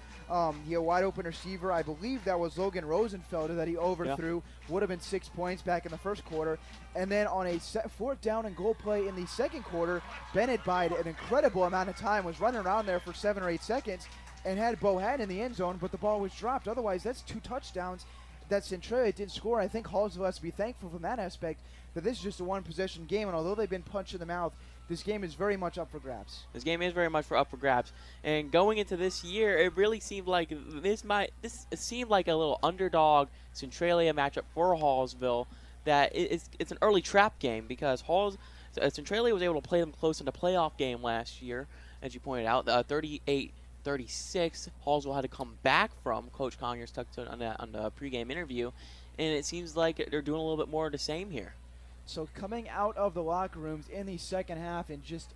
he had a wide-open receiver. I believe that was Logan Rosenfelder that he overthrew. Yeah. Would have been 6 points back in the first quarter. And then on a 4th down and goal play in the second quarter, Bennett, by an incredible amount of time, was running around there for 7 or 8 seconds and had Bohan in the end zone, but the ball was dropped. Otherwise, that's 2 touchdowns that Centralia didn't score. I think Hallsville has to be thankful from that aspect that this is just a one-possession game, and although they've been punched in the mouth, this game is very much up for grabs. This game is very much up for grabs. And going into this year, it really seemed like it seemed like a little underdog Centralia matchup for Hallsville. That it's an early trap game because Centralia was able to play them close in the playoff game last year, as you pointed out, 38-36. Hallsville had to come back from. Coach Conyers talked on the pregame interview, and it seems like they're doing a little bit more of the same here. So coming out of the locker rooms in the second half in just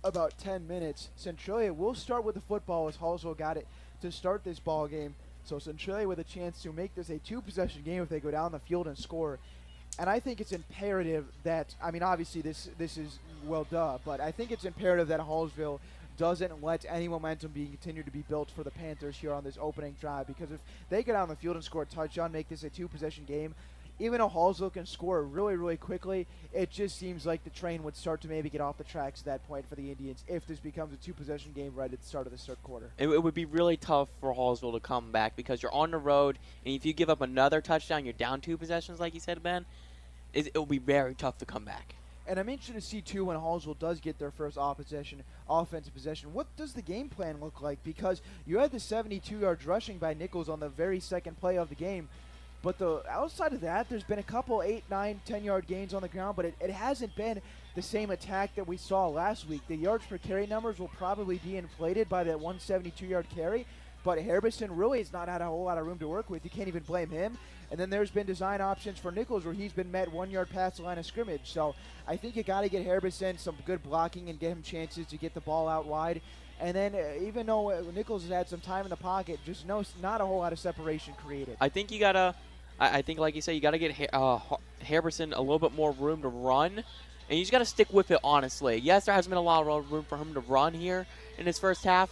about 10 minutes, Centralia will start with the football as Hallsville got it to start this ball game. So Centralia with a chance to make this a 2-possession game if they go down the field and score. And I think it's imperative that, I mean, obviously this is well duh, but I think it's imperative that Hallsville doesn't let any momentum continue to be built for the Panthers here on this opening drive, because if they get out on the field and score a touchdown, make this a 2-possession game, even though Hallsville can score really, really quickly, it just seems like the train would start to maybe get off the tracks at that point for the Indians if this becomes a 2-possession game right at the start of the third quarter. It would be really tough for Hallsville to come back because you're on the road, and if you give up another touchdown, you're down 2 possessions, like you said, Ben, it will be very tough to come back. And I'm interested to see, too, when Hallsville does get their first offensive possession, what does the game plan look like? Because you had the 72-yard rushing by Nichols on the very second play of the game. But outside of that, there's been a couple 8, 9, 10-yard gains on the ground, but it hasn't been the same attack that we saw last week. The yards per carry numbers will probably be inflated by that 172-yard carry, but Harbison really has not had a whole lot of room to work with. You can't even blame him. And then there's been design options for Nichols where he's been met 1 yard past the line of scrimmage. So I think you got to get Harbison some good blocking and get him chances to get the ball out wide. And then even though Nichols has had some time in the pocket, just not a whole lot of separation created. I think you got to I think, like you said, you got to get Harbison a little bit more room to run, and you just got to stick with it, honestly. Yes, there hasn't been a lot of room for him to run here in his first half,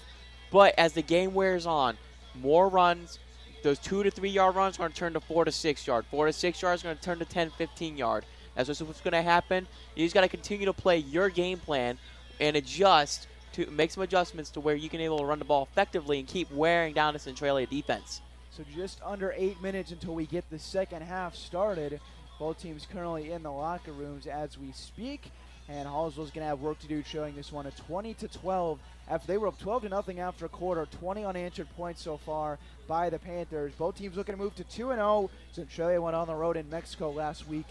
but as the game wears on, more runs, those 2 to 3 yard runs are going to turn to 4 to 6 yard. 4 to 6 yards is going to turn to 10, 15 yard. That's just what's going to happen. You just got to continue to play your game plan and adjust to make some adjustments to where you can able to run the ball effectively and keep wearing down the Centralia defense. So just under 8 minutes until we get the second half started. Both teams currently in the locker rooms as we speak. And Hallsville's going to have work to do, showing this one a 20-12. After they were up 12-0 after a quarter, 20 unanswered points so far by the Panthers. Both teams looking to move to 2-0. Centralia went on the road in Mexico last week,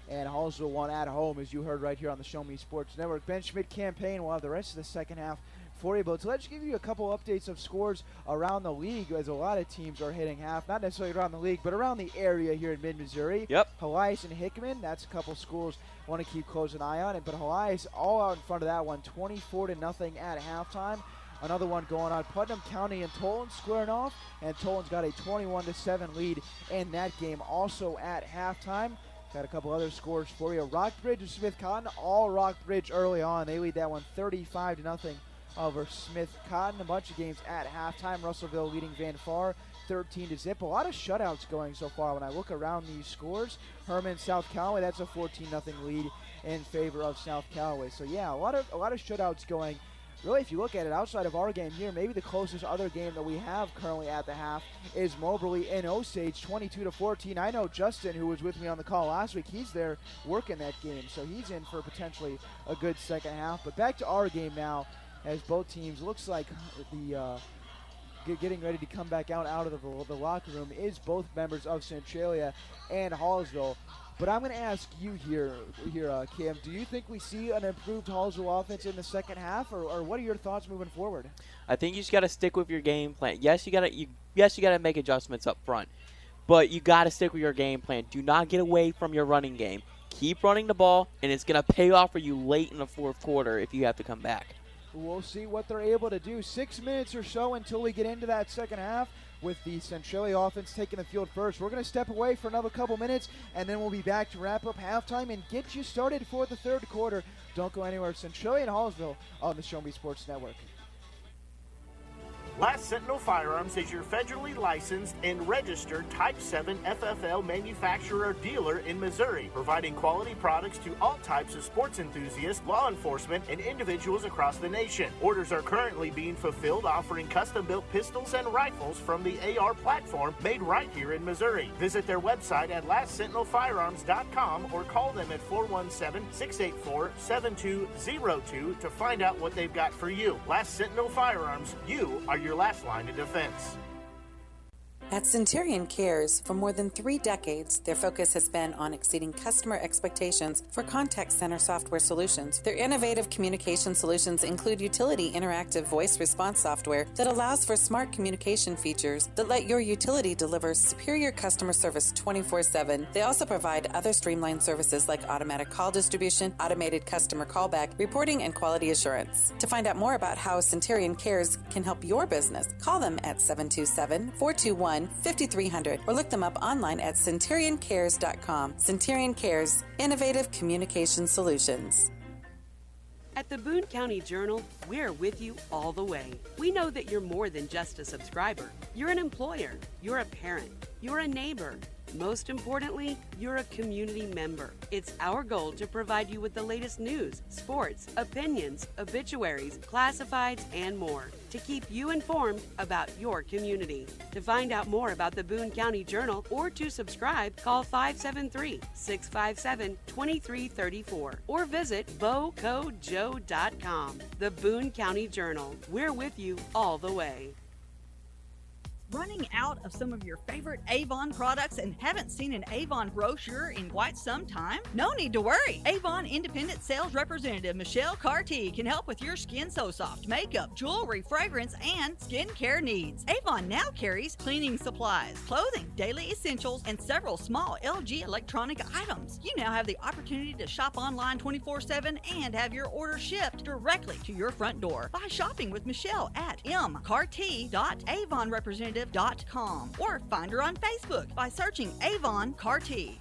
and Hallsville won at home, as you heard right here on the Show Me Sports Network. Ben Schmidt campaign will have the rest of the second half for you. But let's give you a couple updates of scores around the league, as a lot of teams are hitting half, not necessarily around the league, but around the area here in mid-Missouri. Yep. Helias and Hickman, that's a couple schools I want to keep close an eye on. But Helias all out in front of that one, 24-0 at halftime. Another one going on, Putnam County and Tolan squaring off, and Tolan's got a 21-7 lead in that game also at halftime. Got a couple other scores for you. Rockbridge and Smith Cotton, all Rockbridge early on. They lead that one 35-0 over Smith Cotton. A bunch of games at halftime. Russellville leading Van Far 13-0. A lot of shutouts going so far when I look around these scores. Herman, South Callaway, that's a 14-0 lead in favor of South Callaway. So yeah, a lot of shutouts going. Really, if you look at it, outside of our game here, maybe the closest other game that we have currently at the half is Moberly and Osage, 22-14. I know Justin, who was with me on the call last week, he's there working that game, so he's in for potentially a good second half. But back to our game now, as both teams, looks like the getting ready to come back out of the locker room is both members of Centralia and Hallsville. But I'm going to ask you here, Cam, do you think we see an improved Hallsville offense in the second half, or what are your thoughts moving forward? I think you just got to stick with your game plan. Yes, you got to make adjustments up front, but you got to stick with your game plan. Do not get away from your running game. Keep running the ball, and it's going to pay off for you late in the fourth quarter if you have to come back. We'll see what they're able to do. 6 minutes or so until we get into that second half, with the Centralia offense taking the field first. We're going to step away for another couple minutes, and then we'll be back to wrap up halftime and get you started for the third quarter. Don't go anywhere. Centralia and Hallsville on the Show Me Sports Network. Last Sentinel Firearms is your federally licensed and registered Type 7 FFL manufacturer dealer in Missouri, providing quality products to all types of sports enthusiasts, law enforcement, and individuals across the nation. Orders are currently being fulfilled, offering custom-built pistols and rifles from the AR platform made right here in Missouri. Visit their website at lastsentinelfirearms.com or call them at 417-684-7202 to find out what they've got for you. Last Sentinel Firearms, you are your last line of defense. At Centurion Cares, for more than 3 decades, their focus has been on exceeding customer expectations for contact center software solutions. Their innovative communication solutions include utility interactive voice response software that allows for smart communication features that let your utility deliver superior customer service 24/7. They also provide other streamlined services like automatic call distribution, automated customer callback, reporting, and quality assurance. To find out more about how Centurion Cares can help your business, call them at 727-421-5300 or look them up online at centurioncares.com. Centurion Cares, innovative communication solutions. At the Boone County Journal, we're with you all the way. We know that you're more than just a subscriber. You're an employer, you're a parent, you're a neighbor. Most importantly, you're a community member. It's our goal to provide you with the latest news, sports, opinions, obituaries, classifieds, and more to keep you informed about your community. To find out more about the Boone County Journal or to subscribe, call 573-657-2334 or visit bocojoe.com. The Boone County Journal. We're with you all the way. Running out of some of your favorite Avon products and haven't seen an Avon brochure in quite some time? No need to worry. Avon Independent Sales Representative Michelle Carty can help with your Skin So Soft makeup, jewelry, fragrance, and skincare needs. Avon now carries cleaning supplies, clothing, daily essentials, and several small LG electronic items. You now have the opportunity to shop online 24/7 and have your order shipped directly to your front door by shopping with Michelle at mcarty.avonrepresentative.com or find her on Facebook by searching Avon Carty.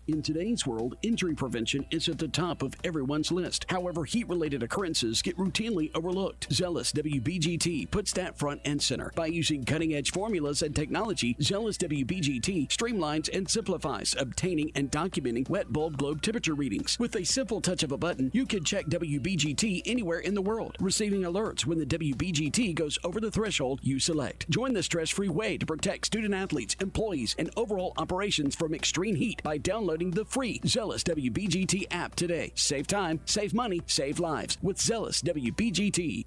In today's world, injury prevention is at the top of everyone's list. However, heat-related occurrences get routinely overlooked. Zealous WBGT puts that front and center. By using cutting-edge formulas and technology, Zealous WBGT streamlines and simplifies obtaining and documenting wet bulb globe temperature readings. With a simple touch of a button, you can check WBGT anywhere in the world, receiving alerts when the WBGT goes over the threshold you select. Join the stress-free way to protect student-athletes, employees, and overall operations from extreme heat by downloading the free Zealous WBGT app today. Save time, save money, save lives with Zealous WBGT.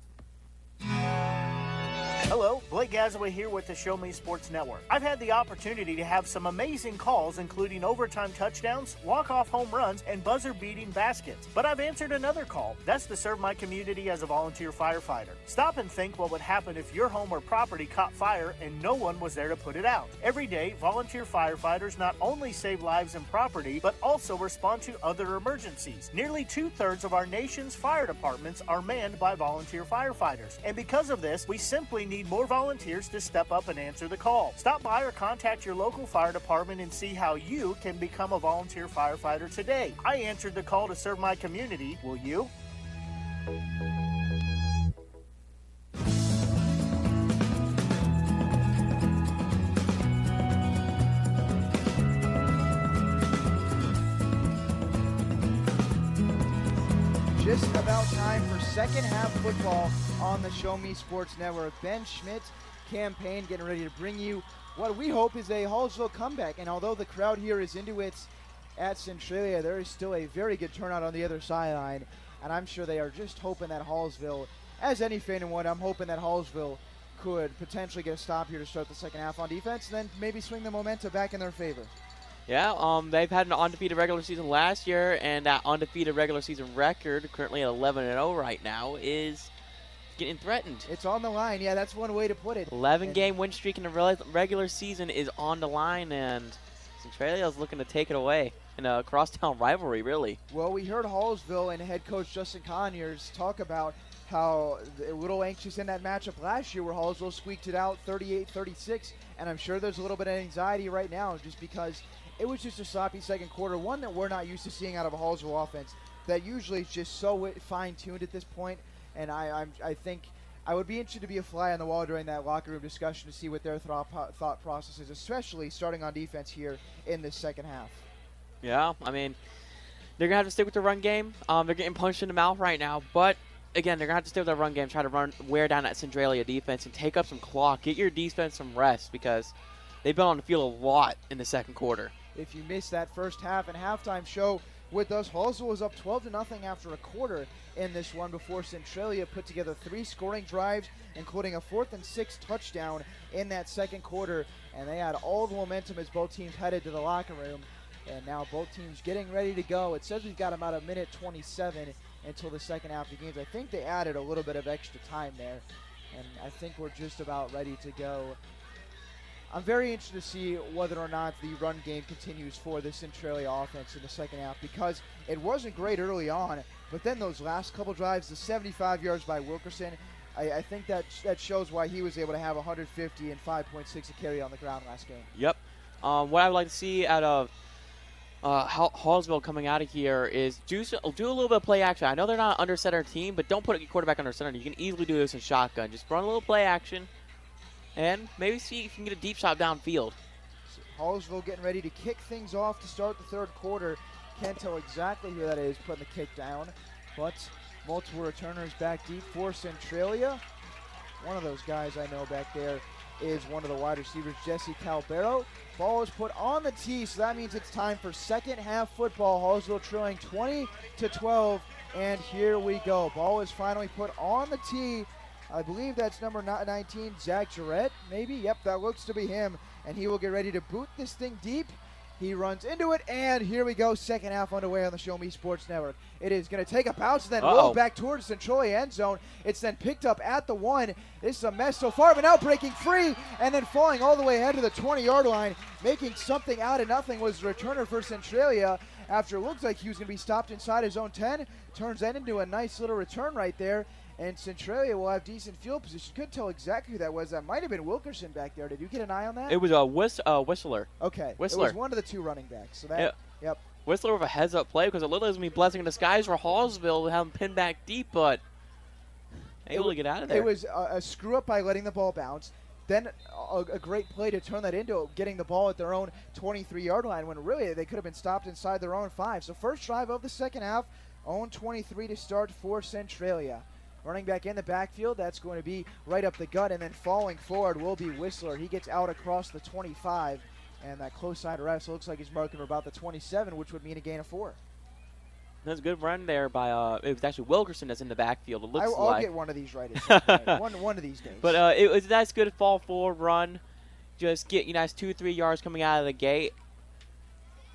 Hello, Blake Gazaway here with the Show Me Sports Network. I've had the opportunity to have some amazing calls, including overtime touchdowns, walk-off home runs, and buzzer-beating baskets. But I've answered another call. That's to serve my community as a volunteer firefighter. Stop and think what would happen if your home or property caught fire and no one was there to put it out. Every day, volunteer firefighters not only save lives and property, but also respond to other emergencies. Nearly 2/3 of our nation's fire departments are manned by volunteer firefighters. And because of this, we simply need more volunteers to step up and answer the call. Stop by or contact your local fire department and see how you can become a volunteer firefighter today. I answered the call to serve my community. Will you? Just about time for second half football on the Show Me Sports Network. Ben Schmidt campaign getting ready to bring you what we hope is a Hallsville comeback. And although the crowd here is into it at Centralia, there is still a very good turnout on the other sideline. And I'm sure they are just hoping that Hallsville, as any fan would, I'm hoping that Hallsville could potentially get a stop here to start the second half on defense and then maybe swing the momentum back in their favor. Yeah, they've had an undefeated regular season last year, and that undefeated regular season record, currently at 11-0 right now, is getting threatened. It's on the line. Yeah, that's one way to put it. 11-game win streak in the regular season is on the line, and Centralia is looking to take it away in a crosstown rivalry, really. Well, we heard Hallsville and head coach Justin Conyers talk about how a little anxious in that matchup last year where Hallsville squeaked it out 38-36, and I'm sure there's a little bit of anxiety right now just because it was just a sloppy second quarter, one that we're not used to seeing out of a Hallsville offense that usually is just so fine-tuned at this point. And I think I would be interested to be a fly on the wall during that locker room discussion to see what their thought process is, especially starting on defense here in this second half. Yeah, I mean, they're going to have to stick with the run game. They're getting punched in the mouth right now, but again, they're going to have to stick with their run game, try to wear down that Centralia defense and take up some clock. Get your defense some rest because they've been on the field a lot in the second quarter. If you missed that first half and halftime show with us, Hallsville was up 12-0 after a quarter in this one before Centralia put together 3 scoring drives, including a 4th and 6 touchdown in that second quarter. And they had all the momentum as both teams headed to the locker room. And now both teams getting ready to go. It says we've got about a minute 27 until the second half of the games. I think they added a little bit of extra time there. And I think we're just about ready to go. I'm very interested to see whether or not the run game continues for the Centralia offense in the second half because it wasn't great early on, but then those last couple drives, the 75 yards by Wilkerson, I think that shows why he was able to have 150 and 5.6 a carry on the ground last game. Yep. What I would like to see out of Hallsville coming out of here is do a little bit of play action. I know they're not an under center team, but don't put your quarterback under center. You can easily do this in shotgun. Just run a little play action. And maybe see if you can get a deep shot downfield. So Hallsville getting ready to kick things off to start the third quarter. Can't tell exactly who that is putting the kick down, but multiple returners back deep for Centralia. One of those guys I know back there is one of the wide receivers, Jesse Calbero. Ball is put on the tee, so that means it's time for second half football. Hallsville trailing 20-12, and here we go. Ball is finally put on the tee. I believe that's number 19, Zach Jarrett, maybe? Yep, that looks to be him. And he will get ready to boot this thing deep. He runs into it, and here we go. Second half underway on the Show Me Sports Network. It is going to take a bounce and then roll back towards the Centralia end zone. It's then picked up at the 1. This is a mess so far, but now breaking free and then falling all the way ahead to the 20-yard line. Making something out of nothing was the returner for Centralia after it looked like he was going to be stopped inside his own 10. Turns that into a nice little return right there. And Centralia will have decent field position. Couldn't tell exactly who that was. That might have been Wilkerson back there. Did you get an eye on that? It was a Whistler. Okay. Whistler. It was one of the 2 running backs. So that, yep. Whistler with a heads-up play because it looked like it was going to be blessing in disguise for Hallsville to have him pinned back deep, but able to get out of there. It was a screw-up by letting the ball bounce. Then a great play to turn that into getting the ball at their own 23-yard line when really they could have been stopped inside their own 5. So first drive of the second half, own 23 to start for Centralia. Running back in the backfield, that's going to be right up the gut, and then falling forward will be Whistler. He gets out across the 25, and that close side ref looks like he's marking for about the 27, which would mean a gain of 4. That's a good run there by, it was actually Wilkerson that's in the backfield, it looks I'll like. get one of these right at some point. one of these days. But it was a nice, good fall forward run. Just get nice 2-3 yards coming out of the gate.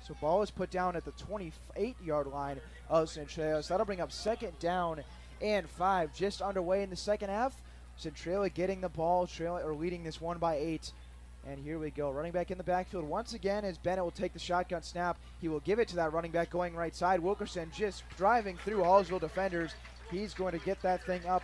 So ball is put down at the 28-yard line of Centralia. So that'll bring up 2nd down and 5. Just underway in the second half. Centralia getting the ball, leading this 1 by 8. And here we go. Running back in the backfield once again as Bennett will take the shotgun snap. He will give it to that running back going right side. Wilkerson just driving through Hallsville defenders. He's going to get that thing up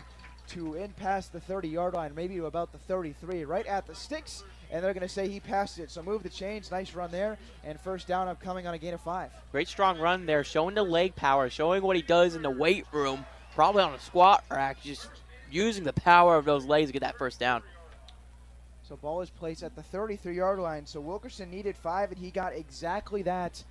to in past the 30-yard line, maybe to about the 33, right at the sticks. And they're going to say he passed it. So move the chains. Nice run there. And 1st down upcoming on a gain of 5. Great strong run there, showing the leg power, showing what he does in the weight room, probably on a squat rack, just using the power of those legs to get that 1st down. So ball is placed at the 33-yard line. So Wilkerson needed 5, and he got exactly that.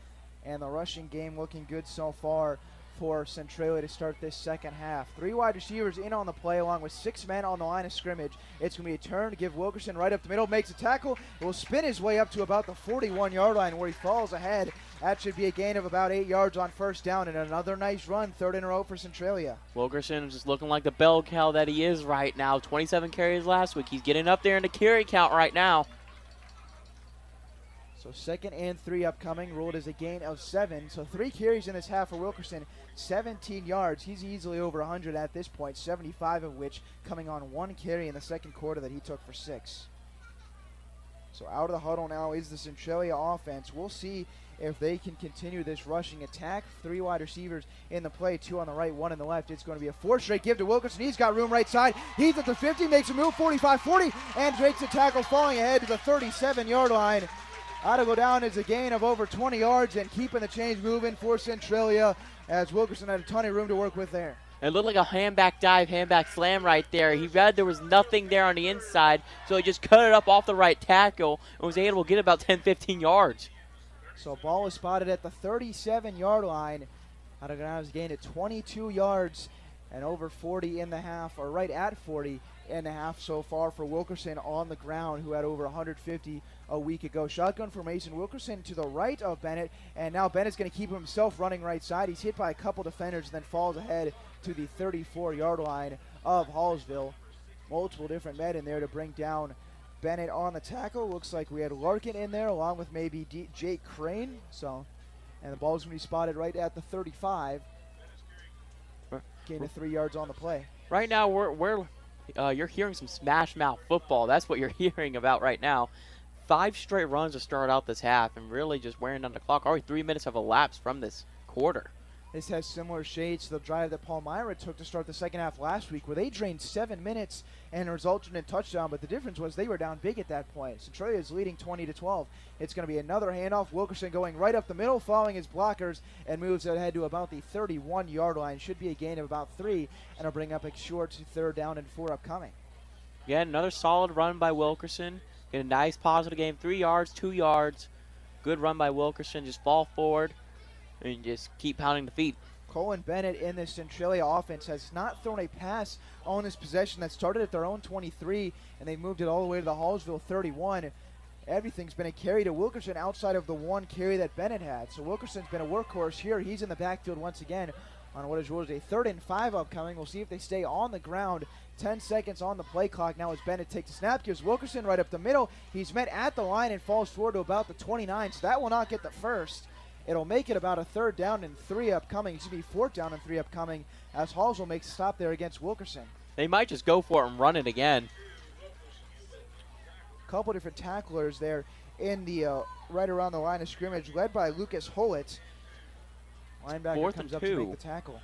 And the rushing game looking good so far for Centralia to start this second half. 3 wide receivers in on the play along with 6 men on the line of scrimmage. It's going to be a turn to give Wilkerson right up the middle. Makes a tackle. Will spin his way up to about the 41-yard line where he falls ahead. That should be a gain of about 8 yards on 1st down, and another nice run, 3rd in a row for Centralia. Wilkerson is just looking like the bell cow that he is right now. 27 carries last week. He's getting up there in the carry count right now. So 2nd and 3 upcoming, ruled as a gain of 7. So 3 carries in this half for Wilkerson, 17 yards. He's easily over 100 at this point, 75 of which coming on 1 carry in the second quarter that he took for 6. So out of the huddle now is the Centralia offense. We'll see if they can continue this rushing attack. 3 wide receivers in the play, 2 on the right, 1 in the left. It's going to be a 4 straight give to Wilkerson. He's got room right side. He's at the 50, makes a move, 45-40, and breaks a tackle, falling ahead to the 37-yard line. Ought to go down as a gain of over 20 yards and keeping the chains moving for Centralia as Wilkerson had a ton of room to work with there. It looked like a handback dive, handback slam right there. He read there was nothing there on the inside, so he just cut it up off the right tackle and was able to get about 10-15 yards. So ball is spotted at the 37-yard line. Ought to go down as a gain of 22 yards and over 40 in the half, or right at 40 in the half so far for Wilkerson on the ground, who had over 150 a week ago. Shotgun formation, Wilkerson to the right of Bennett, and now Bennett's going to keep himself running right side. He's hit by a couple defenders and then falls ahead to the 34-yard line of Hallsville. Multiple different men in there to bring down Bennett on the tackle. Looks like we had Larkin in there along with maybe Jake Crane. And the ball's going to be spotted right at the 35. Gain of 3 yards on the play. Right now, you're hearing some smash mouth football. That's what you're hearing about right now. 5 straight runs to start out this half and really just wearing down the clock. Already 3 minutes have elapsed from this quarter. This has similar shades to the drive that Palmyra took to start the second half last week, where they drained 7 minutes and resulted in a touchdown, but the difference was they were down big at that point. Centralia is leading 20-12. It's going to be another handoff. Wilkerson going right up the middle, following his blockers, and moves ahead to about the 31-yard line. Should be a gain of about 3, and it'll bring up a short 3rd down and 4 upcoming. Again, another solid run by Wilkerson. Get a nice positive game, 3 yards, 2 yards. Good run by Wilkerson. Just fall forward and just keep pounding the feet. Colin Bennett in this Centralia offense has not thrown a pass on this possession that started at their own 23, and they moved it all the way to the Hallsville 31. Everything's been a carry to Wilkerson outside of the 1 carry that Bennett had. So Wilkerson's been a workhorse here. He's in the backfield once again on what is ruled as a 3rd and 5 upcoming. We'll see if they stay on the ground. 10 seconds on the play clock now as Bennett takes a snap, gives Wilkerson right up the middle. He's met at the line and falls forward to about the 29, so that will not get the first. It'll make it about a 3rd down and 3 upcoming. It should be 4th down and 3 upcoming as Hallsville makes a stop there against Wilkerson. They might just go for it and run it again. Couple different tacklers there in the right around the line of scrimmage, led by Lucas Hollett. Linebacker comes up to make the tackle.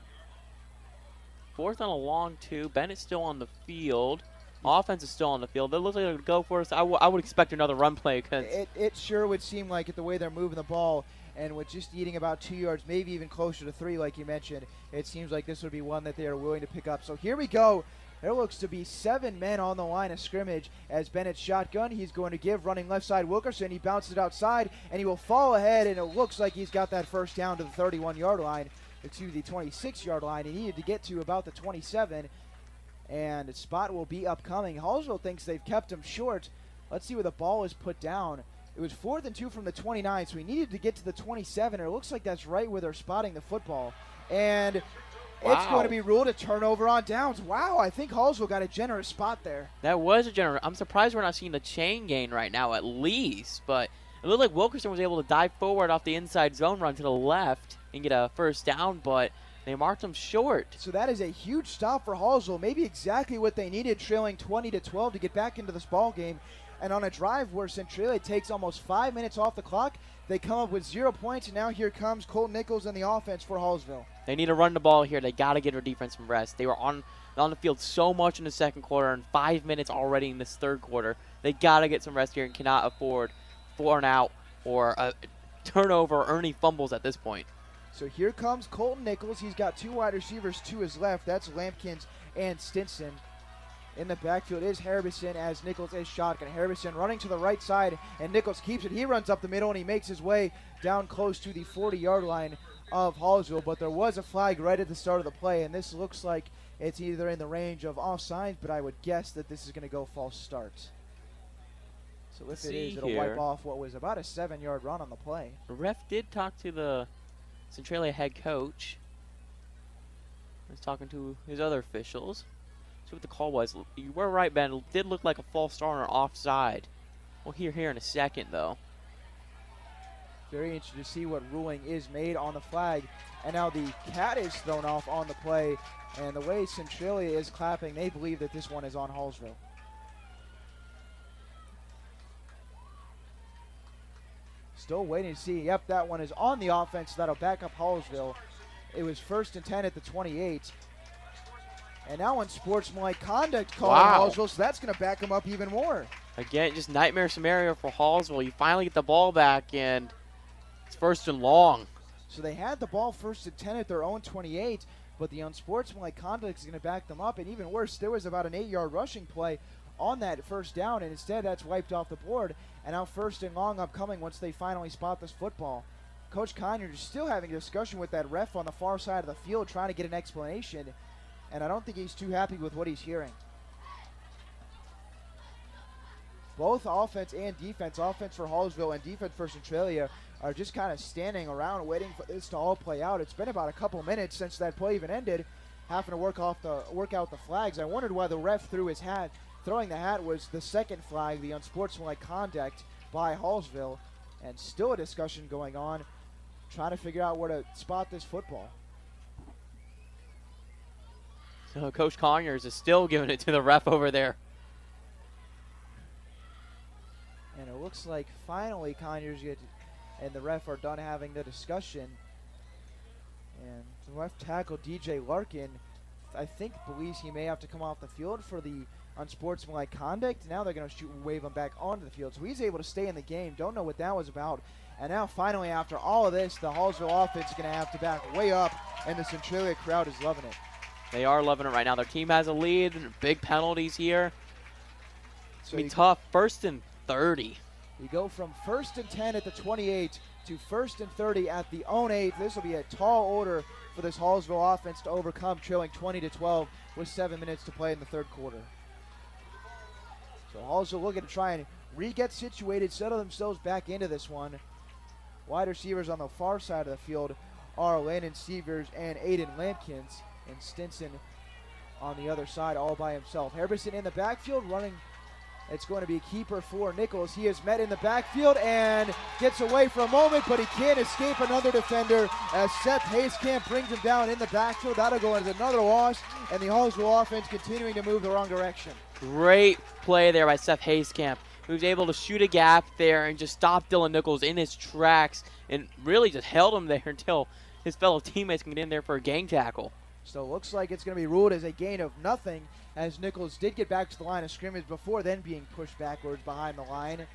4th on a long 2. Bennett's still on the field. Offense is still on the field. It looks like they're going to go for us. I would expect another run play. It sure would seem like it the way they're moving the ball. And with just eating about 2 yards, maybe even closer to 3 like you mentioned, it seems like this would be one that they are willing to pick up. So here we go. There looks to be 7 men on the line of scrimmage as Bennett's shotgun. He's going to give running left side Wilkerson. He bounces it outside, and he will fall ahead, and it looks like he's got that 1st down to the 31-yard line, to the 26-yard line. He needed to get to about the 27, and the spot will be upcoming. Hallsville thinks they've kept him short. Let's see where the ball is put down. It was 4th and 2 from the 29, so he needed to get to the 27, and it looks like that's right where they're spotting the football. And it's going to be ruled a turnover on downs. Wow, I think Hallsville got a generous spot there. That was a generous. I'm surprised we're not seeing the chain gain right now at least, but it looked like Wilkerson was able to dive forward off the inside zone run to the left and get a first down, but they marked him short. So that is a huge stop for Hallsville, maybe exactly what they needed, trailing 20-12 to get back into this ball game. And on a drive where Centralia takes almost 5 minutes off the clock, they come up with 0 points, and now here comes Colton Nichols and the offense for Hallsville. They need to run the ball here. They got to get their defense some rest. They were on the field so much in the second quarter and 5 minutes already in this third quarter. They got to get some rest here and cannot afford 4 and out or a turnover or any fumbles at this point. So here comes Colton Nichols. He's got 2 wide receivers to his left. That's Lampkins and Stinson. In the backfield is Harbison as Nichols is shotgun. Harbison running to the right side, and Nichols keeps it. He runs up the middle, and he makes his way down close to the 40-yard line of Hallsville. But there was a flag right at the start of the play, and this looks like it's either in the range of offsides, but I would guess that this is going to go false start. So if it is, it'll wipe off what was about a 7-yard run on the play. The ref did talk to the Centralia head coach. He was talking to his other officials. See what the call was. You were right, Ben. It did look like a false start or offside. We'll hear here in a second, though. Very interested to see what ruling is made on the flag. And now the cat is thrown off on the play. And the way Centralia is clapping, they believe that this one is on Hallsville. Still waiting to see. Yep, that one is on the offense. That'll back up Hallsville. It was 1st and 10 at the 28. And now unsportsmanlike conduct call on Hallsville, so that's going to back them up even more. Again, just nightmare scenario for Hallsville. You finally get the ball back, and it's 1st and long. So they had the ball 1st and 10 at their own 28, but the unsportsmanlike conduct is going to back them up. And even worse, there was about an 8-yard rushing play on that first down, and instead that's wiped off the board. And now 1st and long upcoming once they finally spot this football. Coach Conyers is still having a discussion with that ref on the far side of the field trying to get an explanation. And I don't think he's too happy with what he's hearing. Both offense and defense, offense for Hallsville and defense for Centralia, are just kind of standing around waiting for this to all play out. It's been about a couple minutes since that play even ended, having to work out the flags. I wondered why the ref threw his hat. Throwing the hat was the second flag, the unsportsmanlike conduct by Hallsville. And still a discussion going on, trying to figure out where to spot this football. So Coach Conyers is still giving it to the ref over there. And it looks like finally Conyers and the ref are done having the discussion. And the left tackle, DJ Larkin, I think believes he may have to come off the field for the unsportsmanlike conduct. Now they're going to wave him back onto the field. So he's able to stay in the game. Don't know what that was about. And now finally, after all of this, the Hallsville offense is going to have to back way up, and the Centralia crowd is loving it. They are loving it right now. Their team has a lead. Big penalties here. It's going to be tough. 1st and 30. We go from 1st and 10 at the 28 to 1st and 30 at the own 8. This will be a tall order for this Hallsville offense to overcome, trailing 20-12 with 7 minutes to play in the third quarter. So Hallsville looking to try and re-get situated, settle themselves back into this one. Wide receivers on the far side of the field are Landon Severs and Aiden Lampkins. And Stinson on the other side all by himself. Harbison in the backfield running. It's going to be a keeper for Nichols. He is met in the backfield and gets away for a moment, but he can't escape another defender as Seth Hayskamp brings him down in the backfield. That'll go into another loss, and the Hallsville offense continuing to move the wrong direction. Great play there by Seth Hayskamp, who was able to shoot a gap there and just stop Dylan Nichols in his tracks and really just held him there until his fellow teammates can get in there for a gang tackle. So it looks like it's going to be ruled as a gain of nothing, as Nichols did get back to the line of scrimmage before then being pushed backwards behind the line.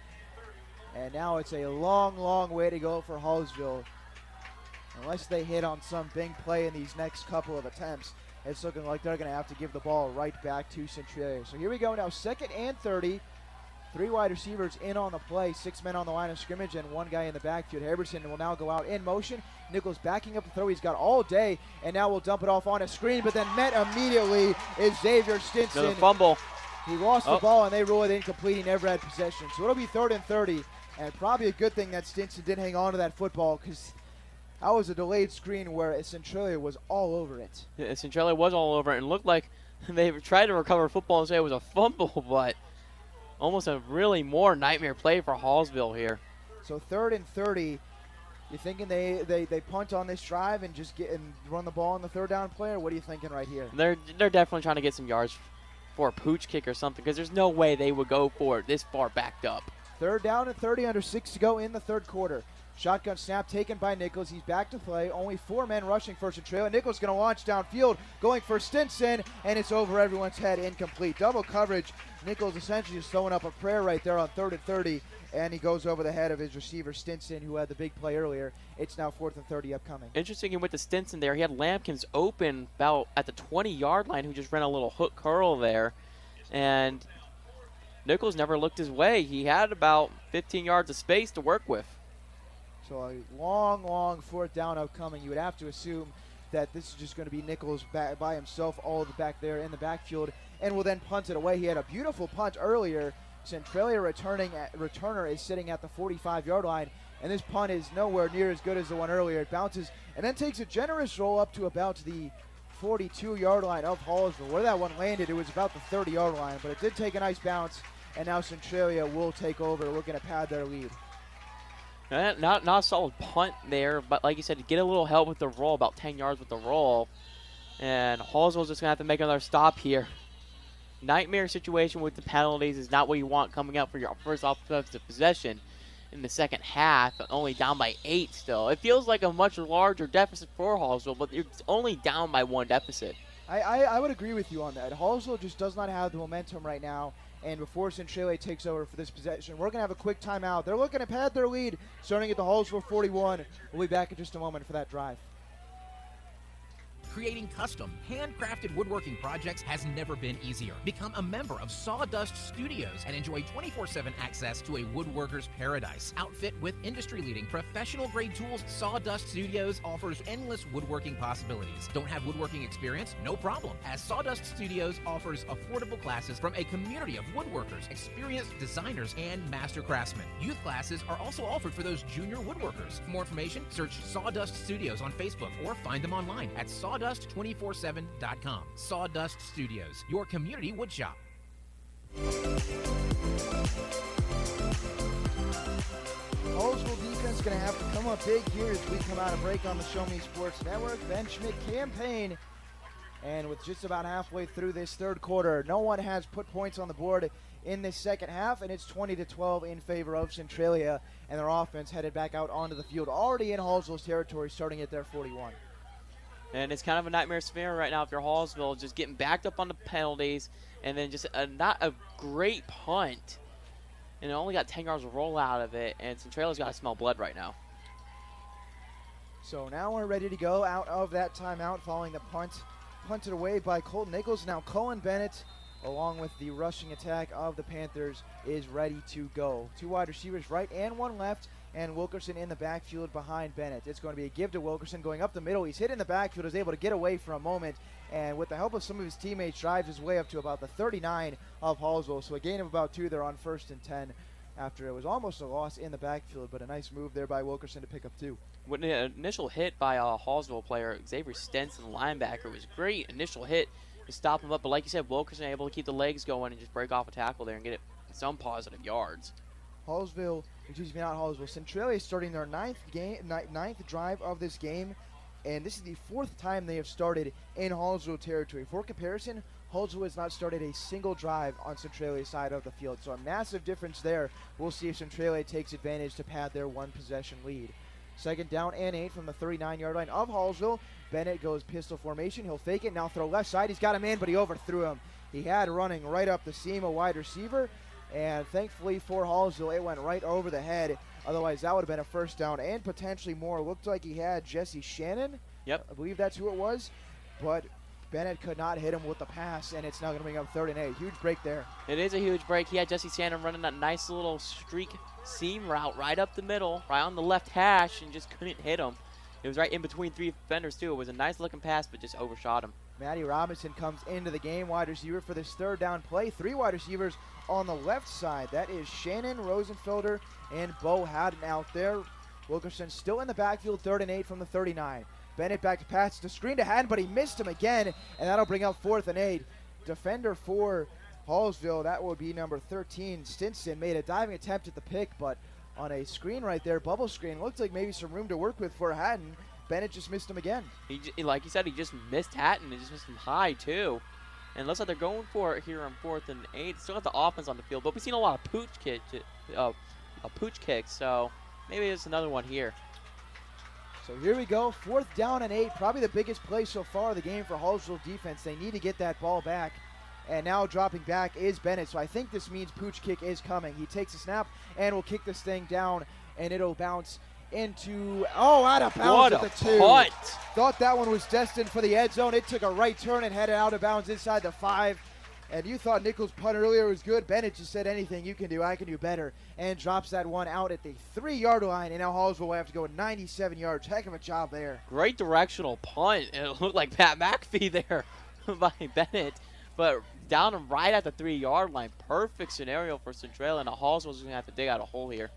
And now it's a long, long way to go for Hallsville. Unless they hit on some big play in these next couple of attempts, it's looking like they're going to have to give the ball right back to Centralia. So here we go now, 2nd and 30. 3 wide receivers in on the play, 6 men on the line of scrimmage, and 1 guy in the backfield. Harbison will now go out in motion. Nichols backing up the throw. He's got all day, and now we'll dump it off on a screen, but then met immediately is Xavier Stinson. Another fumble. He lost the ball, and they rule it incomplete. He never had possession. So it'll be 3rd and 30, and probably a good thing that Stinson did hang on to that football, because That was a delayed screen where Centralia was all over it. Yeah, Centralia was all over it and looked like they tried to recover football and say it was a fumble, but almost a really more nightmare play for Hallsville here. So 3rd and 30. You thinking they punt on this drive and just get and run the ball on the 3rd down play, or what are you thinking right here? They're definitely trying to get some yards for a pooch kick or something, because there's no way they would go for it this far backed up. 3rd down and 30, under 6 to go in the 3rd quarter. Shotgun snap taken by Nichols. He's back to play. Only 4 men rushing for Centralia. Nichols going to launch downfield, going for Stinson, and it's over everyone's head, incomplete. Double coverage. Nichols essentially just throwing up a prayer right there on 3rd and 30. And he goes over the head of his receiver, Stinson, who had the big play earlier. It's now 4th and 30 upcoming. Interesting with the Stinson there. He had Lampkins open about at the 20-yard line, who just ran a little hook curl there. And Nichols never looked his way. He had about 15 yards of space to work with. So a long 4th down upcoming. You would have to assume that this is just going to be Nichols back by himself all the back there in the backfield, and will then punt it away. He had a beautiful punt earlier. Centralia returner is sitting at the 45-yard line, and this punt is nowhere near as good as the one earlier. It bounces and then takes a generous roll up to about the 42-yard line of Hallsville. Where that one landed, it was about the 30-yard line, but it did take a nice bounce, and now Centralia will take over, looking to pad their lead. Not a solid punt there, but like you said, to get a little help with the roll, about 10 yards with the roll, and Hallsville's just going to have to make another stop here. Nightmare situation with the penalties is not what you want coming up for your first offensive possession in the second half, only down by 8 still. It feels like a much larger deficit for Hallsville, but it's only down by 1 deficit. I would agree with you on that. Hallsville just does not have the momentum right now, and before Centralia takes over for this possession, we're going to have a quick timeout. They're looking to pad their lead, starting at the Hallsville 41. We'll be back in just a moment for that drive. Creating custom, handcrafted woodworking projects has never been easier. Become a member of Sawdust Studios and enjoy 24/7 access to a woodworker's paradise. Outfit with industry-leading professional-grade tools, Sawdust Studios offers endless woodworking possibilities. Don't have woodworking experience? No problem, as Sawdust Studios offers affordable classes from a community of woodworkers, experienced designers, and master craftsmen. Youth classes are also offered for those junior woodworkers. For more information, search Sawdust Studios on Facebook or find them online at sawdust247.com. Sawdust Studios, your community woodshop. Hallsville defense going to have to come up big here as we come out of break on the Show Me Sports Network. Ben Schmidt campaign. And with just about halfway through this 3rd quarter, no one has put points on the board in this second half, and it's 20-12 in favor of Centralia, and their offense headed back out onto the field, already in Hallsville's territory, starting at their 41. And it's kind of a nightmare scenario right now if you're Hallsville, just getting backed up on the penalties, and then just not a great punt. And it only got 10 yards of roll out of it, and Centralia's got to smell blood right now. So now we're ready to go out of that timeout following the punt. Punted away by Colton Nichols. Now Cohen Bennett, along with the rushing attack of the Panthers, is ready to go. 2 wide receivers right and 1 left, and Wilkerson in the backfield behind Bennett. It's going to be a give to Wilkerson going up the middle. He's hit in the backfield, is able to get away for a moment, and with the help of some of his teammates, drives his way up to about the 39 of Hallsville. So a gain of about 2 there on 1st and 10 after it was almost a loss in the backfield, but a nice move there by Wilkerson to pick up 2. With the initial hit by a Hallsville player, Xavier Stenson, linebacker, was great initial hit to stop him up. But like you said, Wilkerson able to keep the legs going and just break off a tackle there and get it some positive yards. Centralia starting their ninth drive of this game, and this is the 4th time they have started in Hallsville territory. For comparison, Hallsville has not started a single drive on Centralia's side of the field, so a massive difference there. We'll see if Centralia takes advantage to pad their 1-possession lead. 2nd down and 8 from the 39-yard line of Hallsville. Bennett goes pistol formation. He'll fake it. Now throw left side. He's got him in, but he overthrew him. He had running right up the seam a wide receiver, and thankfully for Hallsville, it went right over the head. Otherwise, that would have been a 1st down and potentially more. Looked like he had Jesse Shannon. Yep. I believe that's who it was, but Bennett could not hit him with the pass, and it's now going to bring up 3rd and 8. Huge break there. It is a huge break. He had Jesse Shannon running that nice little streak seam route right up the middle, right on the left hash, and just couldn't hit him. It was right in between 3 defenders, too. It was a nice-looking pass, but just overshot him. Matty Robinson comes into the game, wide receiver for this 3rd down play. 3 wide receivers on the left side. That is Shannon, Rosenfelder, and Bo Haddon out there. Wilkerson still in the backfield, 3rd and 8 from the 39. Bennett back to pass, the screen to Hatton, but he missed him again, and that'll bring up 4th and 8. Defender for Hallsville, that will be number 13. Stinson made a diving attempt at the pick, but on a screen right there, bubble screen, looked like maybe some room to work with for Hatton. Bennett just missed him again. Like you said, he just missed Hatton. He just missed him high, too. And it looks like they're going for it here on 4th and 8. Still got the offense on the field, but we've seen a lot of pooch kicks, so maybe it's another one here. So here we go, 4th down and 8, probably the biggest play so far of the game for Hallsville defense. They need to get that ball back, and now dropping back is Bennett, so I think this means pooch kick is coming. He takes a snap and will kick this thing down, and it'll bounce into, out of bounds at the 2. Punt. Thought that one was destined for the end zone. It took a right turn and headed out of bounds inside the 5. And you thought Nichols' punt earlier was good. Bennett just said, anything you can do, I can do better. And drops that one out at the 3-yard line. And now Hallsville will have to go 97 yards. Heck of a job there. Great directional punt. It looked like Pat McAfee there by Bennett. But down and right at the 3-yard line. Perfect scenario for Centralia. And Hallsville's going to have to dig out a hole here.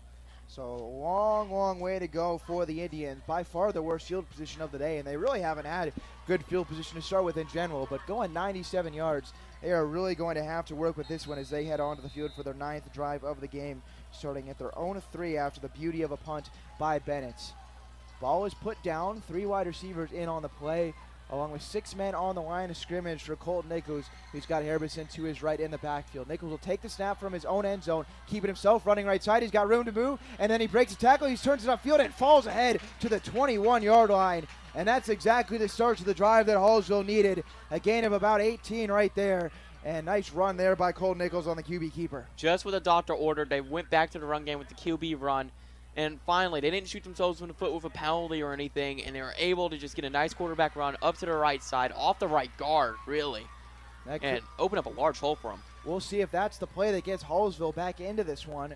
So long way to go for the Indians. By far the worst field position of the day. And they really haven't had good field position to start with in general. But going 97 yards. They are really going to have to work with this one as they head onto the field for their 9th drive of the game, starting at their own 3 after the beauty of a punt by Bennett. Ball is put down, 3 wide receivers in on the play, along with 6 men on the line of scrimmage for Colton Nichols, who's got Harbison to his right in the backfield. Nichols will take the snap from his own end zone, keeping himself running right side. He's got room to move, and then he breaks a tackle. He turns it upfield and falls ahead to the 21-yard line. And that's exactly the start to the drive that Hallsville needed. A gain of about 18 right there. And nice run there by Cole Nichols on the QB keeper. Just what the doctor ordered, they went back to the run game with the QB run. And finally, they didn't shoot themselves in the foot with a penalty or anything. And they were able to just get a nice quarterback run up to the right side, off the right guard, really. And open up a large hole for them. We'll see if that's the play that gets Hallsville back into this one.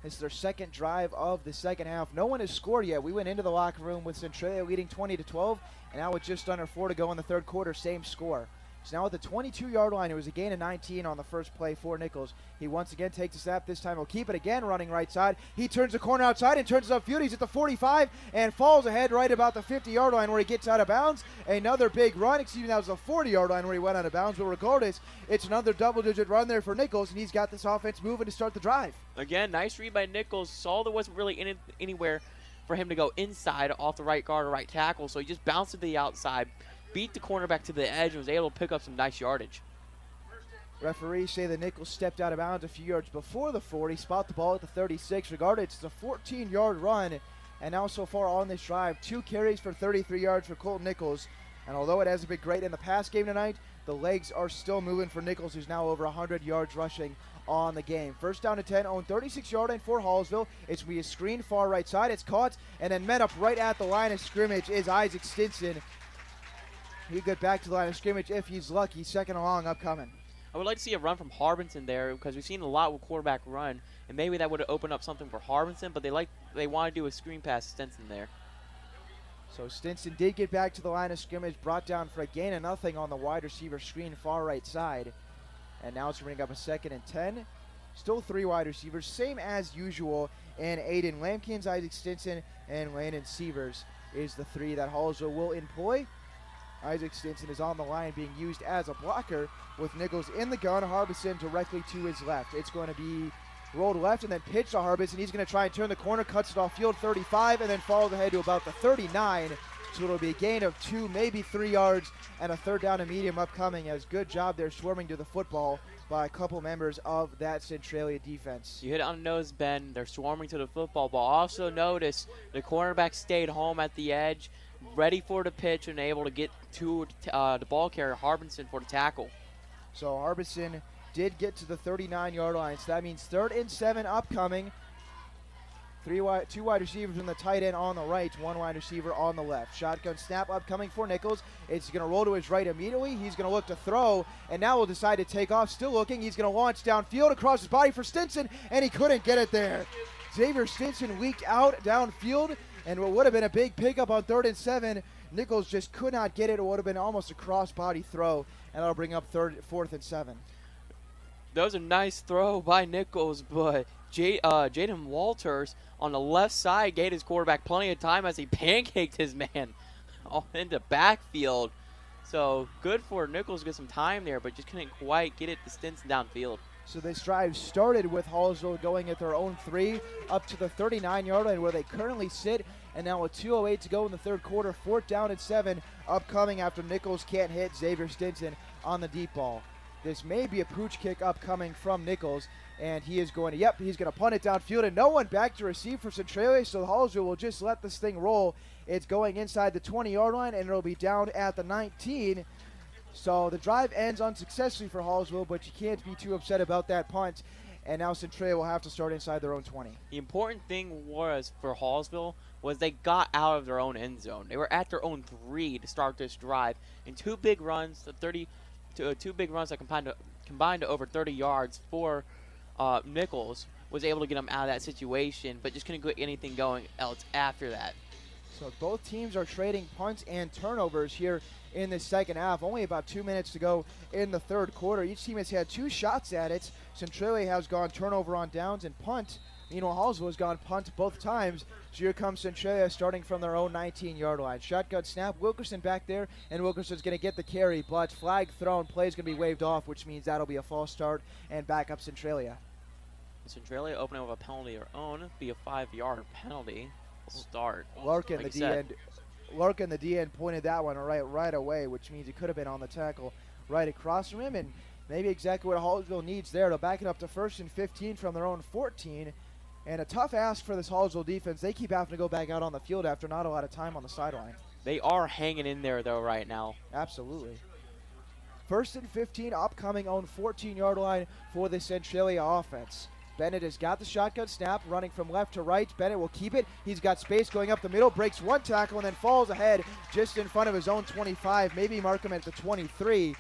It's their 2nd drive of the second half. No one has scored yet. We went into the locker room with Centralia leading 20-12, and now with just under 4 to go in the 3rd quarter, same score. So now at the 22-yard line, it was a gain of 19 on the first play for Nichols. He once again takes a snap. This time he'll keep it again, running right side. He turns the corner outside and turns it upfield. He's at the 45 and falls ahead right about the 50-yard line where he gets out of bounds. Another big run. Excuse me, that was the 40-yard line where he went out of bounds. But regardless, it's another double-digit run there for Nichols, and he's got this offense moving to start the drive. Again, nice read by Nichols. Saw there wasn't really anywhere for him to go inside off the right guard or right tackle, so he just bounced to the outside, beat the cornerback to the edge, and was able to pick up some nice yardage. Referees say that Nichols stepped out of bounds a few yards before the 40, spot the ball at the 36. Regardless, it's a 14-yard run, and now so far on this drive, 2 carries for 33 yards for Colton Nichols. And although it hasn't been great in the pass game tonight, the legs are still moving for Nichols, who's now over 100 yards rushing on the game. 1st down and 10, own 36-yard line for Hallsville. It's going to be a screen far right side. It's caught, and then met up right at the line of scrimmage is Isaac Stinson. He'll get back to the line of scrimmage if he's lucky. 2nd and long upcoming. I would like to see a run from Harbinson there because we've seen a lot with quarterback run, and maybe that would have opened up something for Harbinson, but they want to do a screen pass to Stinson there. So Stinson did get back to the line of scrimmage, brought down for a gain of nothing on the wide receiver screen far right side. And now it's bringing up a 2nd and 10. Still 3 wide receivers, same as usual. And Aiden Lampkins, Isaac Stinson, and Landon Sievers is the 3 that Hallsville will employ. Isaac Stinson is on the line being used as a blocker with Nichols in the gun. Harbison directly to his left. It's going to be rolled left and then pitched to Harbison. He's going to try and turn the corner, cuts it off field 35, and then falls ahead to about the 39. So it'll be a gain of 2, maybe 3 yards, and a 3rd down and medium upcoming. As good job there swarming to the football by a couple members of that Centralia defense. You hit it on the nose, Ben. They're swarming to the football, but also notice the cornerback stayed home at the edge, ready for the pitch and able to get to the ball carrier, Harbison, for the tackle. So Harbison did get to the 39-yard line, so that means 3rd and 7 upcoming. 2 wide receivers and the tight end on the right, 1 wide receiver on the left. Shotgun snap upcoming for Nichols. It's going to roll to his right immediately. He's going to look to throw, and now will decide to take off. Still looking. He's going to launch downfield across his body for Stinson, and he couldn't get it there. Xavier Stinson leaked out downfield, and what would have been a big pickup on 3rd and 7, Nichols just could not get it. It would have been almost a cross-body throw, and that'll bring up 4th and 7. That was a nice throw by Nichols, but Jaden Walters on the left side gave his quarterback plenty of time as he pancaked his man all into backfield. So good for Nichols to get some time there, but just couldn't quite get it to Stinson downfield. So this drive started with Hallsville going at their own 3 up to the 39-yard line where they currently sit. And now with 2:08 to go in the third quarter, 4th down and 7 upcoming after Nichols can't hit Xavier Stinson on the deep ball. This may be a pooch kick upcoming from Nichols, and he is going to, he's going to punt it downfield, and no one back to receive for Centralia, so Hallsville will just let this thing roll. It's going inside the 20-yard line, and it'll be down at the 19. So the drive ends unsuccessfully for Hallsville, but you can't be too upset about that punt. And now Centralia will have to start inside their own 20. The important thing was for Hallsville was they got out of their own end zone. They were at their own 3 to start this drive. And 2 big runs, two big runs that combined to over 30 yards for Nichols was able to get them out of that situation, but just couldn't get anything going else after that. So both teams are trading punts and turnovers here in the second half. Only about 2 minutes to go in the third quarter. Each team has had 2 shots at it. Centralia has gone turnover on downs and punt. Meanwhile, Hallsville has gone punt both times. So here comes Centralia starting from their own 19-yard line. Shotgun snap, Wilkerson back there, and Wilkerson's going to get the carry, but flag thrown, play's going to be waved off, which means that'll be a false start and back up Centralia. Centralia opening with a penalty of their own, be a 5-yard penalty. Start. Larkin, like the D-end, pointed that one right away, which means it could have been on the tackle right across from him, and maybe exactly what Hallsville needs there to back it up to 1st and 15 from their own 14. And a tough ask for this Hallsville defense. They keep having to go back out on the field after not a lot of time on the sideline. They are hanging in there, though, right now. Absolutely. 1st and 15, upcoming own 14-yard line for the Centralia offense. Bennett has got the shotgun snap, running from left to right. Bennett will keep it. He's got space going up the middle, breaks one tackle, and then falls ahead just in front of his own 25. Maybe mark him at the 23.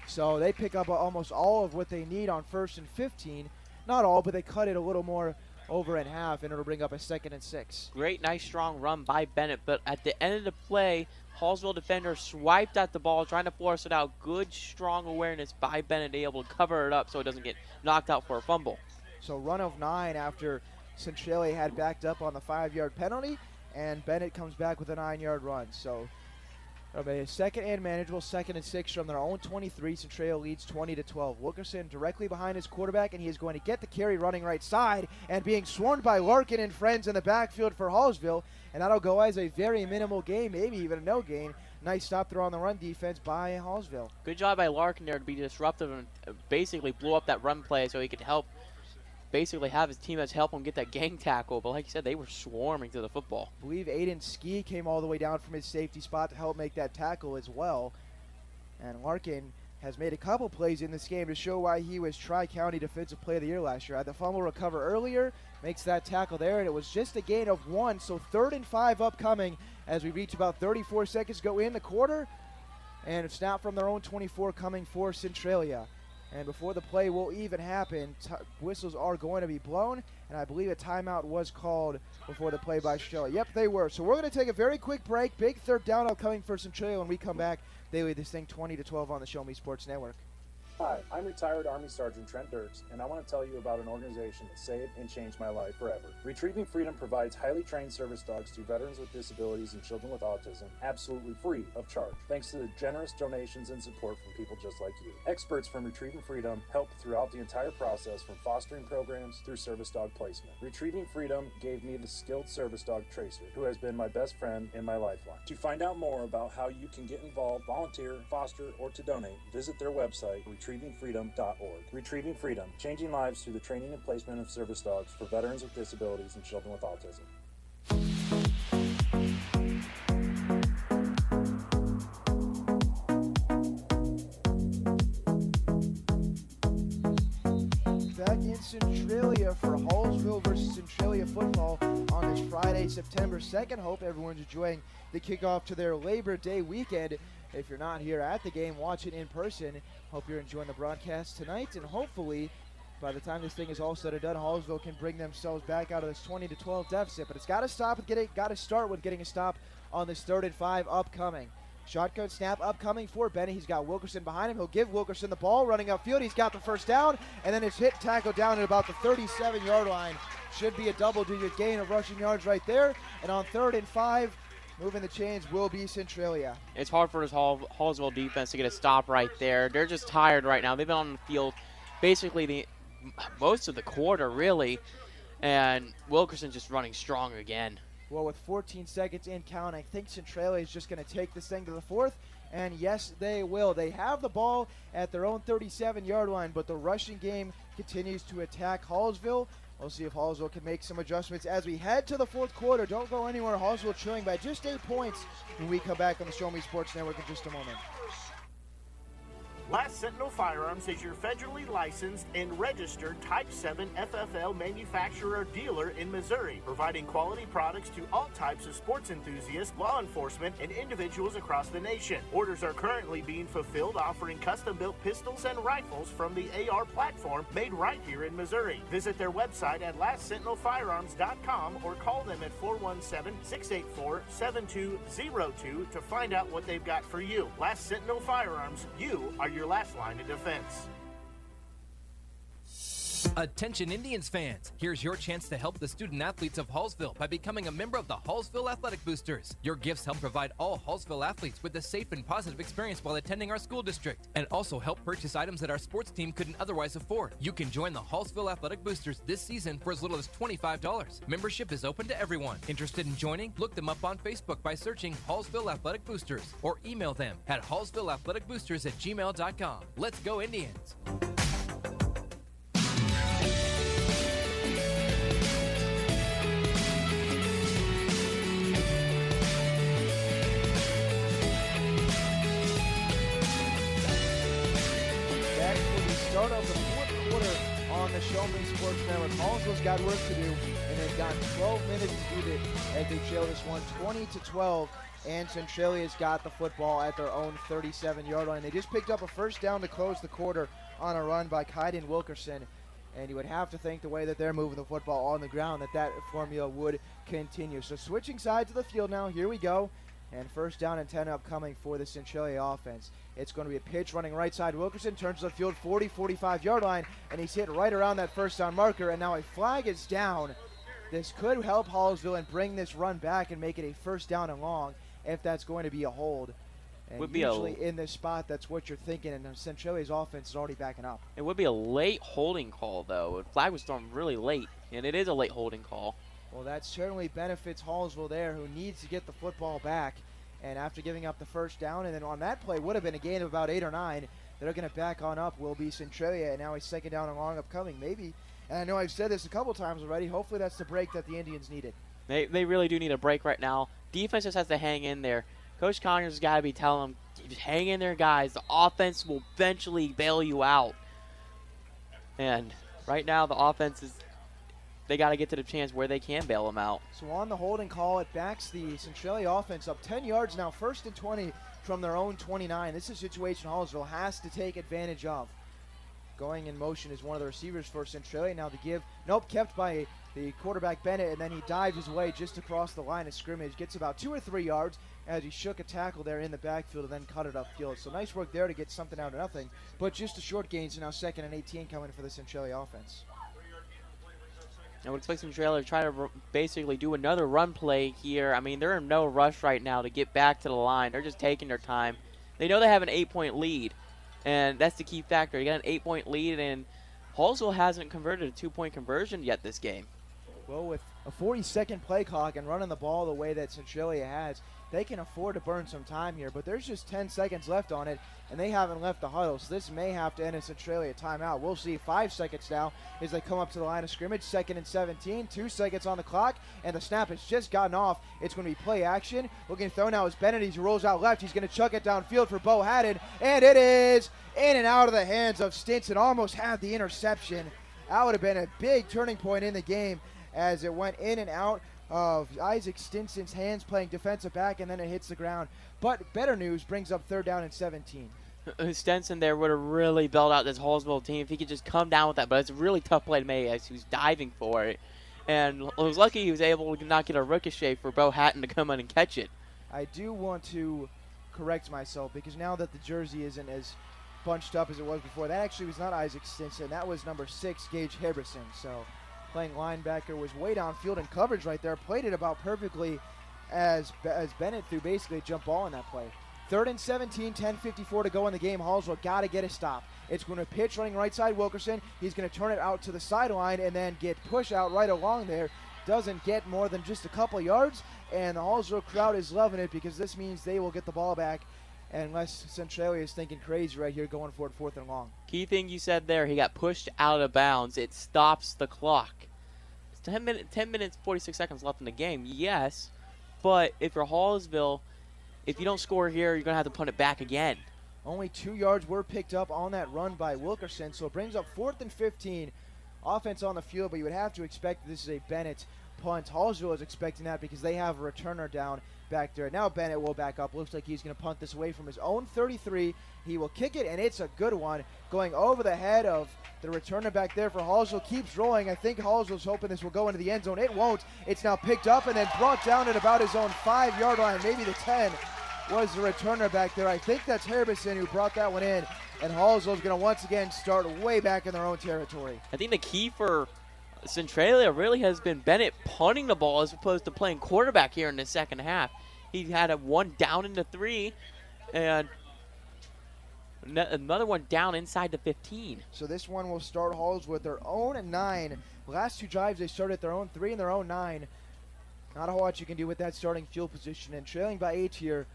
So they pick up almost all of what they need on 1st and 15. Not all, but they cut it a little more over in half, and it'll bring up a 2nd and 6. Great, nice, strong run by Bennett, but at the end of the play, Hallsville defender swiped at the ball, trying to force it out. Good, strong awareness by Bennett, able to cover it up so it doesn't get knocked out for a fumble. So run of 9 after Centralia had backed up on the 5-yard penalty, and Bennett comes back with a 9-yard run. So a 2nd and manageable, 2nd and 6 from their own 23. Centralia leads 20-12. Wilkerson directly behind his quarterback, and he is going to get the carry running right side and being swarmed by Larkin and friends in the backfield for Hallsville. And that'll go as a very minimal gain, maybe even a no gain. Nice stop there on the run defense by Hallsville. Good job by Larkin there to be disruptive and basically blew up that run play so he could basically have his teammates help him get that gang tackle, but like you said, they were swarming to the football. I believe Aiden Ski came all the way down from his safety spot to help make that tackle as well. And Larkin has made a couple plays in this game to show why he was Tri-County Defensive Player of the Year last year. Had the fumble recover earlier, makes that tackle there, and it was just a gain of 1, so 3rd and 5 upcoming as we reach about 34 seconds to go in the quarter. And a snap from their own 24 coming for Centralia. And before the play will even happen, whistles are going to be blown, and I believe a timeout was called before the play by Shelley. Yep, they were. So we're going to take a very quick break. Big 3rd down upcoming for Centralia. When we come back, they lead this thing 20-12 on the Show Me Sports Network. Hi, I'm retired Army Sergeant Trent Dirks, and I want to tell you about an organization that saved and changed my life forever. Retrieving Freedom provides highly trained service dogs to veterans with disabilities and children with autism, absolutely free of charge, thanks to the generous donations and support from people just like you. Experts from Retrieving Freedom help throughout the entire process, from fostering programs through service dog placement. Retrieving Freedom gave me the skilled service dog Tracer, who has been my best friend and my lifeline. To find out more about how you can get involved, volunteer, foster, or to donate, visit their website, retrievingfreedom.org. Retrieving Freedom, changing lives through the training and placement of service dogs for veterans with disabilities and children with autism. Back in Centralia for Hallsville versus Centralia football on this Friday, September 2nd. Hope everyone's enjoying the kickoff to their Labor Day weekend. If you're not here at the game, watch it in person. Hope you're enjoying the broadcast tonight, and hopefully by the time this thing is all said and done, Hallsville can bring themselves back out of this 20-12 deficit. But it's got to start with getting a stop on this 3rd and 5 upcoming. Shotgun snap upcoming for Benny. He's got Wilkerson behind him. He'll give Wilkerson the ball. Running upfield, he's got the first down. And then it's hit tackle down at about the 37-yard line. Should be a double-digit gain of rushing yards right there. And on 3rd and 5, moving the chains will be Centralia. It's hard for this Hallsville defense to get a stop right there. They're just tired right now. They've been on the field basically most of the quarter, really. And Wilkerson just running strong again. Well, with 14 seconds in count, I think Centralia is just going to take this thing to the 4th. And yes, they will. They have the ball at their own 37-yard line, but the rushing game continues to attack Hallsville. We'll see if Hallsville can make some adjustments as we head to the 4th quarter. Don't go anywhere. Hallsville trailing by just 8 points when we come back on the Show Me Sports Network in just a moment. Last Sentinel Firearms is your federally licensed and registered Type 7 FFL manufacturer dealer in Missouri, providing quality products to all types of sports enthusiasts, law enforcement, and individuals across the nation. Orders are currently being fulfilled, offering custom-built pistols and rifles from the AR platform made right here in Missouri. Visit their website at lastsentinelfirearms.com or call them at 417-684-7202 to find out what they've got for you. Last Sentinel Firearms, you are your last line of defense. Attention Indians fans, here's your chance to help the student athletes of Hallsville by becoming a member of the Hallsville Athletic Boosters. Your gifts help provide all Hallsville athletes with a safe and positive experience while attending our school district, and also help purchase items that our sports team couldn't otherwise afford. You can join the Hallsville Athletic Boosters this season for as little as $25. Membership is open to everyone. Interested in joining? Look them up on Facebook by searching Hallsville Athletic Boosters or email them at hallsvilleathleticboosters@gmail.com. Let's go Indians! Start of the 4th quarter on the Show Me Sports Network. Hallsville's got work to do, and they've got 12 minutes to do it as they trail this one 20-12. And Centralia's got the football at their own 37-yard line. They just picked up a first down to close the quarter on a run by Kaiden Wilkerson. And you would have to think the way that they're moving the football on the ground that formula would continue. So switching sides of the field now. Here we go. And first down and 10 upcoming for the Centralia offense. It's going to be a pitch running right side. Wilkerson turns to the field 45-yard line, and he's hit right around that first down marker, and now a flag is down. This could help Hallsville and bring this run back and make it a first down and long if that's going to be a hold. And usually in this spot, that's what you're thinking, and Centralia's offense is already backing up. It would be a late holding call, though. The flag was thrown really late, and it is a late holding call. Well, that certainly benefits Hallsville there, who needs to get the football back. And after giving up the first down, and then on that play would have been a gain of about 8 or 9, they're going to back on up will be Centralia, and now a second down and long upcoming. Maybe, and I know I've said this a couple times already, hopefully that's the break that the Indians needed. They really do need a break right now. Defense just has to hang in there. Coach Conyers has got to be telling them, just hang in there, guys. The offense will eventually bail you out. And right now the offense is, they got to get to the chance where they can bail them out. So on the holding call, it backs the Centralia offense up 10 yards now, 1st and 20 from their own 29. This is a situation Hallsville has to take advantage of. Going in motion is one of the receivers for Centralia. Now the give, kept by the quarterback Bennett, and then he dives his way just across the line of scrimmage. Gets about 2 or 3 yards as he shook a tackle there in the backfield and then cut it upfield. So nice work there to get something out of nothing. But just a short gain, so now 2nd and 18 coming for the Centralia offense. I would expect Centralia to try to basically do another run play here. I mean, they're in no rush right now to get back to the line. They're just taking their time. They know they have an 8-point lead, and that's the key factor. You got an 8-point lead, and Hallsville hasn't converted a 2-point conversion yet this game. Well, with a 40-second play clock and running the ball the way that Centralia has, they can afford to burn some time here, but there's just 10 seconds left on it, and they haven't left the huddle, so this may have to end in Centralia timeout. We'll see. 5 seconds now as they come up to the line of scrimmage. 2nd and 17, 2 seconds on the clock, and the snap has just gotten off. It's going to be play action. Looking to throw now is Bennett. He rolls out left. He's going to chuck it downfield for Bo Haddon, and it is in and out of the hands of Stinson. Almost had the interception. That would have been a big turning point in the game as it went in and out of Isaac Stinson's hands playing defensive back, and then it hits the ground. But better news brings up 3rd down and 17. Stinson there would have really bailed out this Hallsville team if he could just come down with that, but it's a really tough play to make as he was diving for it. And it was lucky he was able to not get a ricochet for Bo Hatton to come in and catch it. I do want to correct myself because now that the jersey isn't as bunched up as it was before, that actually was not Isaac Stinson. That was number 6, Gage Herberson. So playing linebacker was way downfield in coverage right there. Played it about perfectly as Bennett threw basically a jump ball in that play. 3rd and 17, 10:54 to go in the game. Hallsville got to get a stop. It's going to pitch running right side Wilkerson. He's going to turn it out to the sideline and then get push out right along there. Doesn't get more than just a couple yards, and the Hallsville crowd is loving it because this means they will get the ball back unless Centralia is thinking crazy right here going for it 4th and long. Key thing you said there, he got pushed out of bounds. It stops the clock. It's 10 minutes, 46 seconds left in the game, yes, but if you're Hallsville, if you don't score here, you're going to have to punt it back again. Only 2 yards were picked up on that run by Wilkerson, so it brings up 4th and 15. Offense on the field, but you would have to expect this is a Bennett punt. Hallsville is expecting that because they have a returner down back there. Now Bennett will back up. Looks like he's going to punt this away from his own 33. He will kick it, and it's a good one. Going over the head of the returner back there for Hallsville. Keeps rolling. I think Hallsville's hoping this will go into the end zone. It won't. It's now picked up and then brought down at about his own 5-yard line, maybe the 10. Was the returner back there. I think that's Herberson who brought that one in, and Hallsville's going to once again start way back in their own territory. I think the key for Centralia really has been Bennett punting the ball as opposed to playing quarterback here in the second half. He had a one down into 3, and another one down inside the 15. So this one will start Hallsville with their own 9. Last 2 drives they started at their own 3 and their own 9. Not a whole lot you can do with that starting field position, and trailing by 8 here.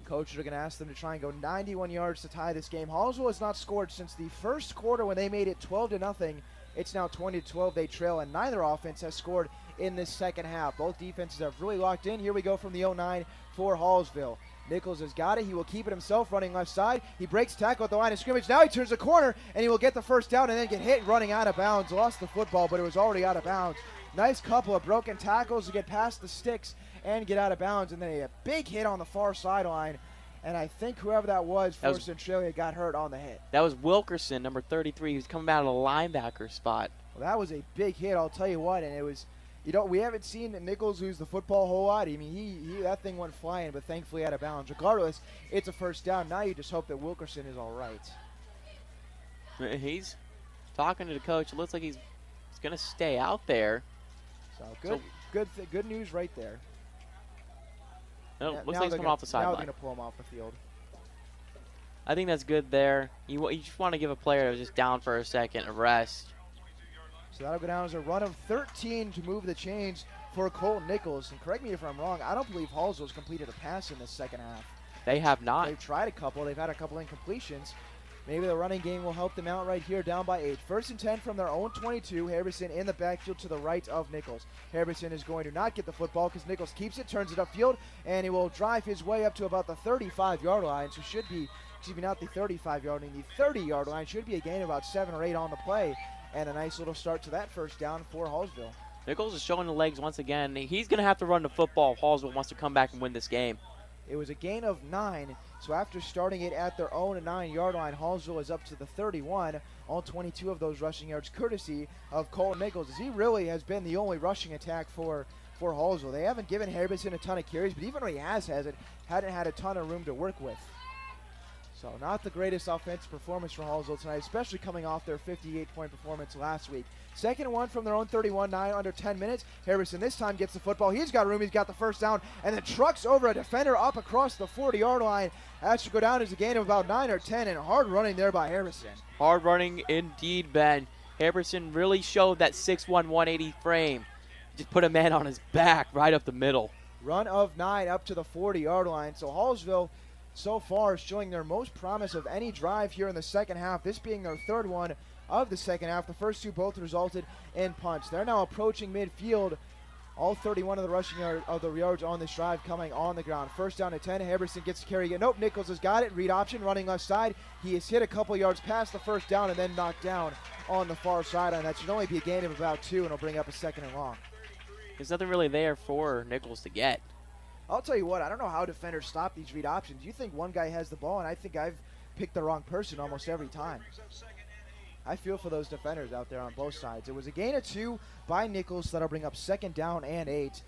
Coaches are going to ask them to try and go 91 yards to tie this game. Hallsville has not scored since the first quarter when they made it 12-0. It's now 20-12. They trail, and neither offense has scored in this second half. Both defenses have really locked in. Here we go from the 0-9 for Hallsville. Nichols has got it. He will keep it himself, running left side. He breaks tackle at the line of scrimmage. Now he turns the corner, and he will get the first down and then get hit running out of bounds. Lost the football, but it was already out of bounds. Nice couple of broken tackles to get past the sticks and get out of bounds, and then a big hit on the far sideline. And I think whoever that was for Centralia got hurt on the hit. That was Wilkerson, number 33, who's coming out of the linebacker spot. Well, that was a big hit, I'll tell you what, and it was, we haven't seen Nichols lose the football a whole lot. I mean, he that thing went flying, but thankfully out of bounds. Regardless, it's a first down. Now you just hope that Wilkerson is all right. He's talking to the coach. It looks like he's going to stay out there. So good news right there. No, looks like he's coming off the sideline. Now they're going to pull him off the field. I think that's good there. You just want to give a player that was just down for a second a rest. So that'll go down as a run of 13 to move the chains for Colton Nichols. And correct me if I'm wrong, I don't believe Hallsville's completed a pass in this second half. They have not. They've tried a couple. They've had a couple incompletions. Maybe the running game will help them out right here, down by 8. 1st and 10 from their own 22. Herberson in the backfield to the right of Nichols. Herberson is going to not get the football because Nichols keeps it, turns it upfield, and he will drive his way up to about the 35-yard line. So should be, not the 35-yard line, the 30-yard line. Should be a gain of about 7 or 8 on the play, and a nice little start to that first down for Hallsville. Nichols is showing the legs once again. He's going to have to run the football if Hallsville wants to come back and win this game. It was a gain of 9, so after starting it at their own 9-yard line, Hallsville is up to the 31. All 22 of those rushing yards courtesy of Colton Nichols, as he really has been the only rushing attack for Hallsville. They haven't given Herberson a ton of carries, but even when he hadn't had a ton of room to work with. So not the greatest offensive performance for Hallsville tonight, especially coming off their 58-point performance last week. 2nd and 1 from their own 31, 9 under 10 minutes. Herberson this time gets the football. He's got room. He's got the first down, and then trucks over a defender up across the 40-yard line. That should go down as a gain of about 9 or 10, and hard running there by Herberson. Hard running indeed, Ben. Herberson really showed that 6'1", 180 frame. Just put a man on his back right up the middle. Run of 9 up to the 40-yard line. So Hallsville so far is showing their most promise of any drive here in the second half, this being their 3rd one of the second half. The first 2 both resulted in punts. They're now approaching midfield. All 31 of the rushing yards on this drive coming on the ground. 1st down to 10. Herberson gets to carry again. Nope, Nichols has got it. Read option, running left side. He has hit a couple yards past the first down and then knocked down on the far sideline. That should only be a gain of about 2, and it'll bring up a 2nd and long. There's nothing really there for Nichols to get. I'll tell you what, I don't know how defenders stop these read options. You think one guy has the ball, and I think I've picked the wrong person almost every time. I feel for those defenders out there on both sides. It was a gain of 2 by Nichols. That'll bring up 2nd down and 8.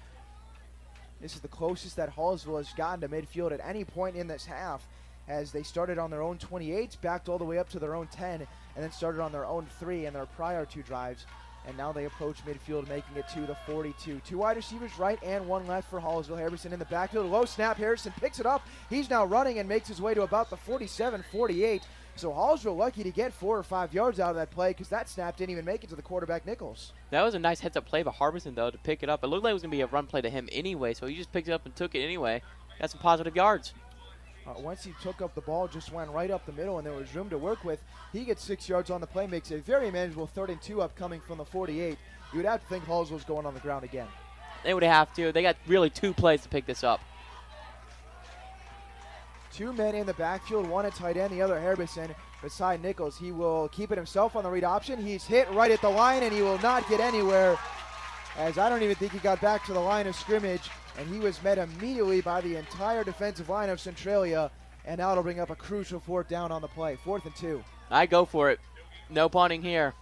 This is the closest that Hallsville has gotten to midfield at any point in this half, as they started on their own 28, backed all the way up to their own 10, and then started on their own 3 in their prior 2 drives. And now they approach midfield, making it to the 42. 2 wide receivers right and 1 left for Hallsville. Harrison in the backfield. Low snap. Harrison picks it up. He's now running and makes his way to about the 47, 48. So Hallsville lucky to get 4 or 5 yards out of that play, because that snap didn't even make it to the quarterback, Nichols. That was a nice heads-up play by Harbison, though, to pick it up. It looked like it was going to be a run play to him anyway, so he just picked it up and took it anyway. Got some positive yards. Once he took up the ball, just went right up the middle, and there was room to work with. He gets 6 yards on the play, makes a very manageable 3rd and 2 upcoming from the 48. You would have to think Hallsville was going on the ground again. They would have to. They got really 2 plays to pick this up. 2 men in the backfield, 1 at tight end, the other Harbison beside Nichols. He will keep it himself on the read option. He's hit right at the line, and he will not get anywhere, as I don't even think he got back to the line of scrimmage. And he was met immediately by the entire defensive line of Centralia, and now it'll bring up a crucial 4th down on the play. 4th and 2. I go for it. No punting here.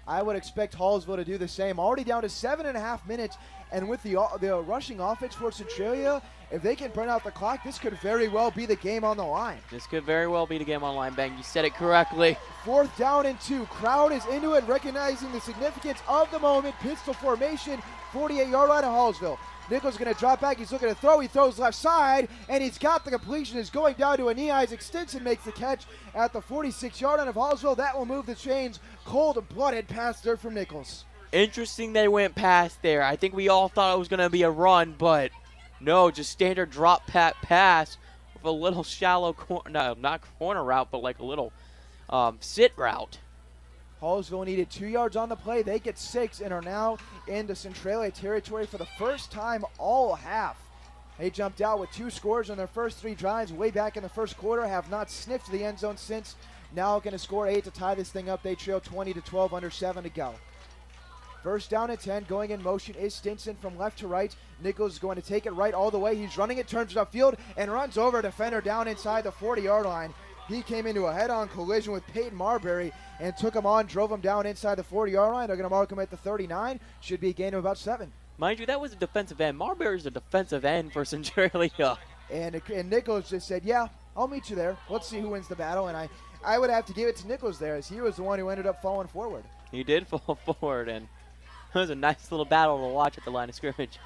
I would expect Hallsville to do the same. Already down to 7.5 minutes, and with the rushing offense for Centralia, if they can burn out the clock, this could very well be the game on the line. This could very well be the game on the line, Bang. You said it correctly. 4th down and 2. Crowd is into it, recognizing the significance of the moment. Pistol formation, 48-yard line of Hallsville. Nichols going to drop back. He's looking to throw. He throws left side, and he's got the completion. Is going down to a knee. Isaac Stinson makes the catch at the 46-yard line of Hallsville. That will move the chains. Cold-blooded pass there from Nichols. Interesting they went past there. I think we all thought it was going to be a run, but no, just standard drop pass with a little shallow, not corner route, but like a little sit route. Hallsville needed 2 yards on the play. They get 6 and are now into Centralia territory for the first time all half. They jumped out with 2 scores on their first 3 drives way back in the first quarter, have not sniffed the end zone since. Now going to score 8 to tie this thing up. They trail 20-12, under 7 to go. First down and 10, going in motion is Stinson from left to right. Nichols is going to take it right all the way. He's running it, turns it upfield, and runs over a defender down inside the 40-yard line. He came into a head-on collision with Peyton Marbury and took him on, drove him down inside the 40-yard line. They're going to mark him at the 39. Should be a gain of about 7. Mind you, that was a defensive end. Marbury's a defensive end for Centralia. And Nichols just said, yeah, I'll meet you there. Let's see who wins the battle. And I would have to give it to Nichols there, as he was the one who ended up falling forward. He did fall forward, and it was a nice little battle to watch at the line of scrimmage.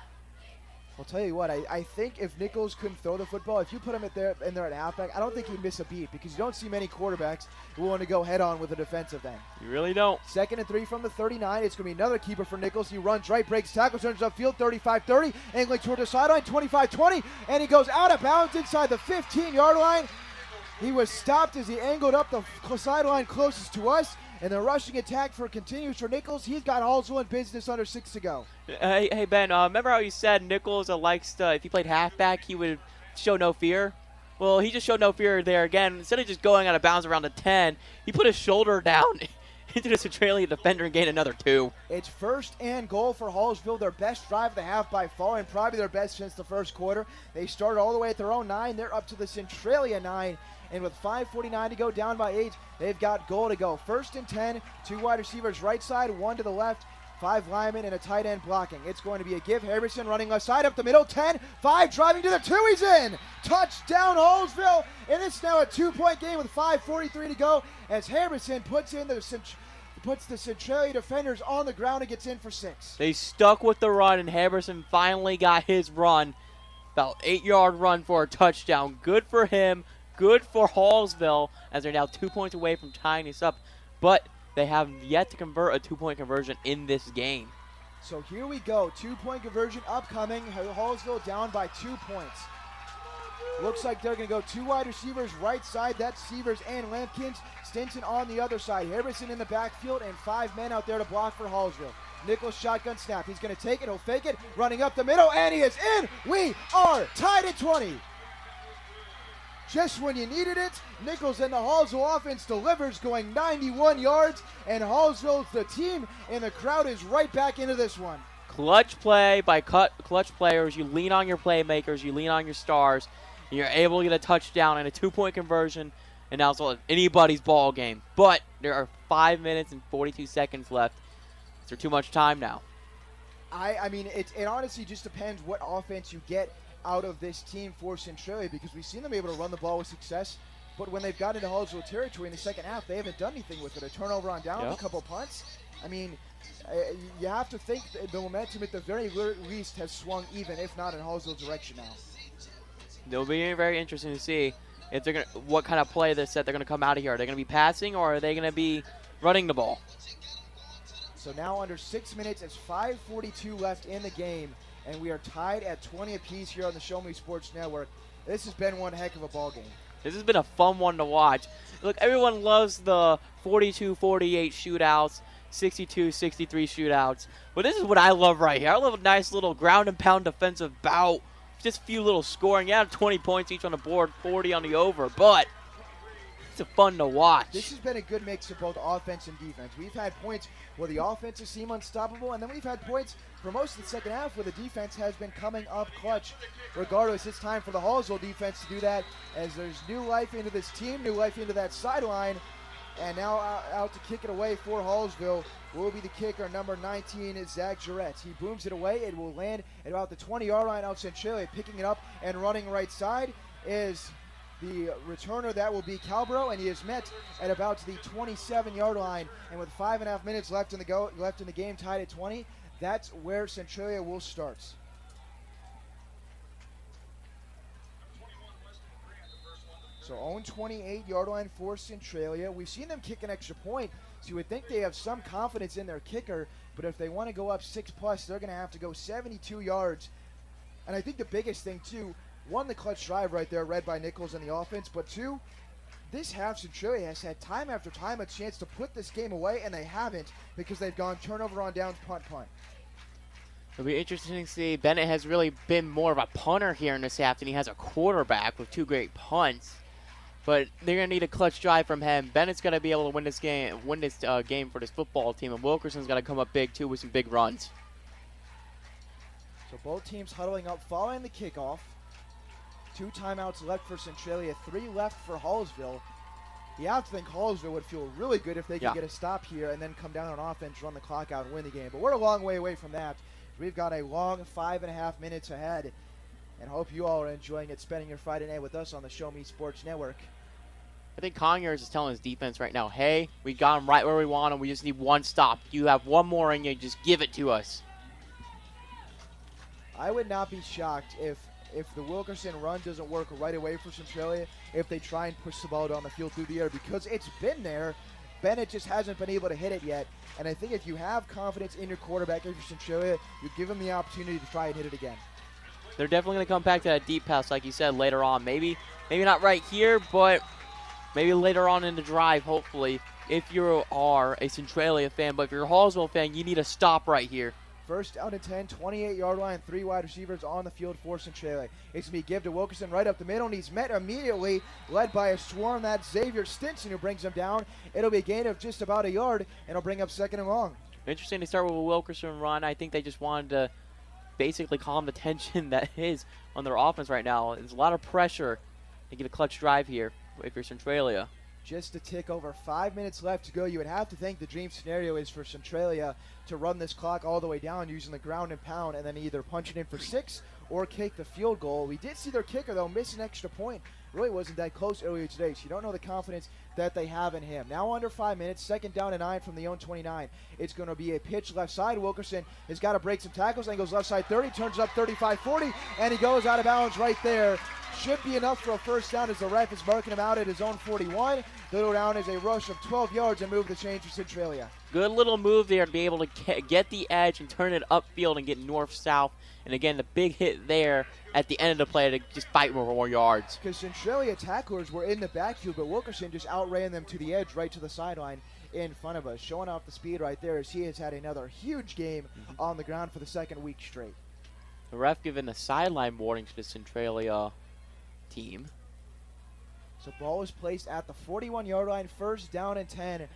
I'll tell you what, I think if Nichols couldn't throw the football, if you put him in there at halfback, I don't think he'd miss a beat, because you don't see many quarterbacks who want to go head-on with a defensive end. You really don't. 2nd and 3 from the 39. It's going to be another keeper for Nichols. He runs right, breaks tackle, turns upfield, 35-30, angling toward the sideline, 25-20, and he goes out of bounds inside the 15-yard line. He was stopped as he angled up the sideline closest to us. And the rushing attack continues for Nichols. He's got Hallsville in business, under 6 to go. Hey Ben, remember how you said Nichols likes to, if he played halfback, he would show no fear? Well, he just showed no fear there again. Instead of just going out of bounds around the 10, he put his shoulder down into the Centralia defender and gained another 2. It's 1st and goal for Hallsville, their best drive of the half by far, and probably their best since the first quarter. They started all the way at their own 9. They're up to the Centralia 9. And with 5:49 to go, down by 8, they've got goal to go. 1st and 10, 2 wide receivers right side, 1 to the left, 5 linemen and a tight end blocking. It's going to be a give. Harrison running left side up the middle, 10, 5 driving to the 2, he's in! Touchdown Hallsville, and it's now a 2-point game with 5:43 to go as Harrison puts the Centralia defenders on the ground and gets in for 6. They stuck with the run, and Harrison finally got his run. About 8-yard run for a touchdown. Good for him. Good for Hallsville, as they're now 2 points away from tying this up. But they have yet to convert a 2-point conversion in this game. So here we go. 2-point conversion upcoming. Hallsville down by 2 points. Looks like they're going to go 2 wide receivers right side. That's Severs and Lampkins. Stinson on the other side. Harrison in the backfield and 5 men out there to block for Hallsville. Nichols shotgun snap. He's going to take it. He'll fake it. Running up the middle, and he is in. We are tied at 20. Just when you needed it, Nichols and the Hallsville offense delivers, going 91 yards, and Hallsville, the team, and the crowd is right back into this one. Clutch play by clutch players. You lean on your playmakers. You lean on your stars. You're able to get a touchdown and a 2-point conversion, and now it's anybody's ball game. But there are 5 minutes and 42 seconds left. Is there too much time now? I mean, it honestly just depends what offense you get out of this team for Centralia, because we've seen them able to run the ball with success, but when they've got into Hallsville territory in the second half, they haven't done anything with it. A turnover on down, a couple punts. I mean, you have to think the momentum at the very least has swung even, if not in Hallsville's direction now. It'll be very interesting to see if they're what kind of play they're going to come out of here. Are they going to be passing, or are they going to be running the ball? So now under 6 minutes, it's 5:42 left in the game, and we are tied at 20 apiece here on the Show Me Sports Network. This has been one heck of a ball game. This has been a fun one to watch. Look, everyone loves the 42-48 shootouts, 62-63 shootouts, but this is what I love right here. I love a nice little ground and pound defensive bout, just a few little scoring. Yeah, 20 points each on the board, 40 on the over, but it's fun to watch. This has been a good mix of both offense and defense. We've had points where the offenses seem unstoppable, and then we've had points for most of the second half where the defense has been coming up clutch. Regardless, it's time for the Hallsville defense to do that, as there's new life into this team, new life into that sideline, and now out to kick it away for Hallsville will be the kicker, number 19, is Zach Jarrett. He booms it away. It will land at about the 20-yard line out Centralia. Picking it up and running right side is the returner. That will be Calbro, and he is met at about the 27-yard line. And with 5.5 minutes left in the game, tied at 20, that's where Centralia will start. So own 28-yard line for Centralia. We've seen them kick an extra point, so you would think they have some confidence in their kicker, but if they want to go up 6+, they're going to have to go 72 yards. And I think the biggest thing, too, one, the clutch drive right there, read by Nichols in the offense, but two, this half Centralia has had time after time a chance to put this game away, and they haven't, because they've gone turnover on downs, punt. It'll be interesting to see. Bennett has really been more of a punter here in this half than he has a quarterback with 2 great punts. But they're going to need a clutch drive from him. Bennett's going to be able to win this game for this football team, and Wilkerson's going to come up big, too, with some big runs. So both teams huddling up following the kickoff. 2 timeouts left for Centralia, 3 left for Hallsville. You have to think Hallsville would feel really good if they could get a stop here and then come down on offense, run the clock out, and win the game. But we're a long way away from that. We've got a long 5.5 minutes ahead, and hope you all are enjoying it, spending your Friday night with us on the Show Me Sports Network. I think Conyers is telling his defense right now, hey, we got him right where we want him. We just need one stop. You have one more in you. Just give it to us. I would not be shocked if the Wilkerson run doesn't work right away for Centralia, if they try and push the ball down the field through the air, because it's been there. Bennett just hasn't been able to hit it yet. And I think if you have confidence in your quarterback, if you're Centralia, you give him the opportunity to try and hit it again. They're definitely going to come back to that deep pass, like you said, later on. Maybe not right here, but maybe later on in the drive, hopefully, if you are a Centralia fan. But if you're a Hallsville fan, you need to stop right here. First down and 10, 28-yard line, 3 wide receivers on the field for Centralia. It's going to be give to Wilkerson right up the middle, and he's met immediately, led by a swarm. That's Xavier Stinson who brings him down. It'll be a gain of just about a yard, and it'll bring up 2nd and long. Interesting to start with a Wilkerson run. I think they just wanted to basically calm the tension that is on their offense right now. There's a lot of pressure to get a clutch drive here if you're Centralia. Just a tick over 5 minutes left to go. You would have to think the dream scenario is for Centralia to run this clock all the way down using the ground and pound, and then either punch it in for 6 or kick the field goal. We did see their kicker, though, miss an extra point. Really wasn't that close earlier today, so you don't know the confidence that they have in him. Now under 5 minutes, 2nd down and 9 from the own 29. It's going to be a pitch left side. Wilkerson has got to break some tackles, and goes left side 30, turns up 35-40, and he goes out of bounds right there. Should be enough for a first down as the ref is marking him out at his own 41. Little down is a rush of 12 yards and move the change for Centralia. Good little move there to be able to get the edge and turn it upfield and get north-south. And again, the big hit there at the end of the play to just fight for more yards. Because Centralia tacklers were in the backfield, but Wilkerson just outran them to the edge right to the sideline in front of us. Showing off the speed right there as he has had another huge game on the ground for the 2nd week straight. The ref giving a sideline warning to the Centralia team. So ball is placed at the 41-yard line, 1st down and 10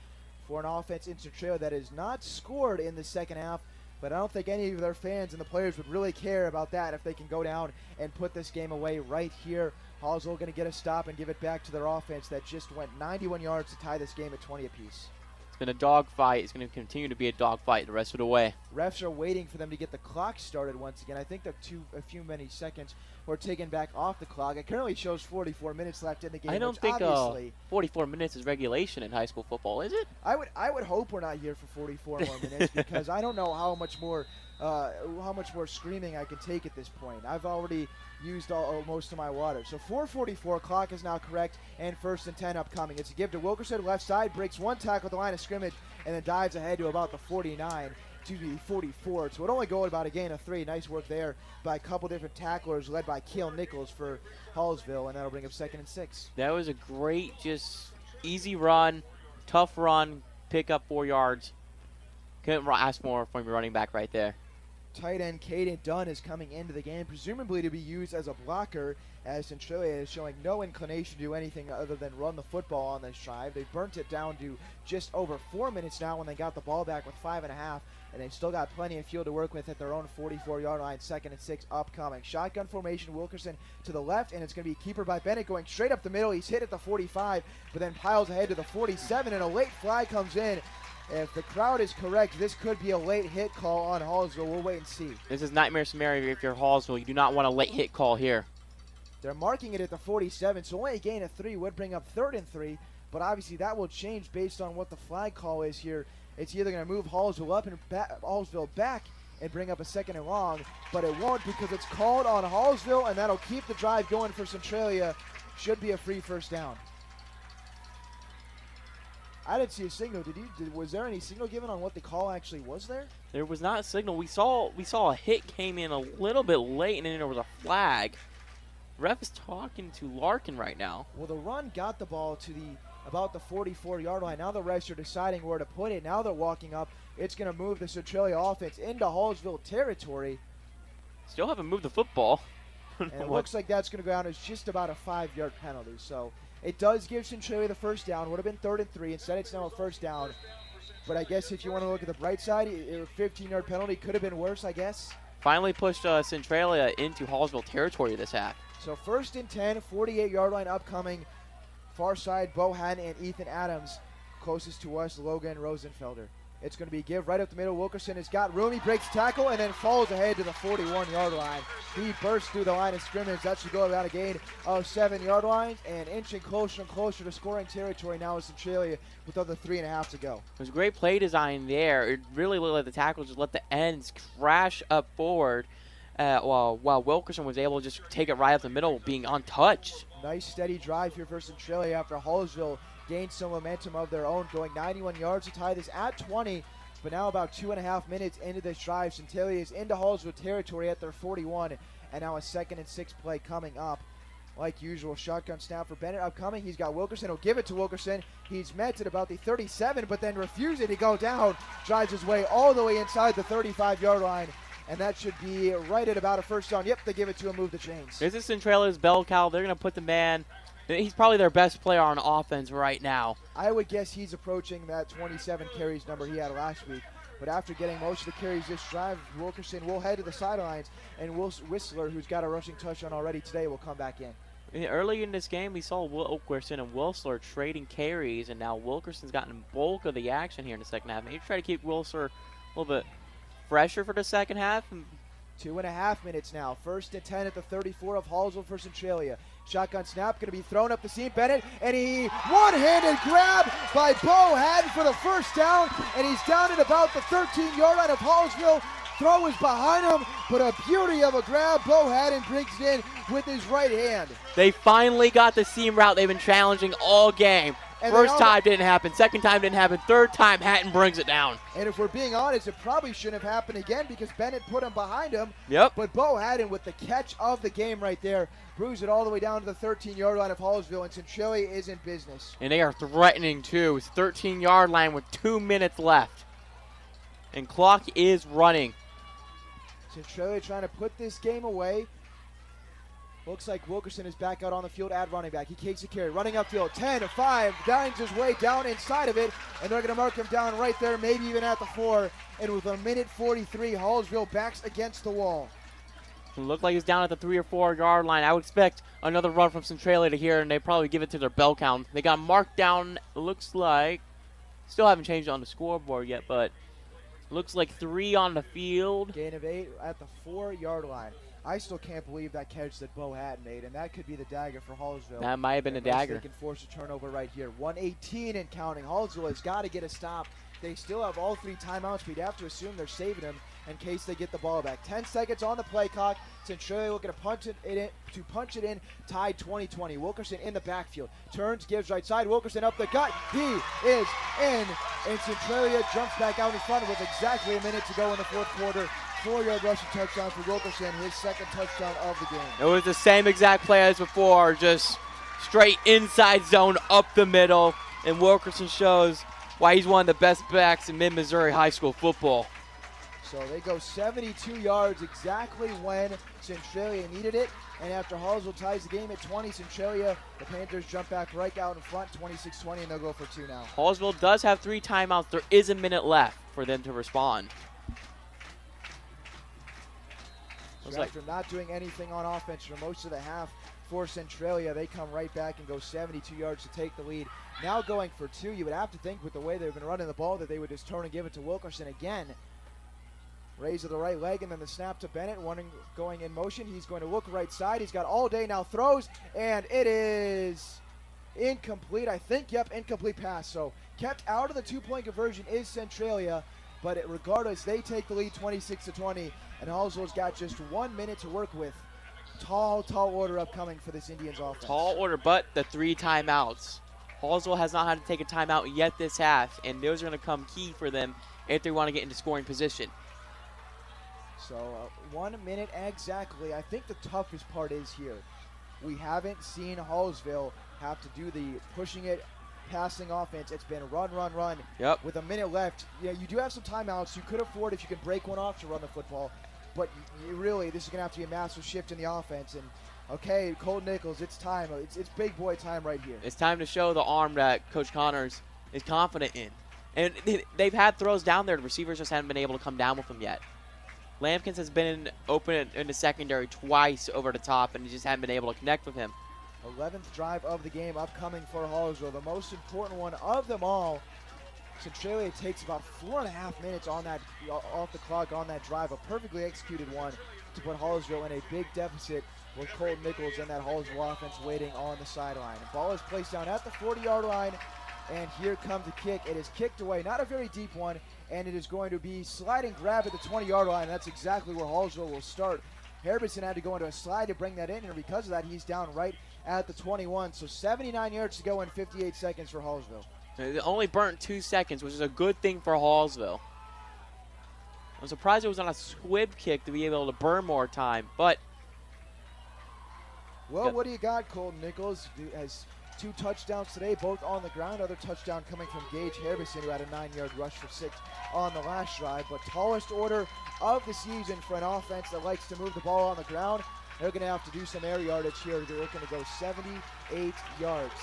for an offense in Centralia that has not scored in the second half, but I don't think any of their fans and the players would really care about that if they can go down and put this game away right here. Hallsville going to get a stop and give it back to their offense that just went 91 yards to tie this game at 20 apiece. It's been a dogfight. It's going to continue to be a dogfight the rest of the way. Refs are waiting for them to get the clock started once again. I think a few many seconds were taken back off the clock. It currently shows 44 minutes left in the game. I don't think 44 minutes is regulation in high school football, is it? I would hope we're not here for 44 more minutes because I don't know how much more screaming I can take at this point. I've already used most of my water. So 4:44, clock is now correct, and 1st and 10 upcoming. It's a give to Wilkerson, left side, breaks one tackle at the line of scrimmage, and then dives ahead to about the 49 to the 44. So it only go about a gain of 3. Nice work there by a couple different tacklers led by Keel Nichols for Hallsville, and that'll bring up 2nd and 6. That was a great, just easy run, tough run, pick up 4 yards. Couldn't ask more from your running back right there. Tight end Caden Dunn is coming into the game, presumably to be used as a blocker, as Centralia is showing no inclination to do anything other than run the football on this drive. They burnt it down to just over 4 minutes now when they got the ball back with 5.5, and they've still got plenty of field to work with at their own 44-yard line. 2nd and 6 upcoming. Shotgun formation, Wilkerson to the left, and it's going to be keeper by Bennett going straight up the middle. He's hit at the 45, but then piles ahead to the 47, and a late flag comes in. If the crowd is correct, this could be a late hit call on Hallsville. We'll wait and see. This is nightmare scenario if you're Hallsville. You do not want a late hit call here. They're marking it at the 47, so only a gain of 3 would bring up 3rd and 3, but obviously that will change based on what the flag call is here. It's either going to move Hallsville up and Hallsville back and bring up a 2nd and long, but it won't because it's called on Hallsville, and that'll keep the drive going for Centralia. Should be a free 1st down. I didn't see a signal. Was there any signal given on what the call actually was there? There was not a signal. We saw a hit came in a little bit late, and then there was a flag. Ref is talking to Larkin right now. Well, the run got the ball to about the 44-yard line. Now the refs are deciding where to put it. Now they're walking up. It's going to move the Centralia offense into Hallsville territory. Still haven't moved the football. And it looks like that's going to go down as just about a 5-yard penalty. So it does give Centralia the 1st down. Would have been 3rd and 3. Instead, it's now a 1st down. But I guess if you want to look at the bright side, a 15-yard penalty could have been worse, I guess. Finally pushed Centralia into Hallsville territory this half. So 1st and 10, 48-yard line upcoming. Far side, Bo Hatton and Ethan Adams. Closest to us, Logan Rosenfelder. It's going to be a give right up the middle. Wilkerson has got room. He breaks tackle and then falls ahead to the 41-yard line. He bursts through the line of scrimmage. That should go about a gain of 7-yard lines, and inching closer and closer to scoring territory now is Centralia with under 3.5 to go. It was great play design there. It really looked like the tackle just let the ends crash up forward while Wilkerson was able to just take it right up the middle, being untouched. Nice steady drive here for Centralia after Hallsville gained some momentum of their own, going 91 yards to tie this at 20. But now about 2.5 minutes into this drive, Centralia is into Hallsville territory at their 41, and now a 2nd and 6 play coming up. Like usual, shotgun snap for Bennett upcoming. He's got Wilkerson. He'll give it to Wilkerson. He's met at about the 37, but then refusing to go down. Drives his way all the way inside the 35-yard line, and that should be right at about a 1st down. Yep, they give it to him, move the chains. This is Centralia's bell cow. They're going to put the man. He's probably their best player on offense right now. I would guess he's approaching that 27 carries number he had last week. But after getting most of the carries this drive, Wilkerson will head to the sidelines, and Whistler, who's got a rushing touchdown already today, will come back in. Early in this game, we saw Wilkerson and Whistler trading carries, and now Wilkerson's gotten bulk of the action here in the second half. Maybe try to keep Whistler a little bit fresher for the second half. 2.5 minutes now. 1st and 10 at the 34 of Hallsville for Centralia. Shotgun snap going to be thrown up the seam. Bennett, and he one-handed grab by Bo Hatton for the 1st down, and he's down at about the 13-yard line of Hallsville. Throw is behind him, but a beauty of a grab. Bo Hatton brings it in with his right hand. They finally got the seam route they've been challenging all game. And First time didn't happen. Second time didn't happen. Third time, Hatton brings it down. And if we're being honest, it probably shouldn't have happened again because Bennett put him behind him. Yep. But Bo Hatton with the catch of the game right there, bruised it all the way down to the 13-yard line of Hallsville, and Centralia is in business. And they are threatening too. It's 13-yard line with 2 minutes left. And clock is running. Centralia trying to put this game away. Looks like Wilkerson is back out on the field at running back. He takes a carry, running upfield, 10-5, dines his way down inside of it, and they're going to mark him down right there, maybe even at the 4. And with a minute 43, Hallsville backs against the wall. It looked like he's down at the 3 or 4 yard line. I would expect another run from Centralia to here, and they probably give it to their bell count. They got marked down, looks like Still haven't changed on the scoreboard yet, but looks like 3 on the field. Gain of 8 at the 4-yard line. I still can't believe that catch that Bo Hatton made, and that could be the dagger for Hallsville. That might have been a dagger. They can force a turnover right here. 1:18 and counting. Hallsville has got to get a stop. They still have all 3 timeouts. We'd have to assume they're saving them in case they get the ball back. 10 seconds on the play clock. Centralia looking to punch it in. Tied 20-20. Wilkerson in the backfield. Turns, gives right side. Wilkerson up the gut. He is in. And Centralia jumps back out in front with exactly a minute to go in the fourth quarter. 4-yard rushing touchdown for Wilkerson, his second touchdown of the game. It was the same exact play as before, just straight inside zone up the middle, and Wilkerson shows why he's one of the best backs in mid-Missouri high school football. So they go 72 yards exactly when Centralia needed it, and after Hallsville ties the game at 20, Centralia, the Panthers jump back right out in front, 26-20, and they'll go for 2 now. Hallsville does have 3 timeouts. There is a minute left for them to respond. So after not doing anything on offense for most of the half for Centralia, they come right back and go 72 yards to take the lead. Now going for 2, you would have to think with the way they've been running the ball that they would just turn and give it to Wilkerson again. Raise of the right leg and then the snap to Bennett, going in motion. He's going to look right side. He's got all day now, throws, and it is incomplete. I think, incomplete pass. So kept out of the 2-point conversion is Centralia, but regardless, they take the lead 26-20. And Hallsville's got just 1 minute to work with. Tall order upcoming for this Indians offense. Tall order, but the 3 timeouts. Hallsville has not had to take a timeout yet this half, and those are going to come key for them if they want to get into scoring position. So 1 minute exactly. I think the toughest part is here. We haven't seen Hallsville have to do the pushing it, passing offense. It's been run. Yep. With a minute left. Yeah, you do have some timeouts. You could afford, if you can break one off, to run the football. But you really, this is going to have to be a massive shift in the offense. And, okay, Colton Nichols, it's time. It's big boy time right here. It's time to show the arm that Coach Connors is confident in. And they've had throws down there. The receivers just haven't been able to come down with them yet. Lampkins has been open in the secondary twice over the top, and he just haven't been able to connect with him. 11th drive of the game upcoming for Hallsville, the most important one of them all. Centralia takes about 4.5 minutes on that off the clock on that drive, a perfectly executed one to put Hallsville in a big deficit with Colton Nichols and that Hallsville offense waiting on the sideline. The ball is placed down at the 40-yard line, and here comes the kick. It is kicked away, not a very deep one, and it is going to be slide and grab at the 20-yard line. That's exactly where Hallsville will start. Harbison had to go into a slide to bring that in, and because of that, he's down right at the 21. So 79 yards to go in 58 seconds for Hallsville. They only burnt 2 seconds, which is a good thing for Hallsville. I'm surprised it was on a squib kick to be able to burn more time, but... Well, what do you got, Colton Nichols? He has 2 touchdowns today, both on the ground. Other touchdown coming from Gage Harbison, who had a 9-yard rush for 6 on the last drive. But tallest order of the season for an offense that likes to move the ball on the ground. They're going to have to do some air yardage here. They're looking to go 78 yards.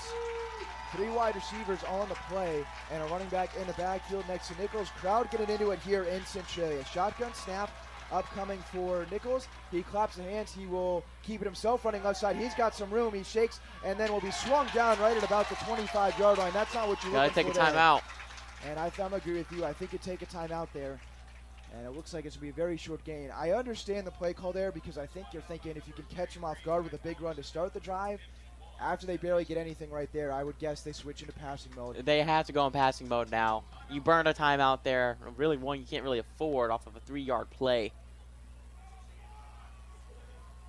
3 wide receivers on the play and a running back in the backfield next to Nichols. Crowd getting into it here in Centralia. Shotgun snap upcoming for Nichols. He claps the hands. He will keep it himself running left side. He's got some room. He shakes and then will be swung down right at about the 25-yard line. That's not what you're looking for. Gotta take a timeout. And I'm agree with you. I think you take a timeout there. And it looks like it's going to be a very short gain. I understand the play call there because I think you're thinking if you can catch him off guard with a big run to start the drive, after they barely get anything right there, I would guess they switch into passing mode. They have to go in passing mode now. You burned a timeout there. Really one you can't really afford off of a 3-yard play.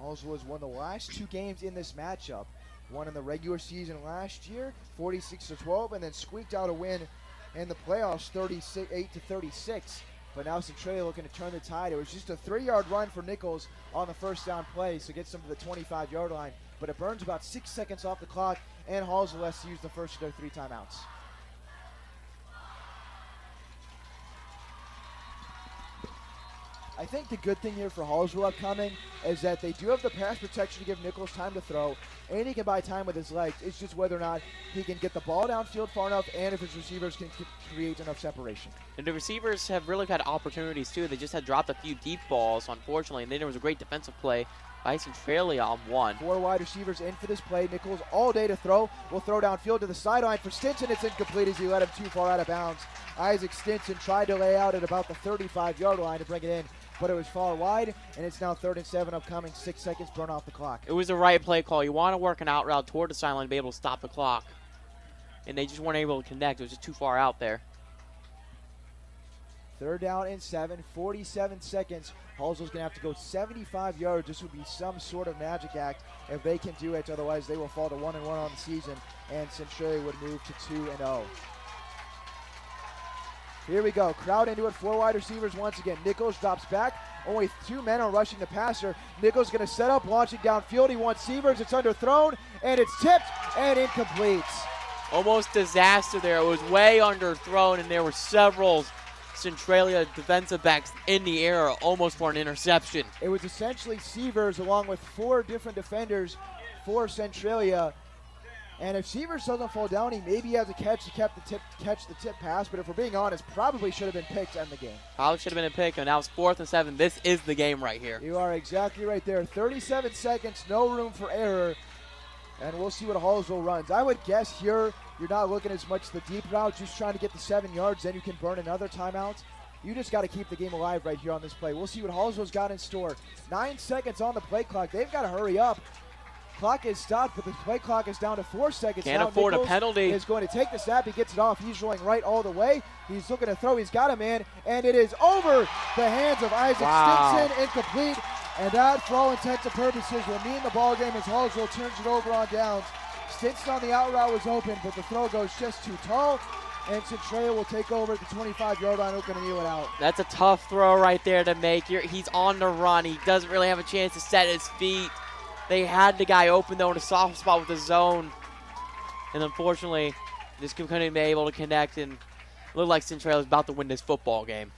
Hallsville has won the last 2 games in this matchup. One in the regular season last year, 46-12, and then squeaked out a win in the playoffs, 38-36. But now Centralia looking to turn the tide. It was just a 3-yard run for Nichols on the first down play, so gets them to the 25-yard line. But it burns about 6 seconds off the clock, and Hallsville has to use the first of their 3 timeouts. I think the good thing here for Hallsville upcoming is that they do have the pass protection to give Nichols time to throw, and he can buy time with his legs. It's just whether or not he can get the ball downfield far enough and if his receivers can create enough separation. And the receivers have really had opportunities, too. They just had dropped a few deep balls, unfortunately, and then there was a great defensive play by Centralia on 1. 4 wide receivers in for this play. Nichols all day to throw. Will throw downfield to the sideline for Stinson. It's incomplete as he let him too far out of bounds. Isaac Stinson tried to lay out at about the 35-yard line to bring it in, but it was far wide, and it's now 3rd and 7 upcoming. 6 seconds burn off the clock. It was the right play call. You want to work an out route toward the sideline to be able to stop the clock. And they just weren't able to connect. It was just too far out there. 3rd down and 7, 47 seconds. Hallsville's going to have to go 75 yards. This would be some sort of magic act if they can do it. Otherwise, they will fall to 1-1 on the season, and Centralia would move to 2-0. Here we go. Crowd into it. 4 wide receivers once again. Nichols drops back. Only 2 men are rushing the passer. Nichols going to set up, launching downfield. He wants Sievers. It's underthrown, and it's tipped and incomplete. Almost disaster there. It was way underthrown, and there were several Centralia defensive backs in the air almost for an interception. It was essentially Sievers along with 4 different defenders for Centralia. And if Sievers doesn't fall down, he maybe has a catch to catch the tip pass. But if we're being honest, probably should have been picked in the game. Probably should have been a pick, and now it's 4th and 7. This is the game right here. You are exactly right there. 37 seconds, no room for error. And we'll see what Hallsville runs. I would guess here you're not looking as much the deep route, just trying to get the 7 yards, then you can burn another timeout. You just got to keep the game alive right here on this play. We'll see what Hallsville's got in store. 9 seconds on the play clock. They've got to hurry up. Clock is stopped, but the play clock is down to 4 seconds. Can't now afford Nichols a penalty. Is going to take the snap. He gets it off. He's rolling right all the way. He's looking to throw. He's got a man, and it is over the hands of Isaac Stinson. Incomplete. And that, for all intents and purposes, will mean the ball game as Hallsville turns it over on downs. Stinson on the out route was open, but the throw goes just too tall, and Centralia will take over at the 25-yard line, looking to kneel it out. That's a tough throw right there to make. He's on the run. He doesn't really have a chance to set his feet. They had the guy open, though, in a soft spot with the zone, and unfortunately, just couldn't be able to connect, and looked like Centralia was about to win this football game.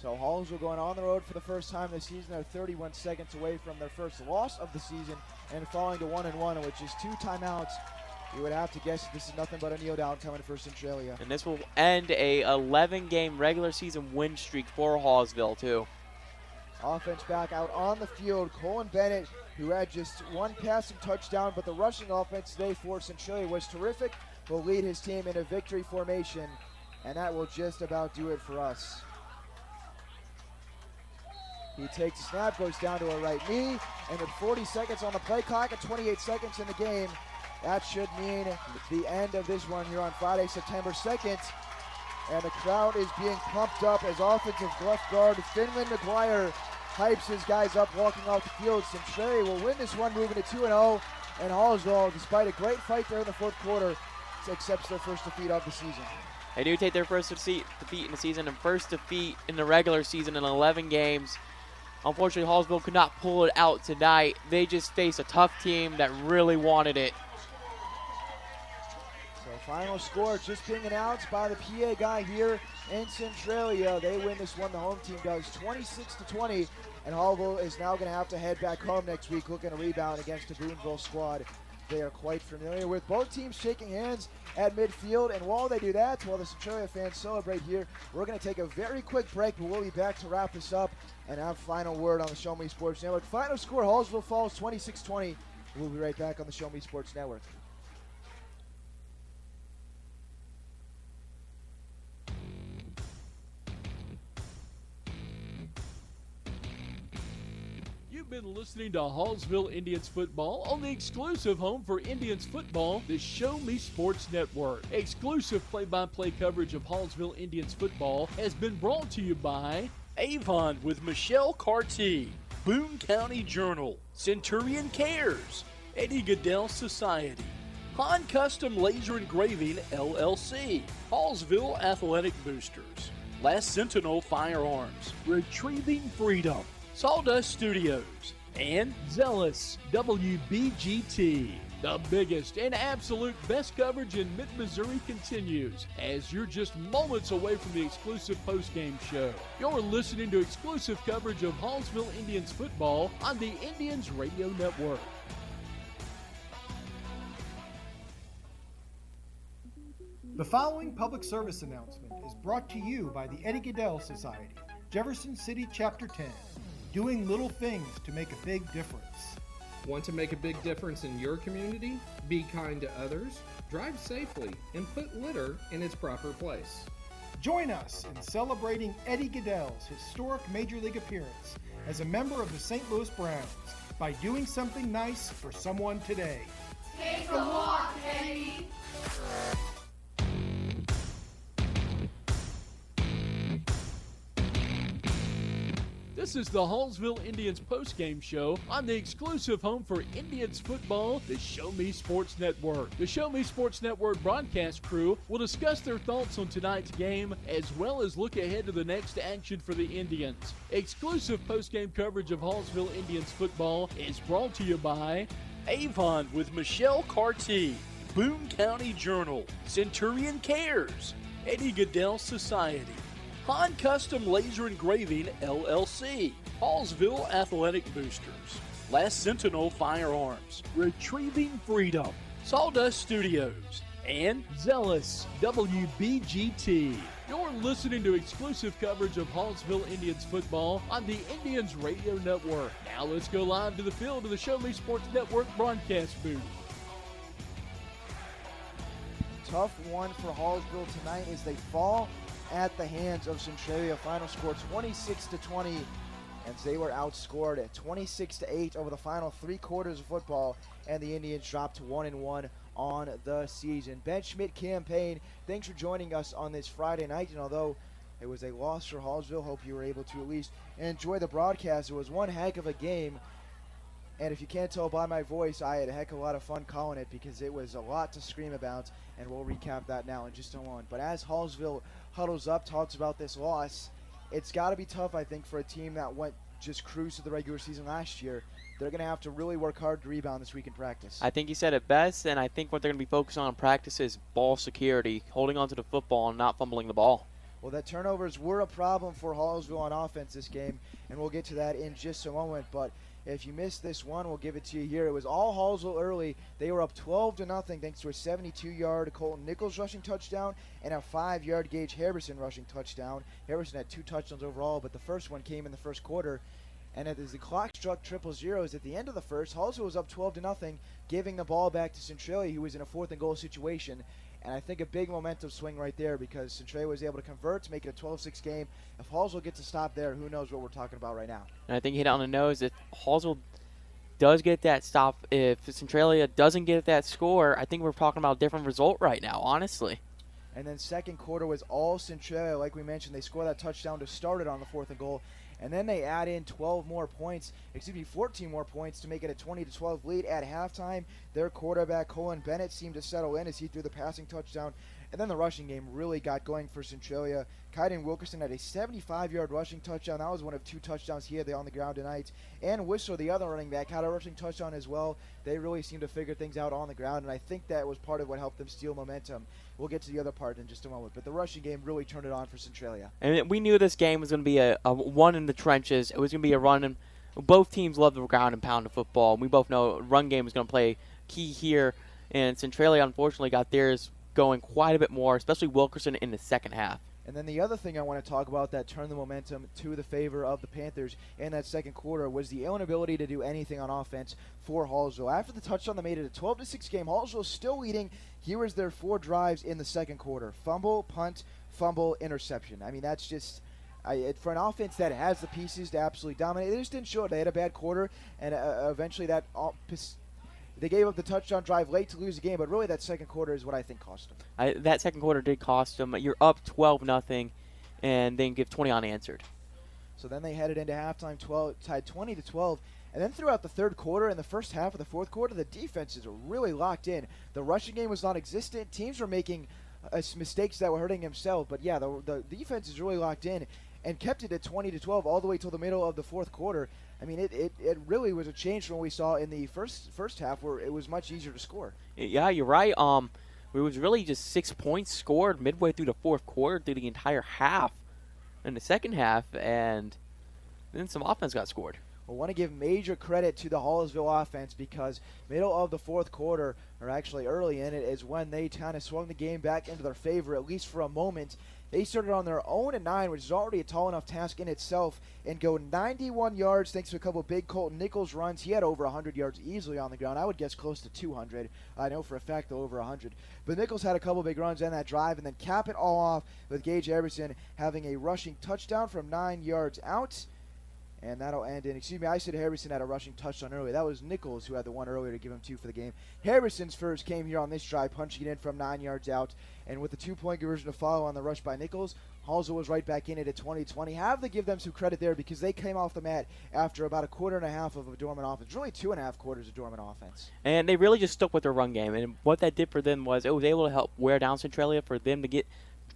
So Hallsville going on the road for the first time this season. They're 31 seconds away from their first loss of the season and falling to 1-1, which is 2 timeouts. You would have to guess this is nothing but a kneel down coming for Centralia. And this will end a 11-game regular season win streak for Hallsville, too. Offense back out on the field. Colin Bennett, who had just 1 passing touchdown, but the rushing offense today for Centralia was terrific, will lead his team in a victory formation, and that will just about do it for us. He takes a snap, goes down to a right knee, and with 40 seconds on the play clock and 28 seconds in the game, that should mean the end of this one here on Friday, September 2nd. And the crowd is being pumped up as offensive left guard Finland McGuire hypes his guys up walking off the field. Centralia will win this one, moving to 2-0. And Hallsville, despite a great fight there in the 4th quarter, accepts their first defeat of the season. They do take their first defeat in the season and first defeat in the regular season in 11 games. Unfortunately, Hallsville could not pull it out tonight. They just faced a tough team that really wanted it. So final score just being announced by the PA guy here in Centralia. They win this one, the home team does, 26-20. And Hallsville is now going to have to head back home next week looking to rebound against the Boonville squad they are quite familiar with. Both teams shaking hands at midfield, and while they do that, while the Centralia fans celebrate here, we're going to take a very quick break, but we'll be back to wrap this up and have final word on the Show Me Sports Network. Final score, Hallsville falls 26-20. We'll be right back on the Show Me Sports Network. You've been listening to Hallsville Indians football on the exclusive home for Indians football, the Show Me Sports Network. Exclusive play-by-play coverage of Hallsville Indians football has been brought to you by Avon with Michelle Carty, Boone County Journal, Centurion Cares, Eddie Goodell Society, Han Custom Laser Engraving LLC, Hallsville Athletic Boosters, Last Sentinel Firearms, Retrieving Freedom, Sawdust Studios, and Zealous WBGT. The biggest and absolute best coverage in mid-Missouri continues as you're just moments away from the exclusive post-game show. You're listening to exclusive coverage of Hallsville Indians football on the Indians Radio Network. The following public service announcement is brought to you by the Eddie Goodell Society, Jefferson City Chapter 10. Doing little things to make a big difference. Want to make a big difference in your community? Be kind to others, drive safely, and put litter in its proper place. Join us in celebrating Eddie Goodell's historic Major League appearance as a member of the St. Louis Browns by doing something nice for someone today. Take a walk, Eddie. This is the Hallsville Indians postgame show on the exclusive home for Indians football, the Show Me Sports Network. The Show Me Sports Network broadcast crew will discuss their thoughts on tonight's game as well as look ahead to the next action for the Indians. Exclusive postgame coverage of Hallsville Indians football is brought to you by Avon with Michelle Carty, Boone County Journal, Centurion Cares, Eddie Goodell Society, Han Custom Laser Engraving, LLC, Hallsville Athletic Boosters, Last Sentinel Firearms, Retrieving Freedom, Sawdust Studios, and Zealous WBGT. You're listening to exclusive coverage of Hallsville Indians football on the Indians Radio Network. Now let's go live to the field of the Show Me Sports Network broadcast booth. Tough one for Hallsville tonight as they fall at the hands of Centralia. Final score 26-20, as they were outscored at 26-8 over the final 3 quarters of football, and the Indians dropped to 1-1 on the season. Ben Schmidt campaign, thanks for joining us on this Friday night, and although it was a loss for Hallsville, hope you were able to at least enjoy the broadcast. It was one heck of a game, and if you can't tell by my voice, I had a heck of a lot of fun calling it because it was a lot to scream about, and we'll recap that now in just a moment. But as Hallsville huddles up, talks about this loss, it's got to be tough, I think, for a team that went just cruise to the regular season last year. They're going to have to really work hard to rebound this week in practice. I think you said it best, and I think what they're going to be focused on in practice is ball security, holding on to the football and not fumbling the ball. Well, the turnovers were a problem for Hallsville on offense this game, and we'll get to that in just a moment. But if you missed this one, we'll give it to you here. It was all Hallsville early. They were up 12-0 thanks to a 72-yard Colton Nichols rushing touchdown and a 5-yard Gage Harrison rushing touchdown. Harrison had 2 touchdowns overall, but the first one came in the first quarter. And as the clock struck 000 at the end of the first, Hallsville was up 12-0, giving the ball back to Centralia, who was in a 4th-and-goal situation. And I think a big momentum swing right there because Centralia was able to convert to make it a 12-6 game. If Hallsville gets a stop there, who knows what we're talking about right now. And I think you hit it on the nose. If Hallsville does get that stop, if Centralia doesn't get that score, I think we're talking about a different result right now, honestly. And then second quarter was all Centralia. Like we mentioned, they scored that touchdown to start it on the 4th-and-goal. And then they add in 14 more points to make it a 20-12 lead at halftime. Their quarterback, Colin Bennett, seemed to settle in as he threw the passing touchdown. And then the rushing game really got going for Centralia. Kaiden Wilkerson had a 75-yard rushing touchdown. That was one of 2 touchdowns he had on the ground tonight. And Whistler, the other running back, had a rushing touchdown as well. They really seemed to figure things out on the ground, and I think that was part of what helped them steal momentum. We'll get to the other part in just a moment. But the rushing game really turned it on for Centralia. And we knew this game was going to be a one in the trenches. It was going to be a run. And both teams love the ground and pound of football. We both know run game is going to play key here. And Centralia, unfortunately, got theirs going quite a bit more, especially Wilkerson in the second half. And then the other thing I want to talk about that turned the momentum to the favor of the Panthers in that second quarter was the inability to do anything on offense for Hallsville. After the touchdown that made it a 12-6 game, Hallsville still leading. Here was their 4 drives in the second quarter. Fumble, punt, fumble, interception. I mean, that's just for an offense that has the pieces to absolutely dominate. They just didn't show it. They had a bad quarter, and eventually they gave up the touchdown drive late to lose the game, but really that second quarter is what I think cost them. That second quarter did cost them. You're up 12-0, and then give 20 unanswered. So then they headed into halftime tied 20-12. And then throughout the third quarter and the first half of the fourth quarter, the defenses were really locked in. The rushing game was non-existent. Teams were making mistakes that were hurting themselves. But, yeah, the defense is really locked in and kept it at 20-12 all the way till the middle of the fourth quarter. I mean, it really was a change from what we saw in the first half where it was much easier to score. Yeah, you're right. It was really just 6 points scored midway through the fourth quarter through the entire half in the second half, and then some offense got scored. I want to give major credit to the Hallsville offense because middle of the fourth quarter, or actually early in it, is when they kind of swung the game back into their favor, at least for a moment. They started on their own at 9, which is already a tall enough task in itself, and go 91 yards thanks to a couple of big Colton Nichols runs. He had over 100 yards easily on the ground. I would guess close to 200. I know for a fact though over 100. But Nichols had a couple big runs in that drive, and then cap it all off with Gage Everson having a rushing touchdown from 9 yards out. And that'll end in, excuse me, I said Harrison had a rushing touchdown earlier. That was Nichols who had the one earlier to give him 2 for the game. Harrison's first came here on this drive, punching it in from 9 yards out. And with the 2-point conversion to follow on the rush by Nichols, Hallsville was right back in it at 20-20. Have to give them some credit there because they came off the mat after about a quarter and a half of a dormant offense. Really 2.5 quarters of dormant offense. And they really just stuck with their run game. And what that did for them was it was able to help wear down Centralia for them to get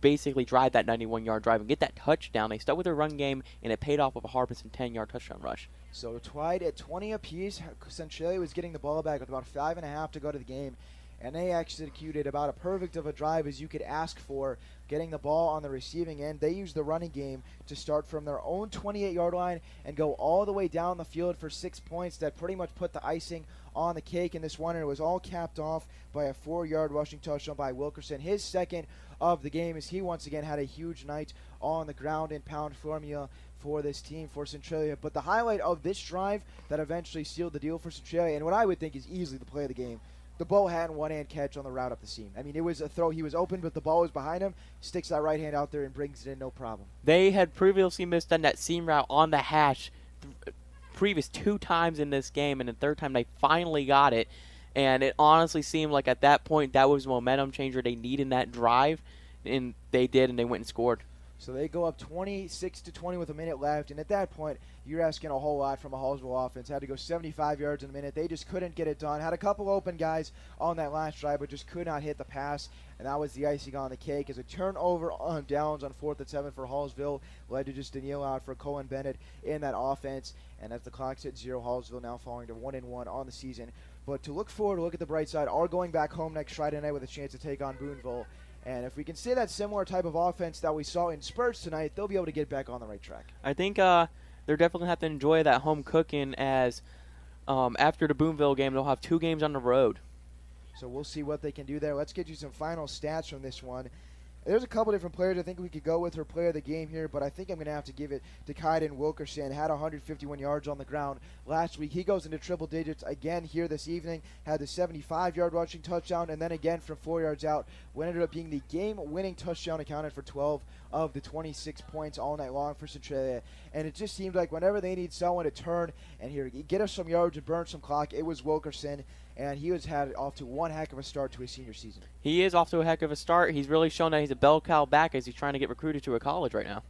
basically drive that 91-yard drive and get that touchdown. They stuck with their run game, and it paid off with a Harbison 10-yard touchdown rush. So tied at 20 apiece. Centralia was getting the ball back with about 5.5 to go to the game, and they executed about a perfect of a drive as you could ask for, getting the ball on the receiving end. They used the running game to start from their own 28-yard line and go all the way down the field for 6 points that pretty much put the icing on the cake in this one, and it was all capped off by a 4-yard rushing touchdown by Wilkerson. His second of the game as he once again had a huge night on the ground and pound formula for this team, for Centralia. But the highlight of this drive that eventually sealed the deal for Centralia, and what I would think is easily the play of the game, the Bo Hatton one-hand catch on the route up the seam. I mean, it was a throw. He was open, but the ball was behind him. Sticks that right hand out there and brings it in, no problem. They had previously missed on that seam route on the hash previous 2 times in this game, and the third time they finally got it. And it honestly seemed like at that point that was a momentum changer they needed in that drive, and they did, and they went and scored. So they go up 26-20 with a minute left, and at that point, you're asking a whole lot from a Hallsville offense. Had to go 75 yards in a minute. They just couldn't get it done. Had a couple open guys on that last drive, but just could not hit the pass, and that was the icing on the cake as a turnover on downs on 4th and 7 for Hallsville led to just a kneel out for Cohen Bennett in that offense. And as the clock's at 0, Hallsville now falling to 1-1 on the season. But to look forward, to look at the bright side, are going back home next Friday night with a chance to take on Boonville. And if we can see that similar type of offense that we saw in Spurs tonight, they'll be able to get back on the right track. I think they're definitely going to have to enjoy that home cooking as after the Boonville game, they'll have 2 games on the road. So we'll see what they can do there. Let's get you some final stats from this one. There's a couple different players I think we could go with for player of the game here, but I think I'm going to have to give it to Kaiden Wilkerson. Had 151 yards on the ground last week. He goes into triple digits again here this evening. Had the 75-yard rushing touchdown, and then again from 4 yards out, what ended up being the game-winning touchdown, accounted for 12 of the 26 points all night long for Centralia. And it just seemed like whenever they need someone to turn and here get us some yards and burn some clock, it was Wilkerson. And he has had off to one heck of a start to his senior season. He is off to a heck of a start. He's really shown that he's a bell cow back as he's trying to get recruited to a college right now.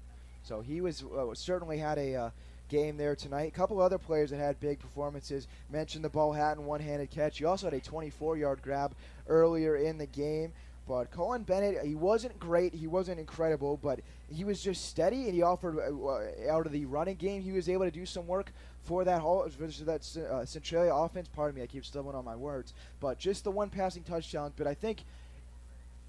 So he was certainly had a game there tonight. A couple other players that had big performances. Mentioned the Bo Hatton one-handed catch. He also had a 24-yard grab earlier in the game. But Colin Bennett, he wasn't great. He wasn't incredible, but he was just steady, and he offered out of the running game. He was able to do some work for that Centralia offense. Pardon me, I keep stumbling on my words. But just the one passing touchdown. But I think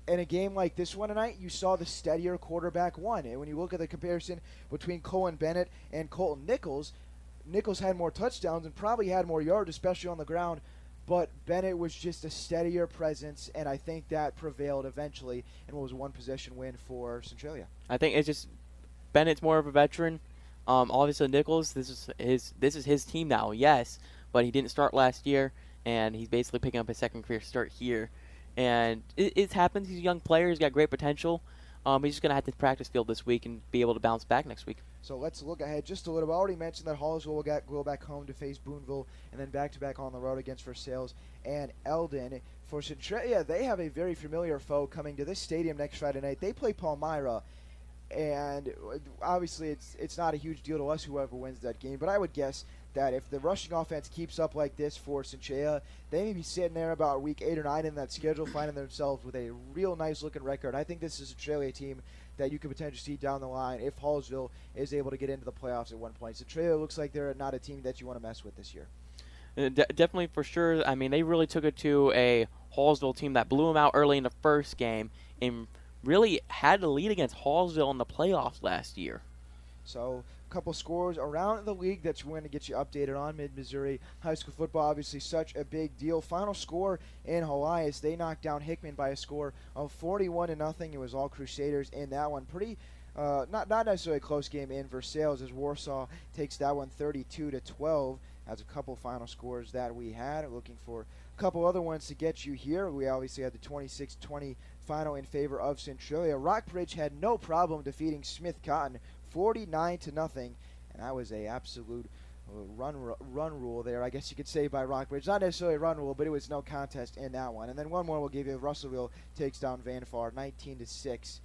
in a game like this one tonight, you saw the steadier quarterback won. And when you look at the comparison between Colin Bennett and Colton Nichols, Nichols had more touchdowns and probably had more yards, especially on the ground. But Bennett was just a steadier presence, and I think that prevailed eventually in what was a one-possession win for Centralia. I think it's just Bennett's more of a veteran. Obviously, Nichols, this is his team now, yes, but he didn't start last year, and he's basically picking up his second career start here. And it happens. He's a young player. He's got great potential. He's just going to have to practice field this week and be able to bounce back next week. So let's look ahead just a little bit. I already mentioned that Hallsville will go back home to face Boonville and then back-to-back on the road against Versailles and Eldon. For Centralia, they have a very familiar foe coming to this stadium next Friday night. They play Palmyra, and obviously it's not a huge deal to us whoever wins that game, but I would guess that if the rushing offense keeps up like this for Centralia, they may be sitting there about week 8 or 9 in that schedule, finding themselves with a real nice-looking record. I think this is a Centralia team that you could potentially see down the line if Hallsville is able to get into the playoffs at one point. Centralia looks like they're not a team that you want to mess with this year. Definitely, for sure. I mean, they really took it to a Hallsville team that blew them out early in the first game and really had to lead against Hallsville in the playoffs last year. So couple scores around the league that we're going to get you updated on. Mid-Missouri high school football, obviously such a big deal. Final score in Helias, they knocked down Hickman by a score of 41-0. It was all Crusaders in that one. Pretty not necessarily a close game in Versailles, as Warsaw takes that one 32-12. That's a couple final scores that we had. Looking for a couple other ones to get you here. We obviously had the 26-20 final in favor of Centralia. Rockbridge had no problem defeating Smith Cotton 49-0, and that was a absolute run rule there, I guess you could say, by Rockbridge. Not necessarily a run rule, but it was no contest in that one. And then one more we'll give you. Russellville takes down Vanfar 19-6,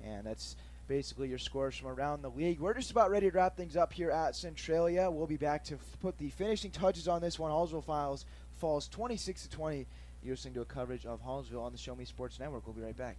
and that's basically your scores from around the league. We're just about ready to wrap things up here at Centralia. We'll be back to put the finishing touches on this one. Hallsville falls 26-20. You're listening to a coverage of Hallsville on the Show Me Sports Network. We'll be right back.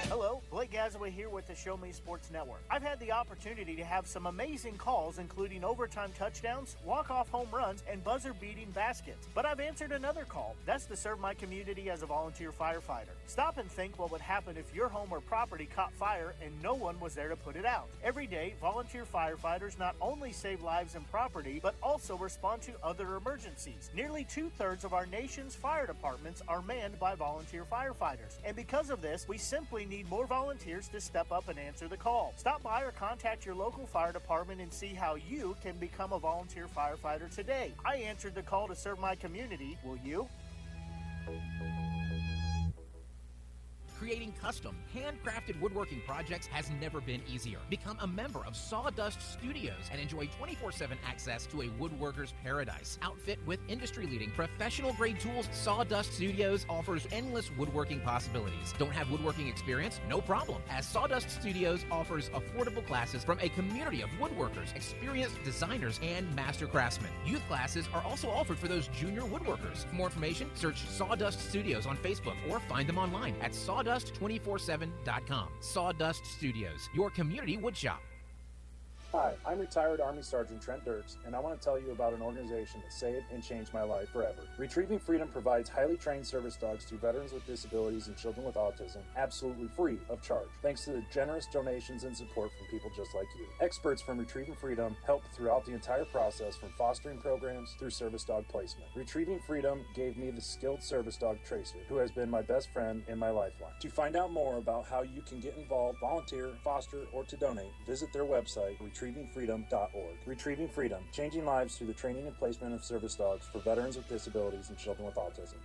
Hello, Blake Gazaway here with the Show Me Sports Network. I've had the opportunity to have some amazing calls, including overtime touchdowns, walk-off home runs, and buzzer-beating baskets. But I've answered another call. That's to serve my community as a volunteer firefighter. Stop and think what would happen if your home or property caught fire and no one was there to put it out. Every day, volunteer firefighters not only save lives and property, but also respond to other emergencies. Nearly 2/3 of our nation's fire departments are manned by volunteer firefighters. And because of this, we simply need more volunteers to step up and answer the call. Stop by or contact your local fire department and see how you can become a volunteer firefighter today. I answered the call to serve my community. Will you? Creating custom, handcrafted woodworking projects has never been easier. Become a member of Sawdust Studios and enjoy 24/7 access to a woodworker's paradise. Outfit with industry-leading professional-grade tools, Sawdust Studios offers endless woodworking possibilities. Don't have woodworking experience? No problem, as Sawdust Studios offers affordable classes from a community of woodworkers, experienced designers, and master craftsmen. Youth classes are also offered for those junior woodworkers. For more information, search Sawdust Studios on Facebook or find them online at sawdust247.com. Sawdust Studios, your community woodshop. Hi, I'm retired Army Sergeant Trent Dirks, and I want to tell you about an organization that saved and changed my life forever. Retrieving Freedom provides highly trained service dogs to veterans with disabilities and children with autism, absolutely free of charge, thanks to the generous donations and support from people just like you. Experts from Retrieving Freedom help throughout the entire process, from fostering programs through service dog placement. Retrieving Freedom gave me the skilled service dog Tracer, who has been my best friend and my lifeline. To find out more about how you can get involved, volunteer, foster, or to donate, visit their website, retrievingfreedom.org. Retrieving Freedom, changing lives through the training and placement of service dogs for veterans with disabilities and children with autism.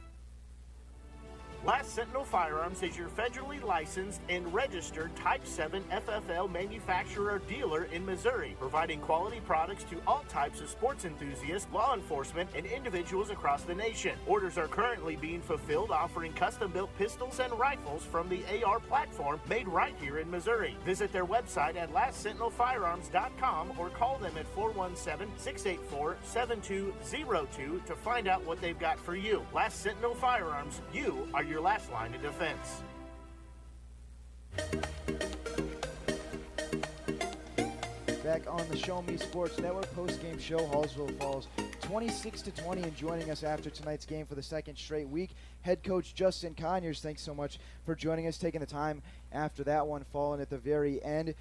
Last Sentinel Firearms is your federally licensed and registered Type 7 FFL manufacturer dealer in Missouri, providing quality products to all types of sports enthusiasts, law enforcement, and individuals across the nation. Orders are currently being fulfilled, offering custom-built pistols and rifles from the AR platform made right here in Missouri. Visit their website at lastsentinelfirearms.com or call them at 417-684-7202 to find out what they've got for you. Last Sentinel Firearms, you are your last line of defense. Back on the Show Me Sports Network post-game show, Hallsville falls 26-20, and joining us after tonight's game for the second straight week, head coach Justin Conyers. Thanks so much for joining us, taking the time after that one falling at the very end.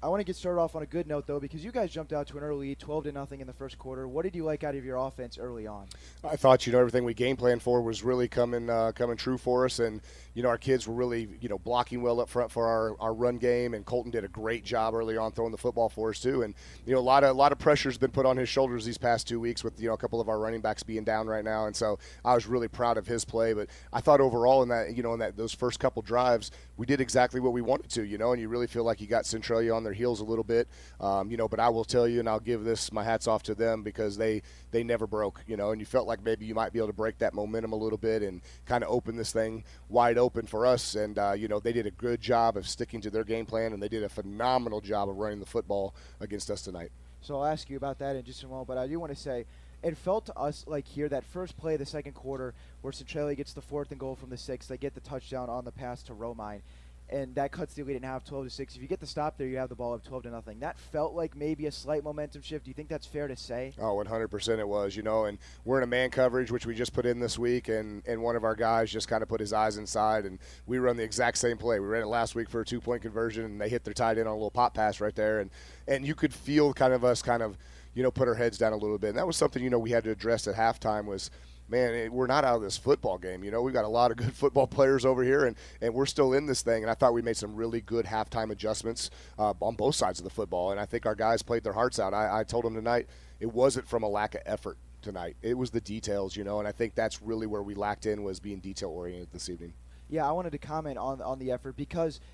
I want to get started off on a good note, though, because you guys jumped out to an early lead, 12-0 in the first quarter. What did you like out of your offense early on? I thought, everything we game planned for was really coming true for us, and our kids were really blocking well up front for our run game, and Colton did a great job early on throwing the football for us too. And a lot of pressure's been put on his shoulders these past 2 weeks with a couple of our running backs being down right now, and so I was really proud of his play. But I thought overall in that those first couple drives, we did exactly what we wanted to, and you really feel like you got Centralia on their heels a little bit, but I will tell you, and I'll give my hats off to them, because they never broke, and you felt like maybe you might be able to break that momentum a little bit and kind of open this thing wide open for us. And they did a good job of sticking to their game plan, and they did a phenomenal job of running the football against us tonight. So I'll ask you about that in just a moment, but I do want to say, it felt to us like here that first play of the second quarter where Centralia gets the 4th and goal from the 6, they get the touchdown on the pass to Romine. and that cuts the lead in half 12-6. If you get the stop there, you have the ball up 12-0. That felt like maybe a slight momentum shift. Do you think that's fair to say? Oh, 100% it was, and we're in a man coverage, which we just put in this week, and one of our guys just kind of put his eyes inside, and we run the exact same play. We ran it last week for a 2-point conversion, and they hit their tight end on a little pop pass right there, and you could feel us put our heads down a little bit. And that was something, we had to address at halftime was, man, we're not out of this football game. We've got a lot of good football players over here, and we're still in this thing. And I thought we made some really good halftime adjustments on both sides of the football. And I think our guys played their hearts out. I told them tonight it wasn't from a lack of effort tonight. It was the details, and I think that's really where we lacked in, was being detail-oriented this evening. Yeah, I wanted to comment on the effort because –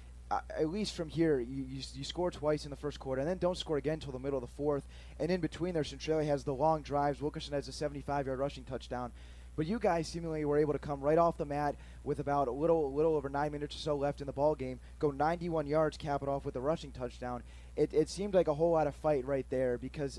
at least from here, you score twice in the first quarter and then don't score again until the middle of the fourth. And in between there, Centralia has the long drives. Wilkerson has a 75-yard rushing touchdown. But you guys seemingly were able to come right off the mat with about a little over 9 minutes or so left in the ball game, go 91 yards, cap it off with a rushing touchdown. It seemed like a whole lot of fight right there because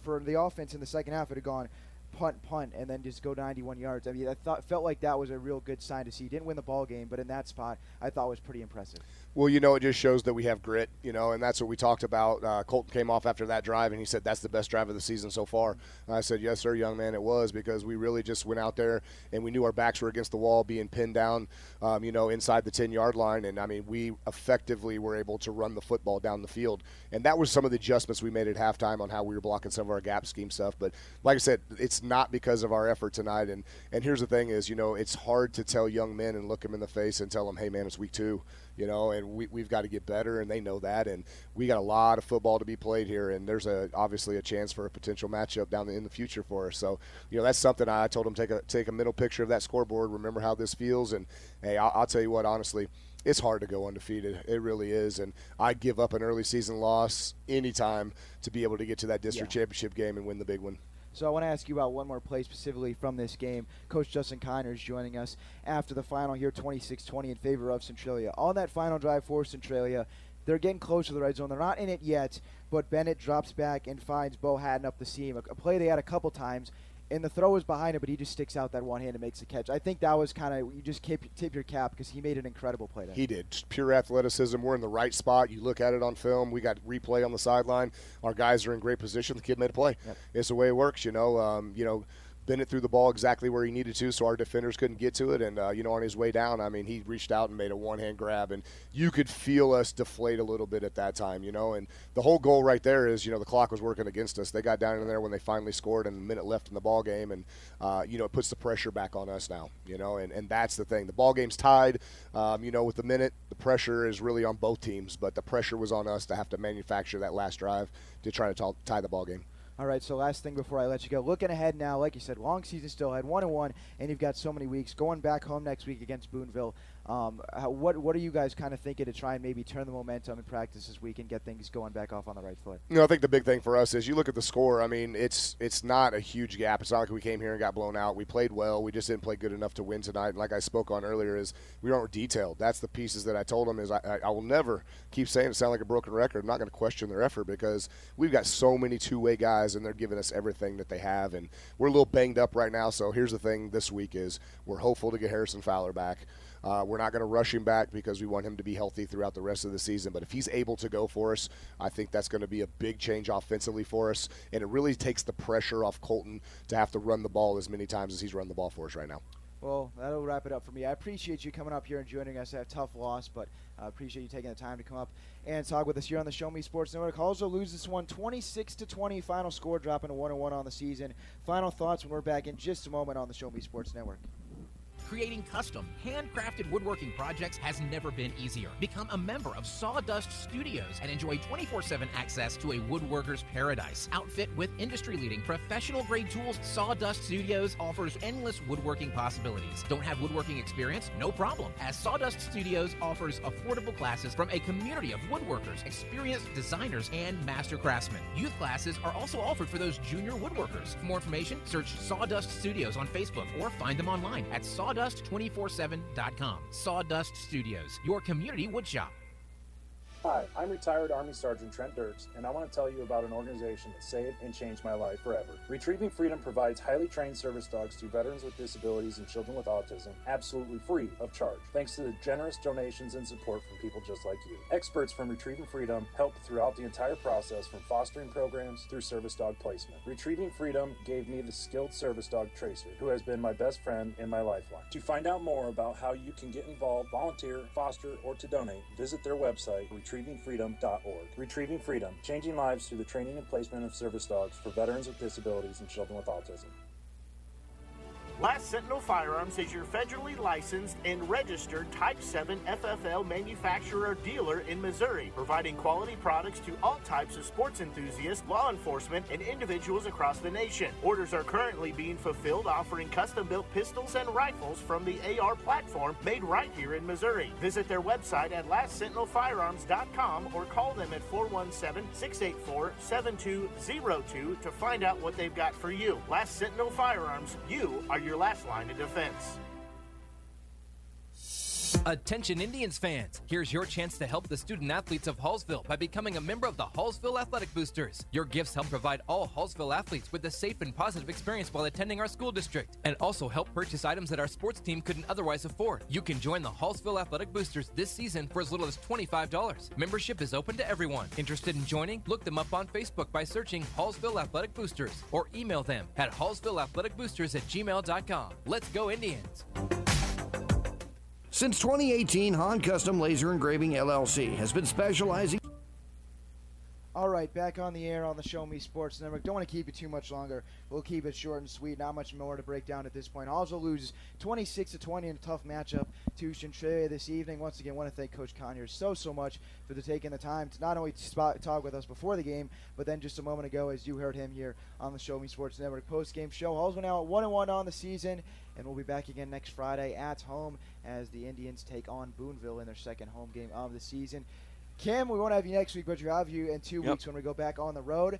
for the offense in the second half, it had gone punt, and then just go 91 yards. I mean, felt like that was a real good sign to see. Didn't win the ball game, but in that spot, I thought was pretty impressive. Well, it just shows that we have grit, and that's what we talked about. Colton came off after that drive, and he said, that's the best drive of the season so far. I said, yes, sir, young man, it was, because we really just went out there, and we knew our backs were against the wall, being pinned down, inside the 10-yard line. And, we effectively were able to run the football down the field. And that was some of the adjustments we made at halftime on how we were blocking some of our gap scheme stuff. But like I said, it's not because of our effort tonight. And here's the thing is, it's hard to tell young men and look them in the face and tell them, hey, man, it's week 2. And we've got to get better, and they know that. And we got a lot of football to be played here, and there's obviously a chance for a potential matchup down in the future for us. So, that's something I told them, take a mental picture of that scoreboard, remember how this feels. And, hey, I'll tell you what, honestly, it's hard to go undefeated. It really is. And I'd give up an early season loss anytime to be able to get to that district championship game and win the big one. So I want to ask you about one more play specifically from this game. Coach Justin Kiner is joining us after the final here, 26-20 in favor of Centralia. On that final drive for Centralia, they're getting close to the red zone. They're not in it yet, but Bennett drops back and finds Bo Hatton up the seam, a play they had a couple times. And the throw was behind him, but he just sticks out that one hand and makes the catch. I think that was kind of, you just tip your cap because he made an incredible play there. He did. Just pure athleticism. We're in the right spot. You look at it on film. We got replay on the sideline. Our guys are in great position. The kid made a play. Yep. It's the way it works, Bennett threw the ball exactly where he needed to, so our defenders couldn't get to it. And, on his way down, he reached out and made a one-hand grab. And you could feel us deflate a little bit at that time, And the whole goal right there is, the clock was working against us. They got down in there when they finally scored and a minute left in the ball game. And, it puts the pressure back on us now, And that's the thing. The ball game's tied, with the minute. The pressure is really on both teams. But the pressure was on us to have to manufacture that last drive to try to tie the ball game. All right, so last thing before I let you go. Looking ahead now, like you said, long season still ahead, 1-1, and you've got so many weeks. Going back home next week against Boonville, what are you guys kind of thinking to try and maybe turn the momentum in practice this week and get things going back off on the right foot? I think the big thing for us is you look at the score. It's not a huge gap. It's not like we came here and got blown out. We played well. We just didn't play good enough to win tonight. And like I spoke on earlier, is we aren't detailed. That's the pieces that I told them is I will never keep saying it sound like a broken record. I'm not going to question their effort because we've got so many two-way guys and they're giving us everything that they have. And we're a little banged up right now. So here's the thing this week is we're hopeful to get Harrison Fowler back. We're not going to rush him back because we want him to be healthy throughout the rest of the season. But if he's able to go for us, I think that's going to be a big change offensively for us. And it really takes the pressure off Colton to have to run the ball as many times as he's run the ball for us right now. Well, that'll wrap it up for me. I appreciate you coming up here and joining us. A tough loss, but I appreciate you taking the time to come up and talk with us here on the Show Me Sports Network. Hallsville loses this one 26-20. Final score dropping to 1-1 on the season. Final thoughts when we're back in just a moment on the Show Me Sports Network. Creating custom, handcrafted woodworking projects has never been easier. Become a member of Sawdust Studios and enjoy 24/7 access to a woodworker's paradise. Outfit with industry-leading professional-grade tools, Sawdust Studios offers endless woodworking possibilities. Don't have woodworking experience? No problem, as Sawdust Studios offers affordable classes from a community of woodworkers, experienced designers, and master craftsmen. Youth classes are also offered for those junior woodworkers. For more information, search Sawdust Studios on Facebook or find them online at sawdust247.com. Sawdust Studios, your community woodshop. Hi, I'm retired Army Sergeant Trent Dirks, and I want to tell you about an organization that saved and changed my life forever. Retrieving Freedom provides highly trained service dogs to veterans with disabilities and children with autism, absolutely free of charge, thanks to the generous donations and support from people just like you. Experts from Retrieving Freedom help throughout the entire process, from fostering programs through service dog placement. Retrieving Freedom gave me the skilled service dog Tracer, who has been my best friend and my lifeline. To find out more about how you can get involved, volunteer, foster, or to donate, visit their website, retrievingfreedom.org. Retrieving Freedom, changing lives through the training and placement of service dogs for veterans with disabilities and children with autism. Last Sentinel Firearms is your federally licensed and registered Type 7 FFL manufacturer dealer in Missouri, providing quality products to all types of sports enthusiasts, law enforcement, and individuals across the nation. Orders are currently being fulfilled, offering custom-built pistols and rifles from the AR platform made right here in Missouri. Visit their website at lastsentinelfirearms.com or call them at 417-684-7202 to find out what they've got for you. Last Sentinel Firearms, you are your last line of defense. Attention Indians fans, here's your chance to help the student athletes of Hallsville by becoming a member of the Hallsville Athletic Boosters. Your gifts help provide all Hallsville athletes with a safe and positive experience while attending our school district, and also help purchase items that our sports team couldn't otherwise afford. You can join the Hallsville Athletic Boosters this season for as little as $25. Membership is open to everyone. Interested in joining? Look them up on Facebook by searching Hallsville Athletic Boosters or email them at hallsvilleathleticboosters@gmail.com. Let's go Indians! Since 2018, Han Custom Laser Engraving LLC has been specializing. All right, back on the air on the Show Me Sports Network. Don't want to keep it too much longer. We'll keep it short and sweet. Not much more to break down at this point. Hallsville loses 26-20 in a tough matchup to Centralia this evening. Once again, want to thank Coach Conyers so much for taking the time to not only talk with us before the game, but then just a moment ago, as you heard him here on the Show Me Sports Network post-game show. Hallsville now at 1-1 on the season, and we'll be back again next Friday at home as the Indians take on Boonville in their second home game of the season. Kim, we won't have you next week, but we'll have you in 2 weeks when we go back on the road.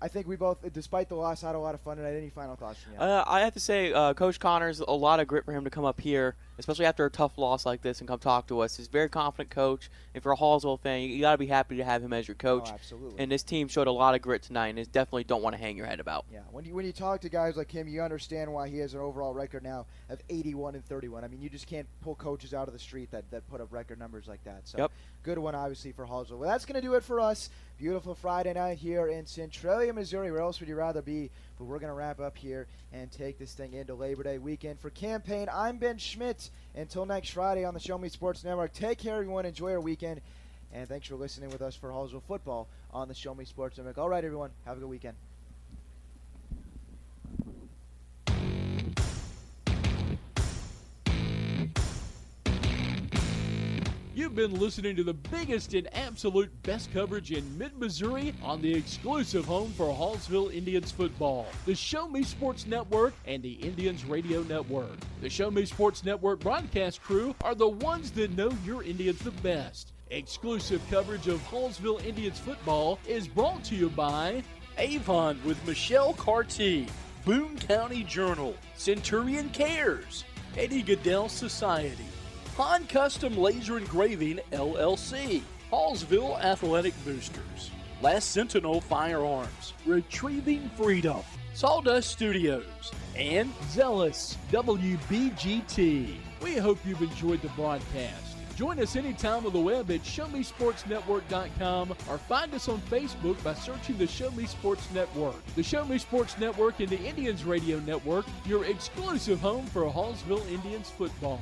I think we both, despite the loss, had a lot of fun tonight. Any final thoughts from you? I have to say, Coach Connors, a lot of grit for him to come up here, especially after a tough loss like this, and come talk to us. He's a very confident coach. If you're a Hallsville fan, you got to be happy to have him as your coach. Oh, absolutely. And this team showed a lot of grit tonight, and it's definitely don't want to hang your head about. Yeah, when you talk to guys like him, you understand why he has an overall record now of 81-31. I mean, you just can't pull coaches out of the street that put up record numbers like that. So good one, obviously, for Hallsville. Well, that's going to do it for us. Beautiful Friday night here in Centralia, Missouri. Where else would you rather be? But we're going to wrap up here and take this thing into Labor Day weekend. For Campaign, I'm Ben Schmidt. Until next Friday on the Show Me Sports Network, take care, everyone. Enjoy your weekend. And thanks for listening with us for Hallsville football on the Show Me Sports Network. All right, everyone. Have a good weekend. You've been listening to the biggest and absolute best coverage in mid-Missouri on the exclusive home for Hallsville Indians football, the Show Me Sports Network and the Indians Radio Network. The Show Me Sports Network broadcast crew are the ones that know your Indians the best. Exclusive coverage of Hallsville Indians football is brought to you by Avon with Michelle Carty, Boone County Journal, Centurion Cares, Eddie Gaedel Society, Han Custom Laser Engraving LLC, Hallsville Athletic Boosters, Last Sentinel Firearms, Retrieving Freedom, Sawdust Studios, and Zealous WBGT. We hope you've enjoyed the broadcast. Join us anytime on the web at ShowMeSportsNetwork.com or find us on Facebook by searching the Show Me Sports Network. The Show Me Sports Network and the Indians Radio Network, your exclusive home for Hallsville Indians football.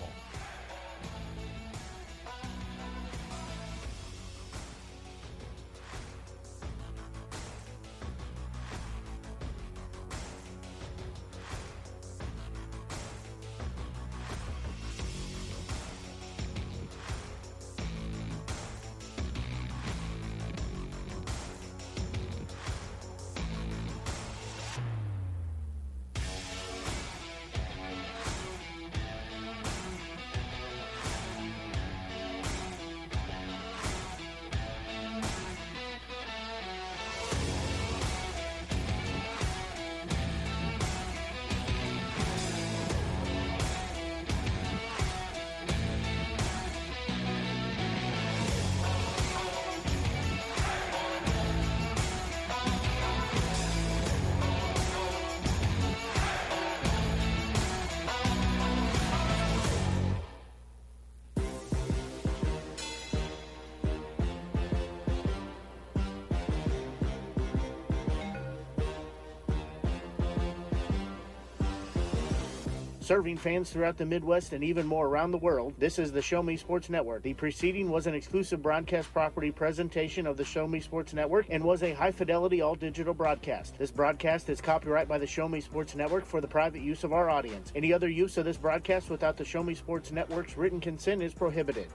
Serving fans throughout the Midwest and even more around the world, this is the Show Me Sports Network. The preceding was an exclusive broadcast property presentation of the Show Me Sports Network and was a high-fidelity all-digital broadcast. This broadcast is copyright by the Show Me Sports Network for the private use of our audience. Any other use of this broadcast without the Show Me Sports Network's written consent is prohibited.